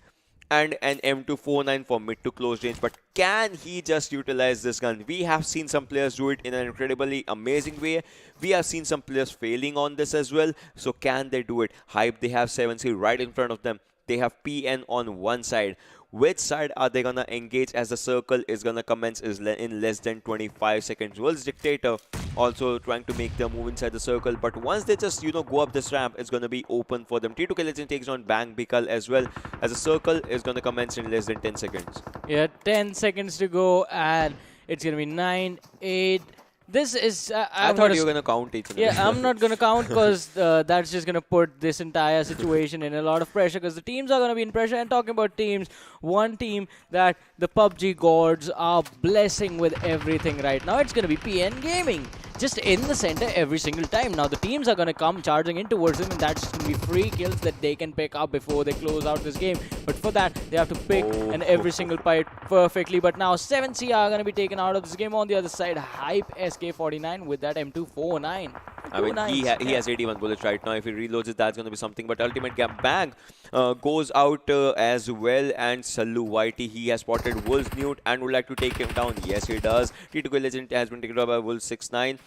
and an M249 for mid to close range. But can he just utilize this gun? We have seen some players do it in an incredibly amazing way. We have seen some players failing on this as well. So can they do it? Hype, they have 7C right in front of them. They have PN on one side. Which side are they gonna engage, as the circle is gonna commence in less than 25 seconds? World's Dictator also trying to make their move inside the circle, but once they just go up this ramp, it's gonna be open for them. T2K Legend takes on Bang Bikal as well, as the circle is gonna commence in less than 10 seconds. Yeah, 10 seconds to go, and it's gonna be 9, 8. This is. I thought you were gonna count each and Yeah, I'm not gonna count, because that's just gonna put this entire situation in a lot of pressure, because the teams are gonna be in pressure. And talking about teams, one team that the PUBG gods are blessing with everything right now, it's gonna be PN Gaming. Just in the center every single time. Now the teams are gonna come charging in towards them, and that's just gonna be free kills that they can pick up before they close out this game. But for that, they have to pick and every single fight perfectly. But now 7C are gonna be taken out of this game. On the other side, Hype SK49 with that M249. I mean, he has 81 bullets right now. If he reloads it, that's going to be something. But Ultimate Gap Bang goes out as well. And Sallu Whitey, he has spotted Wolves Newt and would like to take him down. Yes, he does. T2K Legend has been taken out by Wolves 6-9.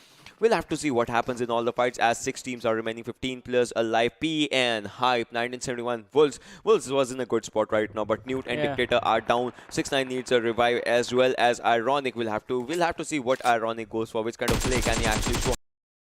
We'll have to see what happens in all the fights, as 6 teams are remaining, 15 players alive. PN, Hype, 1971, Wolves. Wolves was in a good spot right now, but Newt and Dictator are down. 6-9 needs a revive, as well as Ironic. We'll have to see what Ironic goes for, which kind of play can he actually show.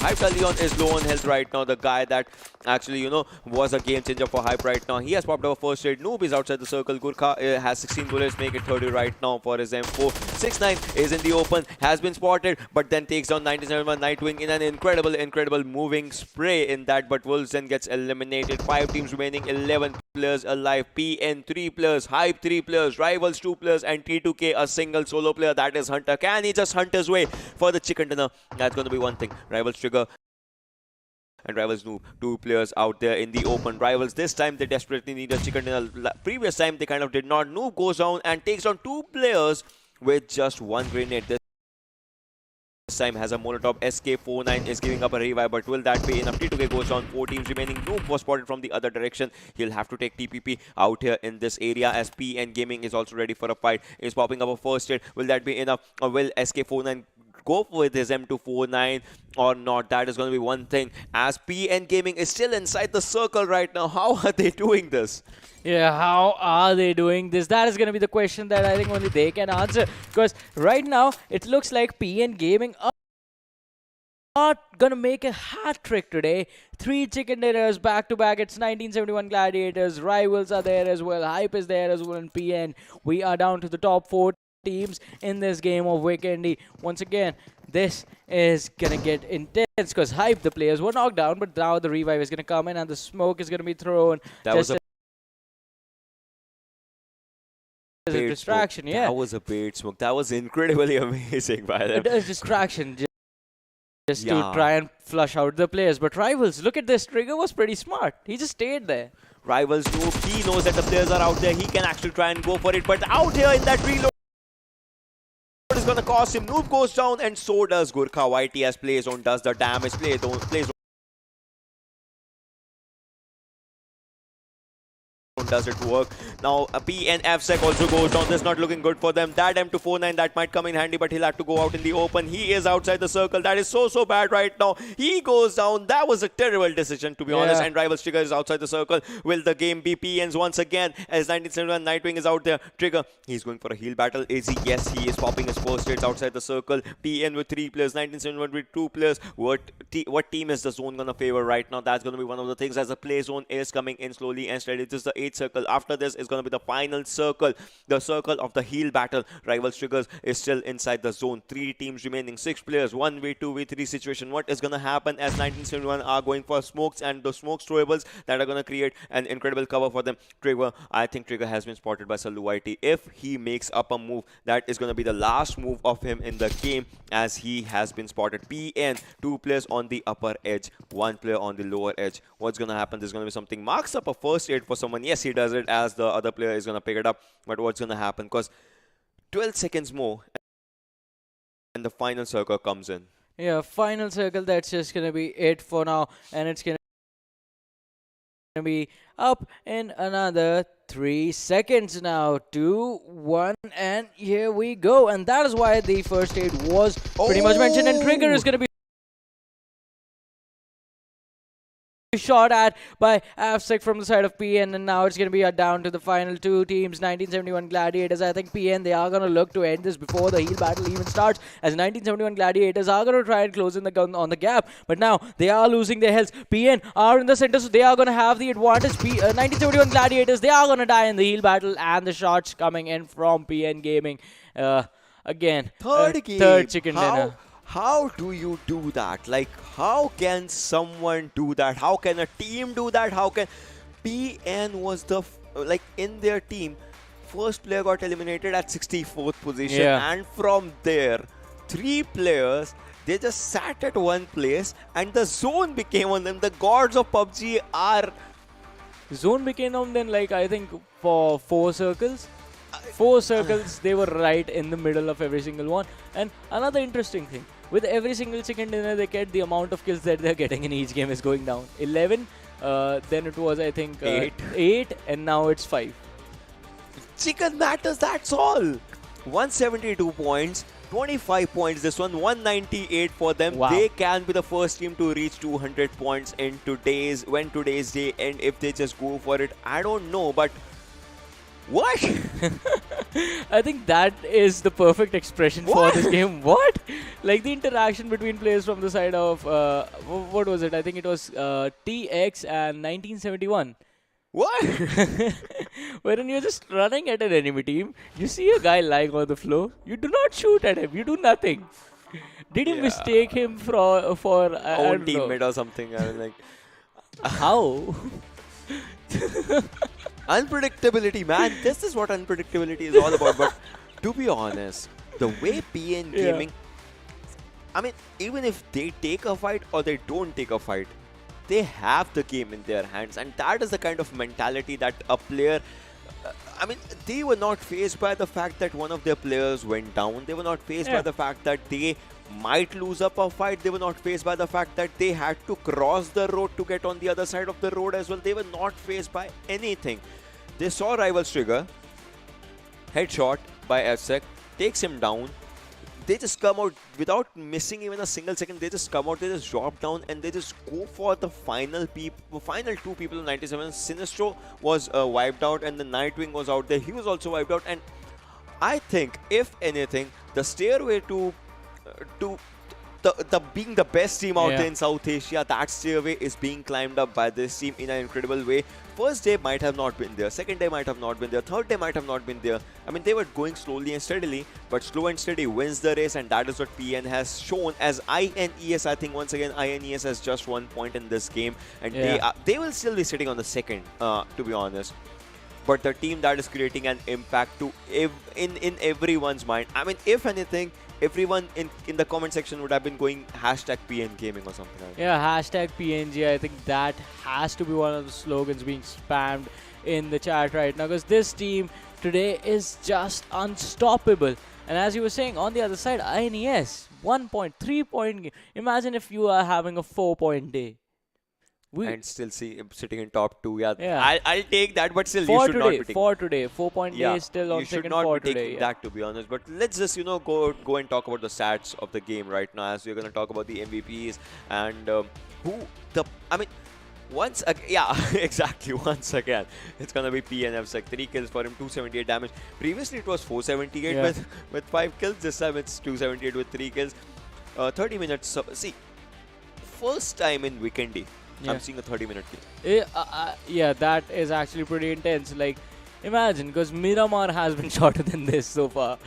Hype Leon is low on health right now. The guy that actually, was a game changer for Hype right now. He has popped up a first aid. Noob is outside the circle. Gurkha has 16 bullets, make it 30 right now for his M4. 6-9 is in the open, has been spotted, but then takes down 97 Nightwing in an incredible moving spray in that. But Wolves then gets eliminated. 5 teams remaining, 11 players alive. PN 3 players, Hype 3 players, Rivals 2 players, and T2K a single solo player. That is Hunter. Can he just hunt his way for the chicken dinner? That's going to be one thing. Rivals trigger. And Rivals Noob, 2 players out there in the open. Rivals, this time they desperately need a chicken dinner. Previous time they kind of did not. Noob goes down and takes down 2 players with just 1 grenade. this time has a Molotov. SK49 is giving up a revive, but will that be enough? T2K goes down, 4 teams remaining. Noob was spotted from the other direction. He'll have to take TPP out here in this area as PN Gaming is also ready for a fight. Is popping up a first hit. Will that be enough? Or will SK49 go with his M249 or not? That is going to be one thing, as PN Gaming is still inside the circle right now. How are they doing this? Yeah, how are they doing this? That is going to be the question that I think only they can answer. Because right now, it looks like PN Gaming are going to make a hat trick today. 3 chicken dinners back to back. It's 1971 Gladiators. Rivals are there as well. Hype is there as well in PN. We are down to the top 4 teams in this game of Weekendy. Once again, this is gonna get intense because Hype, the players were knocked down, but now the revive is gonna come in and the smoke is gonna be thrown. That was a distraction. Smoke. Yeah, That was a bait smoke. That was incredibly amazing by them. it is distraction just to try and flush out the players. But Rivals, look at this. Trigger was pretty smart. He just stayed there. Rivals Noob, he knows that the players are out there. He can actually try and go for it, but out here in that reload is going to cost him. Noob goes down, and so does Gurkha. YTS plays on, does the damage. Plays does it work. Now PNFsec also goes down. This is not looking good for them. That M249 that might come in handy, but he'll have to go out in the open. He is outside the circle. That is so bad right now. He goes down. That was a terrible decision, to be honest. And Rivals Trigger is outside the circle. Will the game be PN's once again as 1971 Nightwing is out there? Trigger, he's going for a heal battle. Is he? Yes, he is popping his first hits outside the circle. PN with 3 players, 1971 with 2 players. What team is the zone gonna favor right now? That's gonna be one of the things, as the play zone is coming in slowly and steady. This is the 8th circle. After this is going to be the final circle, the circle of the heal battle. Rivals Triggers is still inside the zone. 3 teams remaining, 6 players, 1v2v3 situation. What is going to happen, as 1971 are going for smokes and the smoke throwables that are going to create an incredible cover for them. I think Trigger has been spotted by Salu IT. If he makes up a move, that is going to be the last move of him in the game, as he has been spotted. PN, 2 players on the upper edge, 1 player on the lower edge. What's going to happen? There's going to be something. Marks up a first aid for someone. Yes, he does it, as the other player is going to pick it up. But what's going to happen? Because 12 seconds more and the final circle comes in. Yeah, final circle. That's just going to be it for now. And it's going to be up in another 3 seconds now. 2, 1, and here we go. And that is why the first aid was pretty much mentioned. And Trigger is going to be shot at by AFSEC from the side of PN, and now it's going to be down to the final 2 teams. 1971 Gladiators. I think PN, they are going to look to end this before the heal battle even starts, as 1971 Gladiators are going to try and close in the gun on the gap, but now they are losing their health. PN are in the center, so they are going to have the advantage. 1971 Gladiators, they are going to die in the heal battle, and the shots coming in from PN Gaming. Again, third chicken dinner. How do you do that? Like, how can someone do that? How can a team do that? How can... PN was the... like, in their team, first player got eliminated at 64th position. Yeah. And from there, 3 players, they just sat at one place and the zone became on them. The gods of PUBG are... Zone became on them, like, I think, for 4 circles. 4 circles, they were right in the middle of every single one. And another interesting thing, with every single chicken dinner they get, the amount of kills that they're getting in each game is going down. 11, then it was, I think, 8, and now it's 5. Chicken matters, that's all. 172 points, 25 points this one, 198 for them. Wow. They can be the first team to reach 200 points in today's day end if they just go for it. I don't know, but what? I think that is the perfect expression for this game. What? Like the interaction between players from the side of, what was it? I think it was TX and 1971. What? Wherein you're just running at an enemy team, you see a guy lying on the floor, you do not shoot at him, you do nothing. Did you mistake him for own teammate or something? I was like, how? Unpredictability, man. This is what unpredictability is all about. But to be honest, the way PN Gaming, I mean, even if they take a fight or they don't take a fight, they have the game in their hands, and that is the kind of mentality that a player I mean, they were not faced by the fact that one of their players went down. They were not faced by Yeah. the fact that they might lose up a fight. They were not faced by the fact that they had to cross the road to get on the other side of the road as well. They were not faced by anything. They saw Rivals trigger, headshot by FSEC, takes him down. They just come out without missing even a single second. They just come out, they just drop down, and they just go for the final two people in 97. Sinistro was wiped out, and the Nightwing was out there. He was also wiped out, and I think, if anything, the stairway to the being the best team out there in South Asia, that stairway is being climbed up by this team in an incredible way. First day might have not been there, second day might have not been there, third day might have not been there. I mean, they were going slowly and steadily, but slow and steady wins the race, and that is what PN has shown. As INES, I think once again INES has just 1 point in this game, and they will still be sitting on the second, to be honest. But the team that is creating an impact to in everyone's mind. I mean, if anything, everyone in the comment section would have been going hashtag PN Gaming or something like that. Yeah, hashtag PNG. I think that has to be one of the slogans being spammed in the chat right now, because this team today is just unstoppable. And as you were saying, on the other side, INES, 1 point, 3 point game. Imagine if you are having a 4 point day. And still sitting in top 2. Yeah. I'll take that, but still you should not be taking. For today, 4 point day is still on second for today. You should not be taking that, to be honest. But let's just go and talk about the stats of the game right now, as we're going to talk about the MVPs and once again, exactly. Once again, it's gonna be PNF's like 3 kills for him, 278 damage. Previously, it was 478 with 5 kills. This time, it's 278 with 3 kills. 30 minutes. So, see, first time in Weekendy, I'm seeing a 30-minute kill. Yeah, that is actually pretty intense. Like, imagine, because Miramar has been shorter than this so far.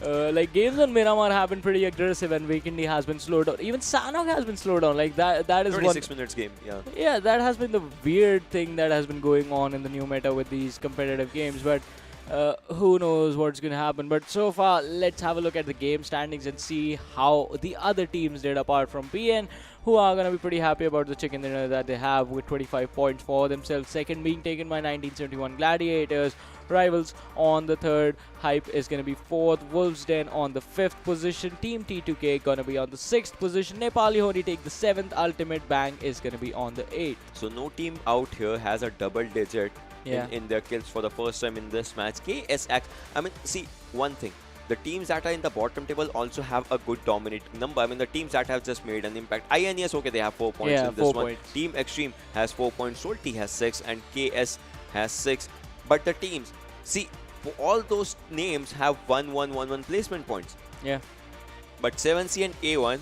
Like, games on Miramar have been pretty aggressive, and Weekendy has been slowed down. Even Sanok has been slowed down. Like, that is 26 minutes game, Yeah, that has been the weird thing that has been going on in the new meta with these competitive games. But who knows what's going to happen. But so far, let's have a look at the game standings and see how the other teams did apart from PN, who are going to be pretty happy about the chicken dinner that they have with 25 points for themselves. Second being taken by 1971 Gladiators. Rivals on the third. Hype is going to be fourth. Wolves Den on the fifth position. Team T2K going to be on the sixth position. Nepali Hori take the seventh. Ultimate Bang is going to be on the eighth. So no team out here has a double digit in their kills for the first time in this match. KSX, I mean, see, one thing. The teams that are in the bottom table also have a good dominating number. I mean, the teams that have just made an impact. INES, okay, they have 4 points in this one. Team Extreme has 4 points. Solti has 6 and KS has 6. But the teams, see, all those names have 1-1-1-1 placement points. Yeah. But 7C and A1,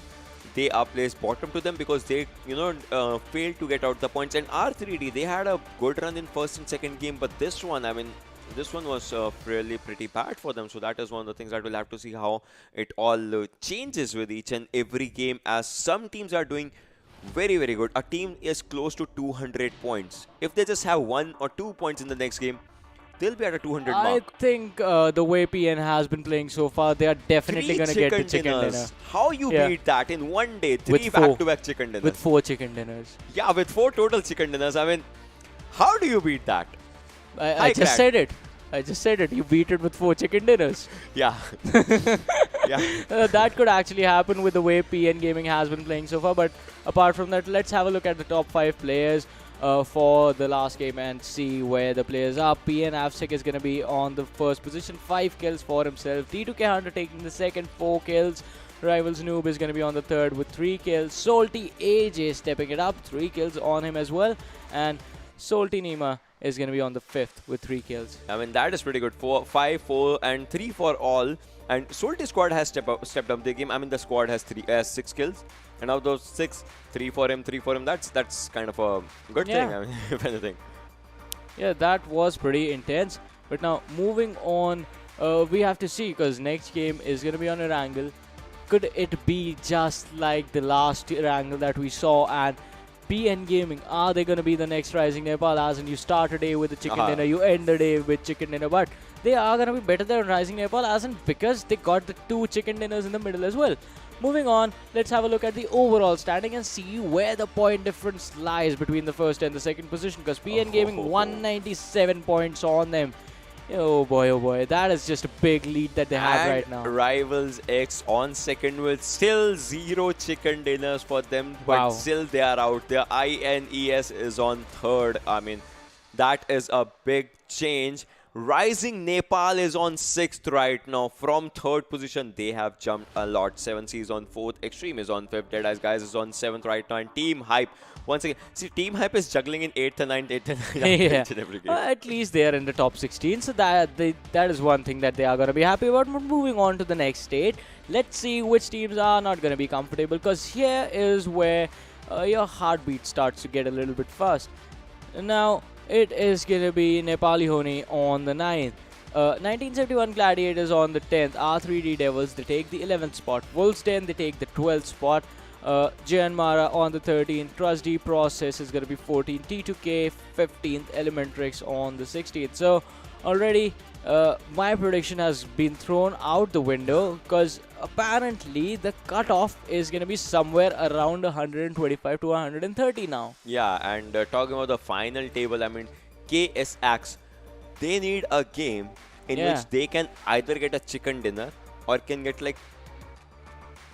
they are placed bottom to them because they, failed to get out the points. And R3D, they had a good run in first and second game. But this one, I mean, this one was really pretty bad for them. So that is one of the things that we'll have to see how it all changes with each and every game, as some teams are doing very, very good. A team is close to 200 points. If they just have 1 or 2 points in the next game, they'll be at a 200 mark. I think the way PN has been playing so far, they are definitely going to get the chicken dinner. How you beat that in one day? 3 back-to-back chicken dinners. With 4 chicken dinners. Yeah, with 4 total chicken dinners. I mean, how do you beat that? I just said it. I just said it. You beat it with 4 chicken dinners. Yeah. That could actually happen with the way PN Gaming has been playing so far. But apart from that, let's have a look at the top 5 players for the last game and see where the players are. PN Avsik is going to be on the first position, 5 kills for himself. T2K Hunter taking the second, 4 kills. Rivals Noob is going to be on the third with 3 kills. Salty AJ stepping it up, 3 kills on him as well. And Salty Nima is going to be on the fifth with 3 kills. I mean, that is pretty good. 5, 4, and 3 for all. And Salty squad has stepped up the game. I mean, the squad has 6 kills. And out of those 6, 3 for him, 3 for him. That's kind of a good thing, I mean, if anything. Yeah, that was pretty intense. But now, moving on, we have to see, because next game is going to be on Erangel. Could it be just like the last Erangel that we saw? And PN Gaming, are they going to be the next Rising Nepal? As in, you start a day with a chicken dinner, you end the day with chicken dinner. But they are going to be better than Rising Nepal, as in, because they got the 2 chicken dinners in the middle as well. Moving on, let's have a look at the overall standing and see where the point difference lies between the first and the second position. Because PN Gaming, 197 points on them. Oh boy, that is just a big lead that they have And right now. Rivals X on second with still zero chicken dinners for them, but Wow. still they are out. Their INES is on third. I mean, that is a big change. Rising Nepal is on sixth right now. From third position, they have jumped a lot. 7C is on fourth. Extreme is on fifth. Dead Eyes Guys is on seventh right now. And Team Hype, once again, see, Team Hype is juggling in eighth and ninth, eighth and ninth Yeah. each and every game. At least they are in the top 16, so that is one thing that they are going to be happy about. But moving on to the next stage, let's see which teams are not going to be comfortable, because here is where your heartbeat starts to get a little bit fast. Now, it is going to be Nepali Honi on the 9th. 1971 Gladiators on the 10th. R3D Devils, they take the 11th spot. Wolves Den, they take the 12th spot. Jayan Mara on the 13th. Trust D Process is going to be 14th. T2K 15th. Elementrix on the 16th. So, already my prediction has been thrown out the window, because apparently the cutoff is going to be somewhere around 125 to 130 now. Yeah, and talking about the final table, I mean, KSX, they need a game in Yeah. which they can either get a chicken dinner or can get like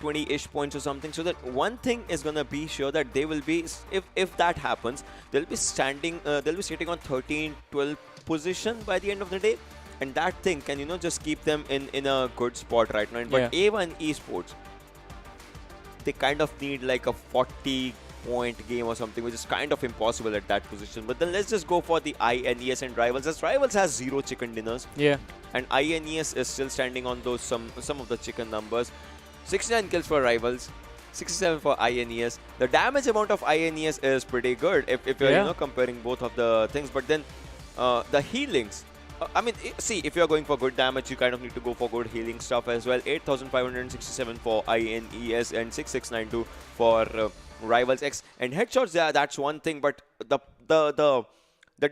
20-ish points or something. So that one thing is gonna be sure that they will be, if that happens, they'll be sitting on 13, 12 position by the end of the day, and that thing can just keep them in a good spot right now. But A1 Esports, they kind of need like a 40-point game or something, which is kind of impossible at that position. But then let's just go for the INES and Rivals, as Rivals has 0 chicken dinners, Yeah. and INES is still standing on those some of the chicken numbers. 69 kills for Rivals, 67 for INES. The damage amount of INES is pretty good if you're comparing both of the things. But then the healings, I mean, see, if you're going for good damage, you kind of need to go for good healing stuff as well. 8,567 for INES and 6,692 for Rivals X. And headshots, yeah, that's one thing, but the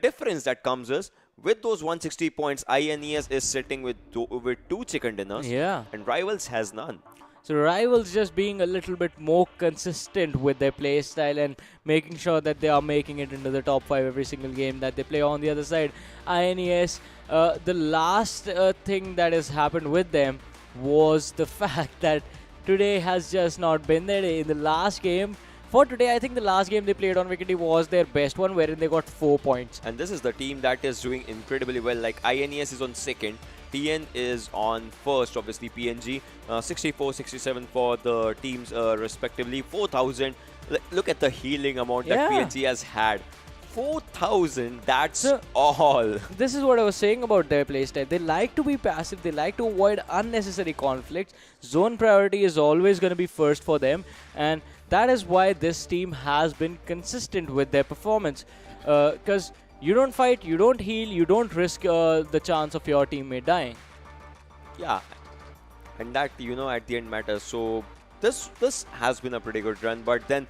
difference that comes is, with those 160 points, INES is sitting with two chicken dinners, Yeah. and Rivals has none. So Rivals just being a little bit more consistent with their play style and making sure that they are making it into the top 5 every single game that they play. On the other side, INES, the last thing that has happened with them was the fact that today has just not been their day. In the last game, for today, I think the last game they played on Wickety was their best one, wherein they got 4 points. And this is the team that is doing incredibly well. Like, INES is on second, TN is on first, obviously PNG, 64, 67 for the teams respectively. 4,000. Look at the healing amount that PNG has had. 4,000, that's all. This is what I was saying about their playstyle. They like to be passive, they like to avoid unnecessary conflicts. Zone priority is always going to be first for them, and that is why this team has been consistent with their performance. Because you don't fight, you don't heal, you don't risk the chance of your teammate dying. Yeah, and that, at the end matters. So this has been a pretty good run, but then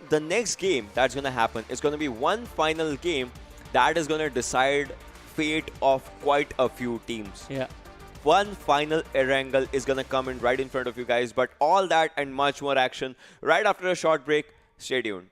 the next game that's going to happen is going to be one final game that is going to decide fate of quite a few teams. Yeah. One final Erangel is going to come in right in front of you guys, but all that and much more action right after a short break. Stay tuned.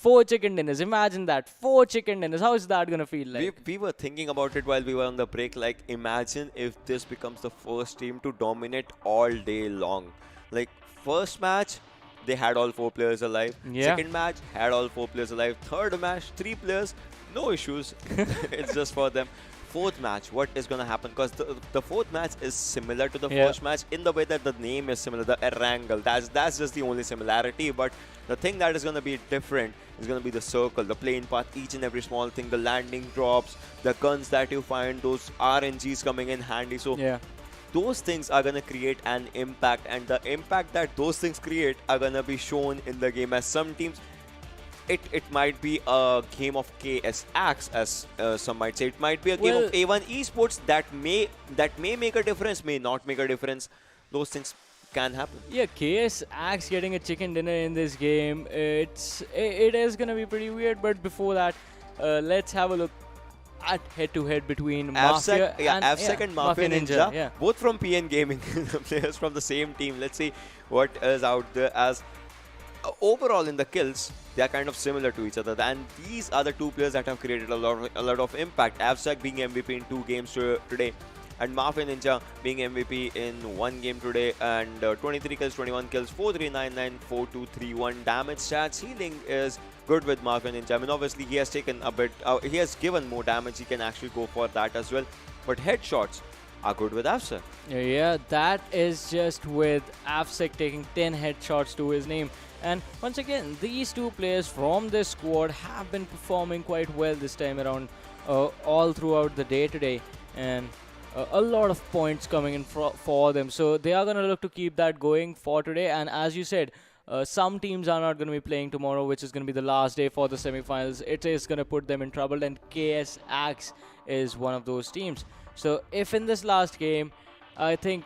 4 chicken dinners. Imagine that. 4 chicken dinners. How is that going to feel like? We were thinking about it while we were on the break. Like, imagine if this becomes the first team to dominate all day long. Like, first match, they had all 4 players alive. Yeah. Second match, had all 4 players alive. Third match, 3 players, no issues. It's just for them. Fourth match, what is going to happen? Because the fourth match is similar to the first match in the way that the name is similar, the Erangel. That's just the only similarity. But the thing that is going to be different is going to be the circle, the plane path, each and every small thing, the landing drops, the guns that you find, those RNGs coming in handy. So those things are going to create an impact, and the impact that those things create are going to be shown in the game. As some teams, it might be a game of KS Axe, as some might say. It might be a game of A1 Esports that may make a difference, may not make a difference. Those things can happen. Yeah, KS Axe getting a chicken dinner in this game. It is gonna be pretty weird. But before that, let's have a look at head-to-head between Mafia and Mafia Ninja, both from PN Gaming, the players from the same team. Let's see what is out there. As overall in the kills, they are kind of similar to each other, and these are the 2 players that have created a lot of impact. Avsec being MVP in 2 games today, and Mafia Ninja being MVP in 1 game today, and 23 kills, 21 kills, 4399, 4231 damage stats. Healing is good with Mafia Ninja. I mean, obviously he has taken a bit, he has given more damage. He can actually go for that as well. But headshots are good with Avsec. Yeah, that is just with Avsec taking 10 headshots to his name. And once again, these 2 players from this squad have been performing quite well this time around, all throughout the day today, and a lot of points coming in for them. So they are going to look to keep that going for today. And as you said, some teams are not going to be playing tomorrow, which is going to be the last day for the semifinals. It is going to put them in trouble, and KS Axe is one of those teams. So if in this last game, I think...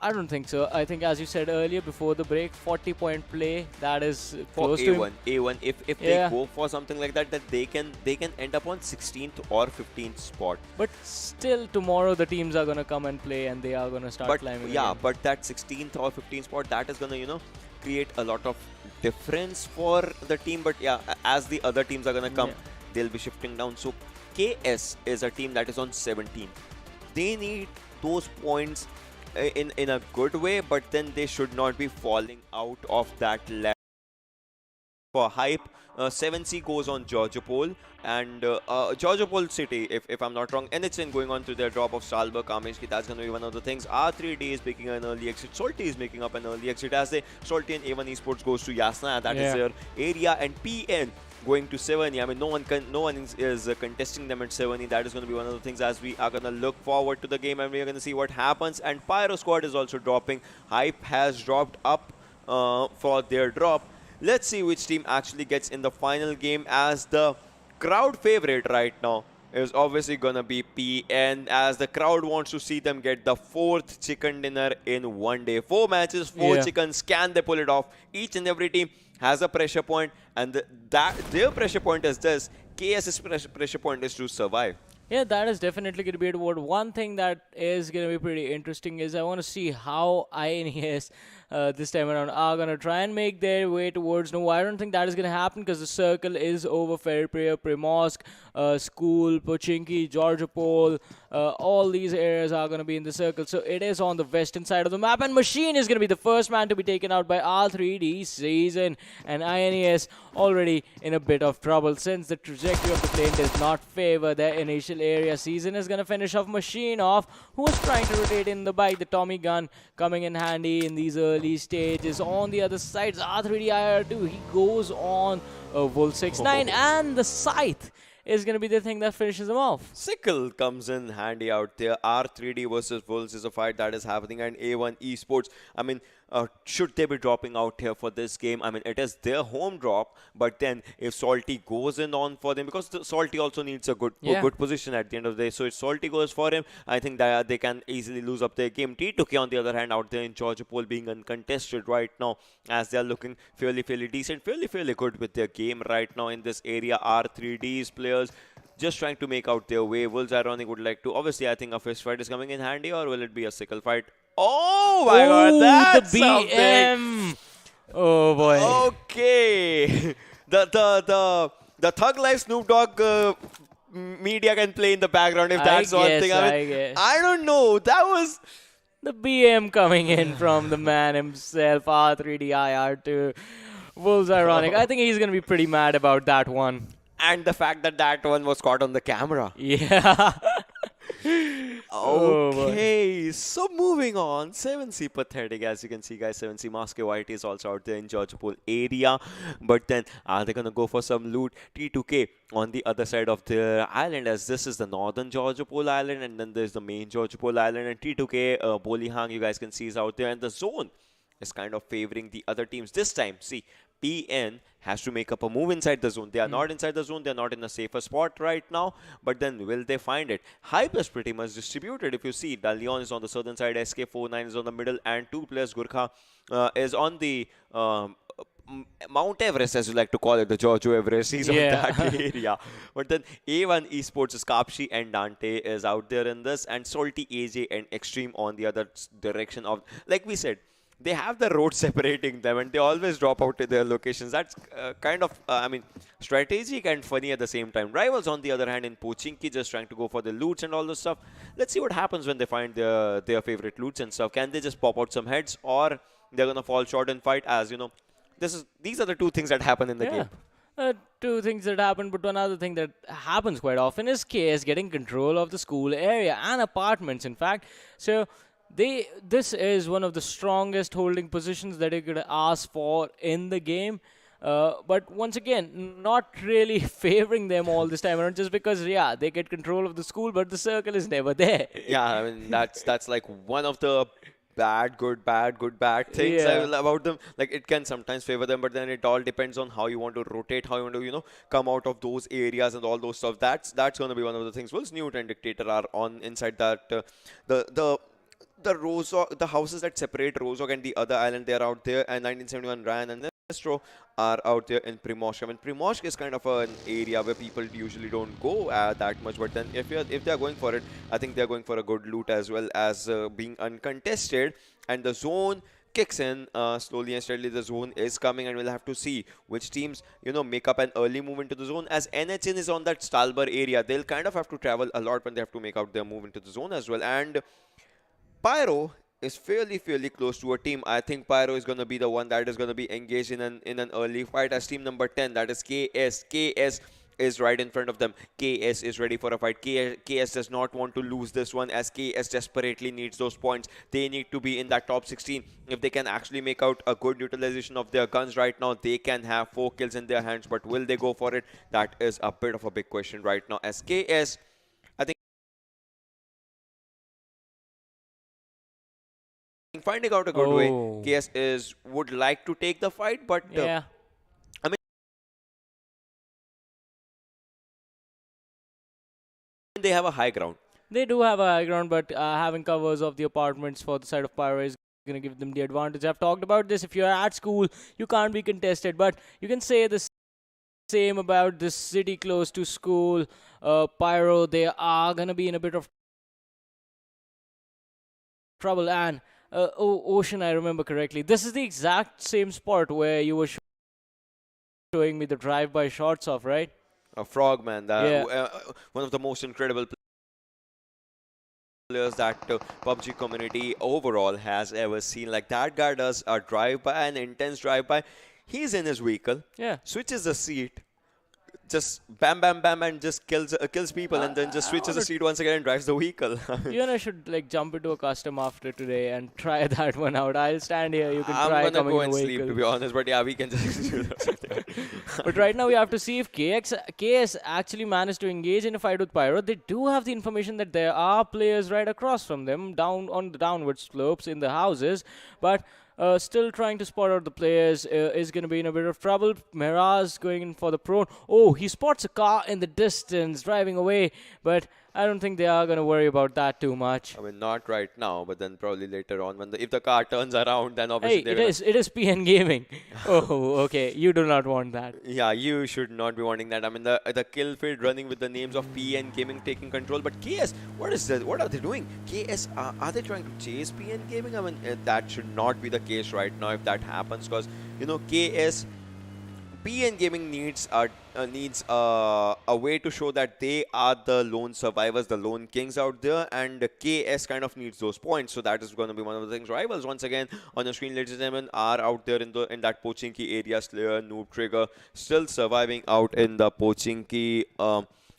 I don't think so. I think, as you said earlier before the break, 40-point play, that is close to A1. A1. If they go for something like that, they can end up on 16th or 15th spot. But still, tomorrow the teams are gonna come and play, and they are gonna start climbing. Yeah, again. but that 16th or 15th spot, that is gonna create a lot of difference for the team. But yeah, as the other teams are gonna come, they'll be shifting down. So KS is a team that is on 17th. They need those points in a good way, but then they should not be falling out of that level. For hype, 7C goes on Georgiopol, and Georgiopol City, if I'm not wrong, NHN going on to their drop of Stalberg, Kameshki, that's going to be one of the things. R3D is making an early exit. Salty is making up an early exit, as Salty and A1 Esports goes to Yasna, and that is their area, and PN going to 7E. I mean, no one is contesting them at 7E. That is going to be one of the things as we are going to look forward to the game, and we are going to see what happens. And Pyro Squad is also dropping. Hype has dropped up for their drop. Let's see which team actually gets in the final game, as the crowd favorite right now is obviously going to be PN, as the crowd wants to see them get the 4th chicken dinner in 1 day. 4 matches, 4 chickens. Can they pull it off? Each and every team has a pressure point, and their pressure point is this. KS's pressure point is to survive. Yeah, that is definitely going to be it. One thing that is going to be pretty interesting is I want to see how INES this time around are going to try and make their way towards Nova. I don't think that is going to happen because the circle is over Fairprayer, Primorsk, School, Pochinki, Georgiopol. All these areas are going to be in the circle. So it is on the western side of the map, and Machine is going to be the first man to be taken out by R3D Season, and INES already in a bit of trouble since the trajectory of the plane does not favor their initial area. Season is going to finish off Machine off, who was trying to rotate in the bike. The Tommy gun coming in handy in these early stages. On the other side, R3D IR2, he goes on Wolf 69, and the Scythe is going to be the thing that finishes him off. Sickle comes in handy out there. R3D versus Wolves is a fight that is happening, and A1 Esports, I mean, should they be dropping out here for this game? I mean, it is their home drop, but then if Salty goes in on for them, because Salty also needs a good position at the end of the day, so if Salty goes for him, I think that they can easily lose up their game. T2K, on the other hand, out there in Georgiopol being uncontested right now, as they are looking fairly decent, fairly good with their game right now in this area. R3D's players just trying to make out their way. Wolves Ironic would like to, obviously I think a fist fight is coming in handy, or will it be a sickle fight? Oh my god, that's the BM! something. Oh boy. Okay. the Thug Life Snoop Dogg media can play in the background if that's one thing. I guess. I don't know. That was The BM coming in from the man himself, R3DIR2. Wolves ironic. I think he's going to be pretty mad about that one. and the fact that that one was caught on the camera. Yeah. Oh, boy. Okay, so moving on, 7C pathetic. As you can see, guys, 7C Moscow White is also out there in Georgopol area. But then, are they going to go for some loot? T2K on the other side of the island, as this is the northern Georgopol island, and then there's the main Georgopol island, and T2K, Bolihang, you guys can see, is out there, and the zone is kind of favoring the other teams. This time, see, PN has to make up a move inside the zone. They are not inside the zone. They are not in a safer spot right now. But then will they find it? Hype is pretty much distributed. If you see, Dalion is on the southern side, SK49 is on the middle, and two players, Gurkha is on the Mount Everest, as you like to call it, the Giorgio Everest. He's on that area. But then A1 Esports is Kapshi and Dante is out there in this, and Salty, AJ, and Extreme on the other direction of, like we said, they have the road separating them and they always drop out to their locations. That's kind of, strategic and funny at the same time. Rivals, on the other hand, in Pochinki, just trying to go for the loots and all this stuff. Let's see what happens when they find their favorite loots and stuff. Can they just pop out some heads, or they're going to fall short in fight? As you know, these are the two things that happen in the game. Two things that happen, but one other thing that happens quite often is KS getting control of the school area and apartments, in fact. So this is one of the strongest holding positions that you could ask for in the game. But once again, not really favoring them all this time around, just because, they get control of the school, but the circle is never there. Yeah, I mean, that's like one of the bad things about them. Like, it can sometimes favor them, but then it all depends on how you want to rotate, how you want to, come out of those areas and all those stuff. That's going to be one of the things. Wolves, Newt, and Dictator are on inside that the houses that separate Rozhok and the other island. They are out there, and 1971 Ryan and Nestro are out there in Primoshk. I mean, Primoshk is kind of an area where people usually don't go that much, but then if they are going for it, I think they are going for a good loot as well as being uncontested, and the zone kicks in slowly and steadily. The zone is coming, and we'll have to see which teams make up an early move into the zone. As NHN is on that Stalber area, they'll kind of have to travel a lot when they have to make out their move into the zone as well. And Pyro is fairly close to a team. I think Pyro is going to be the one that is going to be engaged in an early fight, as team number 10, that is KS. KS is right in front of them. KS is ready for a fight. KS does not want to lose this one, as KS desperately needs those points. They need to be in that top 16. If they can actually make out a good utilization of their guns right now, they can have 4 kills in their hands. But will they go for it? That is a bit of a big question right now, as KS, I think, finding out a good way. KS would like to take the fight, but I mean, they have a high ground. They do have a high ground, but having covers of the apartments for the side of Pyro is going to give them the advantage. I've talked about this. If you're at school, you can't be contested, but you can say the same about this city close to school. Pyro, they are going to be in a bit of trouble. And Ocean, I remember correctly, this is the exact same spot where you were showing me the drive-by shots of, right? A Frogman, one of the most incredible players that PUBG community overall has ever seen. Like, that guy does a drive-by, an intense drive-by. He's in his vehicle, switches the seat, just bam, and just kills people, and then just switches the seat once again and drives the vehicle. You and I should jump into a custom after today and try that one out. I'll stand here. You can try coming in a vehicle. I'm gonna go and sleep, to be honest. But we can just do that. But right now we have to see if KS actually managed to engage in a fight with Pyro. They do have the information that there are players right across from them, down on the downward slopes in the houses, but still trying to spot out the players is going to be in a bit of trouble. Miraz going in for the prone. Oh, he spots a car in the distance driving away, but I don't think they are going to worry about that too much. I mean, not right now, but then probably later on, if the car turns around, then obviously it is PN Gaming. Oh, okay, you do not want that. Yeah, you should not be wanting that. I mean, the kill feed running with the names of PN Gaming taking control, but KS, what is that? What are they doing? KS, are they trying to chase PN Gaming? I mean, that should not be the case right now if that happens, because KS PN Gaming needs a way to show that they are the lone survivors, the lone kings out there, and KS kind of needs those points. So that is going to be one of the things. Rivals once again on the screen, ladies and gentlemen, are out there in that Pochinki area. Slayer, Noob Trigger, still surviving out in the Pochinki.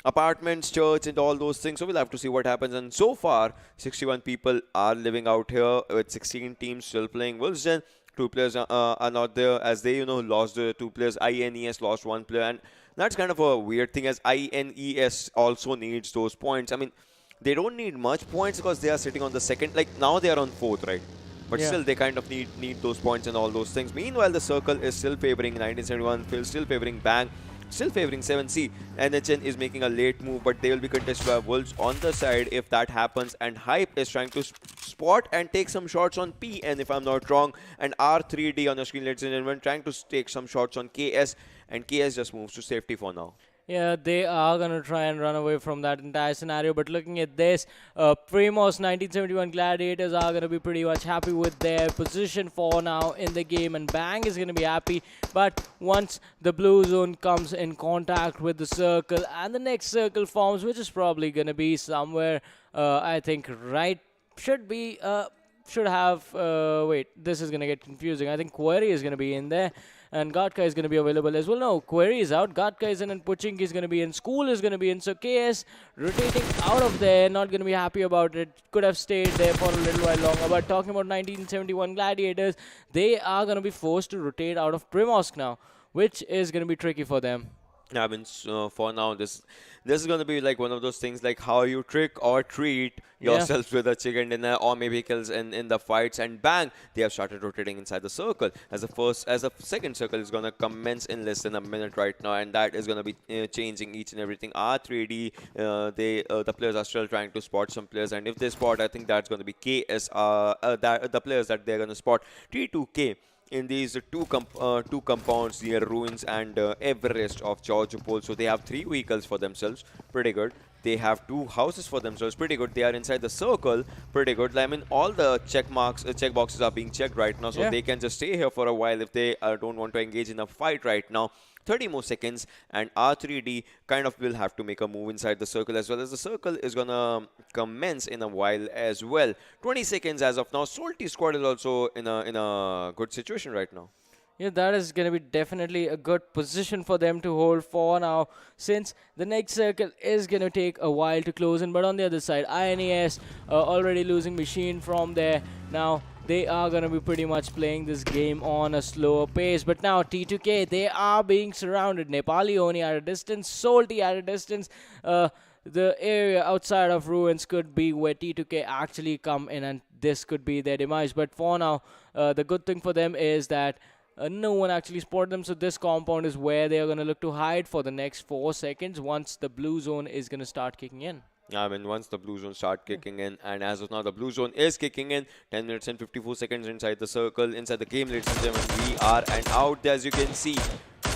Apartments, church, and all those things. So we'll have to see what happens. And so far, 61 people are living out here with 16 teams still playing. Wilson, two players are not there as they, lost the two players. INES lost one player. And that's kind of a weird thing as INES also needs those points. I mean, they don't need much points because they are sitting on the second. Like now they are on fourth, right? But Yeah. still, they kind of need those points and all those things. Meanwhile, the circle is still favoring 1971, still favoring Bang, still favoring 7C. NHN is making a late move, but they will be contested by Wolves on the side if that happens. And Hype is trying to spot and take some shots on PN, if I'm not wrong. And R3D on the screen, ladies and gentlemen, trying to take some shots on KS. And KS just moves to safety for now. Yeah, they are going to try and run away from that entire scenario. But looking at this, Primos 1971 Gladiators are going to be pretty much happy with their position for now in the game. And Bang is going to be happy. But once the blue zone comes in contact with the circle and the next circle forms, which is probably going to be somewhere, I think, right, should be... should have, wait, this is going to get confusing. I think Query is going to be in there and Gatka is going to be available as well. No, Query is out, Gatka is in and Puchink is going to be in, School is going to be in. So KS rotating out of there, not going to be happy about it. Could have stayed there for a little while longer. But talking about 1971 Gladiators, they are going to be forced to rotate out of Primorsk now, which is going to be tricky for them. I mean, for now, this is going to be like one of those things like how you trick or treat yourself with a chicken dinner or maybe kills in the fights, and bang, they have started rotating inside the circle. As the second circle is going to commence in less than a minute right now, and that is going to be changing each and everything. R3D, the players are still trying to spot some players, and if they spot, I think that's going to be KS, the players that they're going to spot. T2K in these two compounds near ruins and Everest of Georgopol. So they have 3 vehicles for themselves, pretty good. They have 2 houses for themselves, pretty good. They are inside the circle, pretty good. I mean, all the check boxes are being checked right now, so they can just stay here for a while if they don't want to engage in a fight right now. 30 more seconds, and R3D kind of will have to make a move inside the circle as well, as the circle is gonna commence in a while as well. 20 seconds as of now. Salty squad is also in a good situation right now. Yeah, that is going to be definitely a good position for them to hold for now, since the next circle is going to take a while to close in. But on the other side, INES already losing machine from there. Now, they are going to be pretty much playing this game on a slower pace. But now, T2K, they are being surrounded. Nepali Oni at a distance, Salty at a distance. The area outside of ruins could be where T2K actually come in, and this could be their demise. But for now, the good thing for them is that no one actually spotted them, so this compound is where they are going to look to hide for the next 4 seconds once the blue zone is going to start kicking in. I mean, once the blue zone start kicking in, and as of now, the blue zone is kicking in. 10 minutes and 54 seconds inside the circle, inside the game, ladies and gentlemen. We are and out there, as you can see.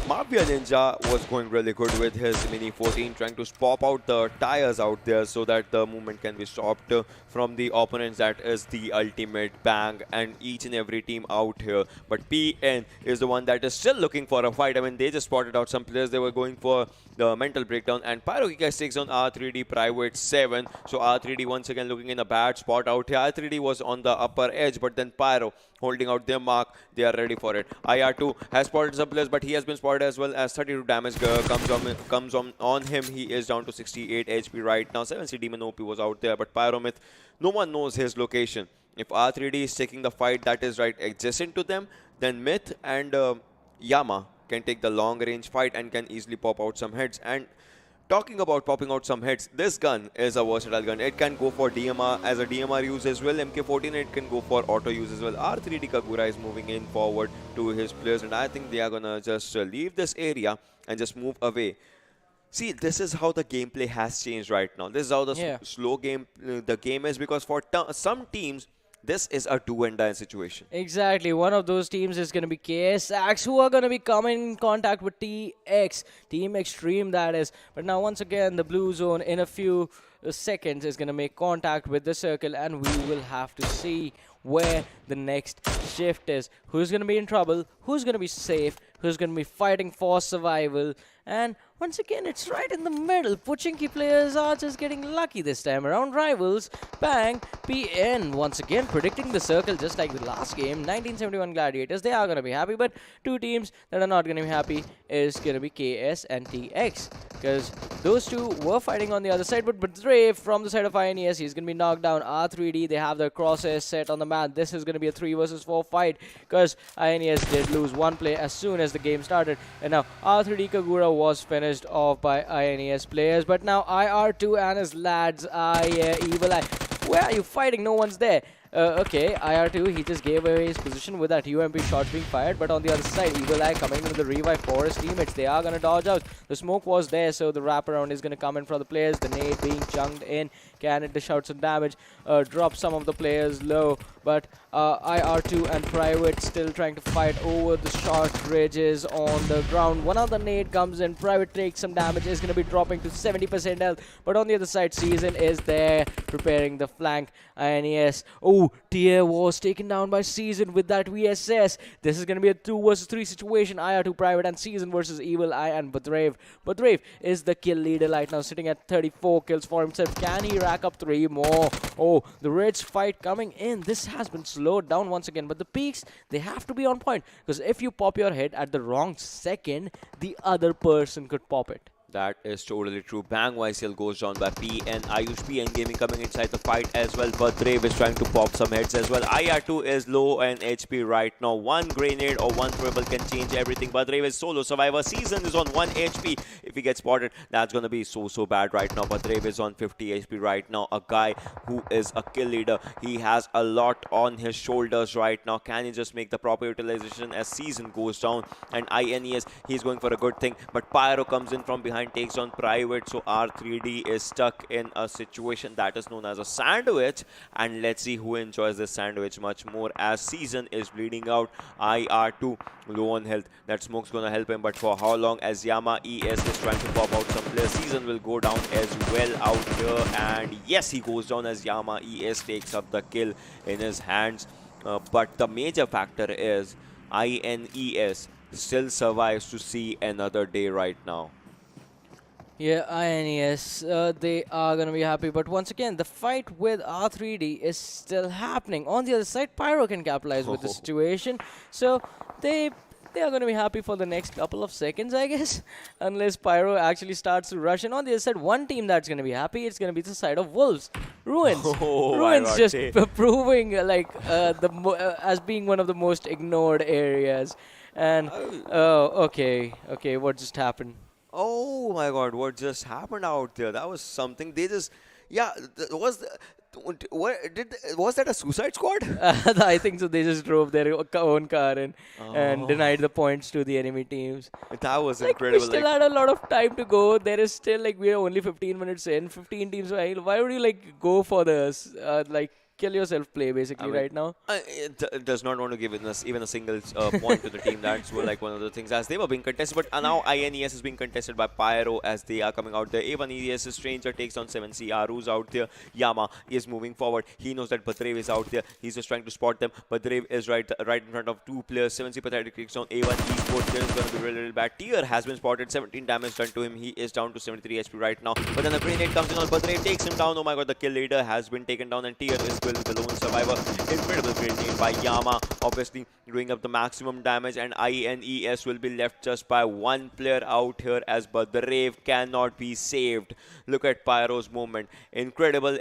Mafia Ninja was going really good with his Mini 14, trying to pop out the tires out there so that the movement can be stopped from the opponents. That is the ultimate Bang and each and every team out here. But PN is the one that is still looking for a fight. I mean, they just spotted out some players. They were going for the mental breakdown, and Pyrokikas takes on R3D Private 7. So R3D once again looking in a bad spot out here. R3D was on the upper edge, but then Pyro holding out their mark. They are ready for it. IR2 has spotted some players, but he has been spotted as well, as 32 damage comes on him. He is down to 68 HP right now. 7C Demon OP was out there, but Pyromyth, no one knows his location. If R3D is taking the fight that is right adjacent to them, then Myth and Yama can take the long range fight and can easily pop out some heads. And talking about popping out some heads, this gun is a versatile gun. It can go for DMR as a DMR use as well. MK14, it can go for auto use as well. R3D Kagura is moving in forward to his players, and I think they are gonna just leave this area and just move away. See, this is how the gameplay has changed right now. This is how the slow game the game is, because for some teams, this is a do and die situation. Exactly. One of those teams is going to be KSX, who are going to be coming in contact with TX. Team Extreme, that is. But now, once again, the blue zone in a few seconds is going to make contact with the circle, and we will have to see where the next shift is. Who's going to be in trouble? Who's going to be safe? Who's going to be fighting for survival? And once again, it's right in the middle. Pochinki players are just getting lucky this time around. Rivals, bang, PN once again predicting the circle just like the last game. 1971 Gladiators, they are going to be happy, but two teams that are not going to be happy is going to be KS and TX, because those two were fighting on the other side. But Brave from the side of INES, he's going to be knocked down. R3D, they have their crosshairs set on the mat. This is going to be a 3 versus 4 fight, because INES did lose one play as soon as the game started. And now R3D Kagura was finished off by INES players, but now IR2 and his lads, yeah, Evil Eye. Where are you fighting? No one's there. Okay, IR2, he just gave away his position with that UMP shot being fired, but on the other side, Evil Eye coming into the revive for his teammates. They are going to dodge out. The smoke was there, so the wraparound is going to come in for the players. The nade being chunked in. Can it dish out some damage? Drop some of the players low, but IR2 and Private still trying to fight over the short ridges on the ground. One other nade comes in. Private takes some damage, is going to be dropping to 70% health, but on the other side, Season is there preparing the flank. INES. Oh, Tier was taken down by Season with that VSS. This is going to be a 2 versus 3 situation. IR2 Private and Season versus Evil Eye and Badrave. Badrave is the kill leader right now, sitting at 34 kills for himself. Can he rack up 3 more? Oh, the Rich fight coming in. This has been slowed down once again, but the peaks, they have to be on point, because if you pop your head at the wrong second, the other person could pop it. That is totally true. Bang YCL goes down by P and Ayush P and Gaming coming inside the fight as well. But Brave is trying to pop some heads as well. IR2 is low and HP right now. One grenade or one triple can change everything. But Brave is solo survivor. Season is on 1 HP. If he gets spotted, that's going to be so bad right now. But Brave is on 50 HP right now. A guy who is a kill leader. He has a lot on his shoulders right now. Can he just make the proper utilization as Season goes down? And INES, he's going for a good thing. But Pyro comes in from behind, takes on Private, so R3D is stuck in a situation that is known as a sandwich, and let's see who enjoys this sandwich much more as Season is bleeding out. IR2 low on health. That smoke's gonna help him, but for how long, as Yama ES is trying to pop out some players. Season will go down as well out here, and yes, he goes down as Yama ES takes up the kill in his hands. But the major factor is INES still survives to see another day right now. Yeah, INES, they are going to be happy. But once again, the fight with R3D is still happening. On the other side, Pyro can capitalize with the situation. So they are going to be happy for the next couple of seconds, I guess. Unless Pyro actually starts to rush. And on the other side, one team that's going to be happy, it's going to be the side of Wolves. Ruins. Ruins just proving like as being one of the most ignored areas. And, okay, what just happened? Oh my god, what just happened out there? That was something. They just, yeah, was that a suicide squad? I think so. They just drove their own car in and denied the points to the enemy teams. That was like, incredible. We still had a lot of time to go. There is still, like, we are only 15 minutes in, 15 teams. Why would you, like, go for this, like, kill yourself play basically right now? It does not want to give us even a single point to the team. That's like one of the things as they were being contested. But now INES is being contested by Pyro as they are coming out there. A1 ES Stranger takes on 7C. Aru's out there. Yama is moving forward. He knows that Badrev is out there. He's just trying to spot them. Badrev is right in front of 2 players. 7C Pathetic takes on A1 Esports. This is going to be really bad. Tier has been spotted. 17 damage done to him. He is down to 73 HP right now. But then the grenade comes in on Badrev, takes him down. Oh my god, the kill leader has been taken down, and Tier is the lone survivor. Incredible grenade by Yama, obviously doing up the maximum damage, and INES will be left just by 1 player out here as Badrev cannot be saved. Look at Pyro's movement. Incredible,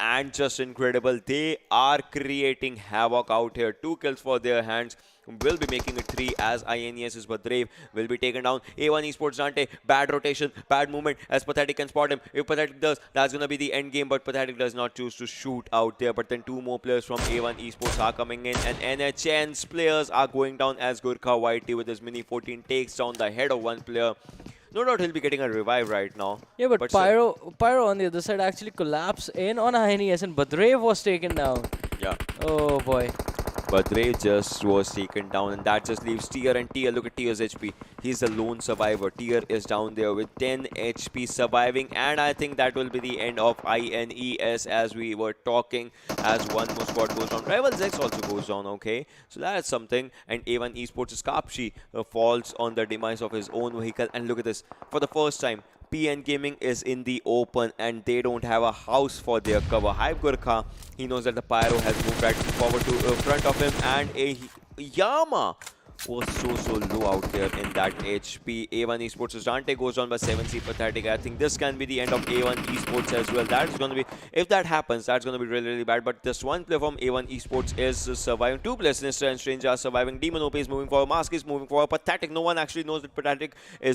and just incredible. They are creating havoc out here. 2 kills for their hands. Will be making it 3 as INES's Badrev will be taken down. A1 Esports Dante, bad rotation, bad movement as Pathetic can spot him. If Pathetic does, that's going to be the end game, but Pathetic does not choose to shoot out there. But then 2 more players from A1 Esports are coming in, and NHN's players are going down as Gurkha YT with his Mini 14 takes down the head of 1 player. No doubt he'll be getting a revive right now. Yeah, but Pyro on the other side actually collapsed in on INES, and Badrev was taken down. Yeah. Oh boy. but Dre just was taken down, and that just leaves Tier and Tier. Look at Tier's HP. He's the lone survivor. Tier is down there with 10 HP surviving, and I think that will be the end of INES as we were talking, as one more squad goes down. Rival Zex also goes down, okay? So that's something, and A1 Esports' Kapshi falls on the demise of his own vehicle, and look at this. For the first time, PN Gaming is in the open and they don't have a house for their cover. Hype Gurkha, he knows that the Pyro has moved right forward to front of him, and a Yama was so low out there in that HP. A1 Esports' Dante goes down by 7C pathetic. I think this can be the end of A1 Esports as well. That's going to be, if that happens, that's going to be really bad. But this one player from A1 Esports is surviving. Two players, Sinister and Stranger, are surviving. Demon OP is moving forward. Mask is moving forward. Pathetic. No one actually knows that Pathetic is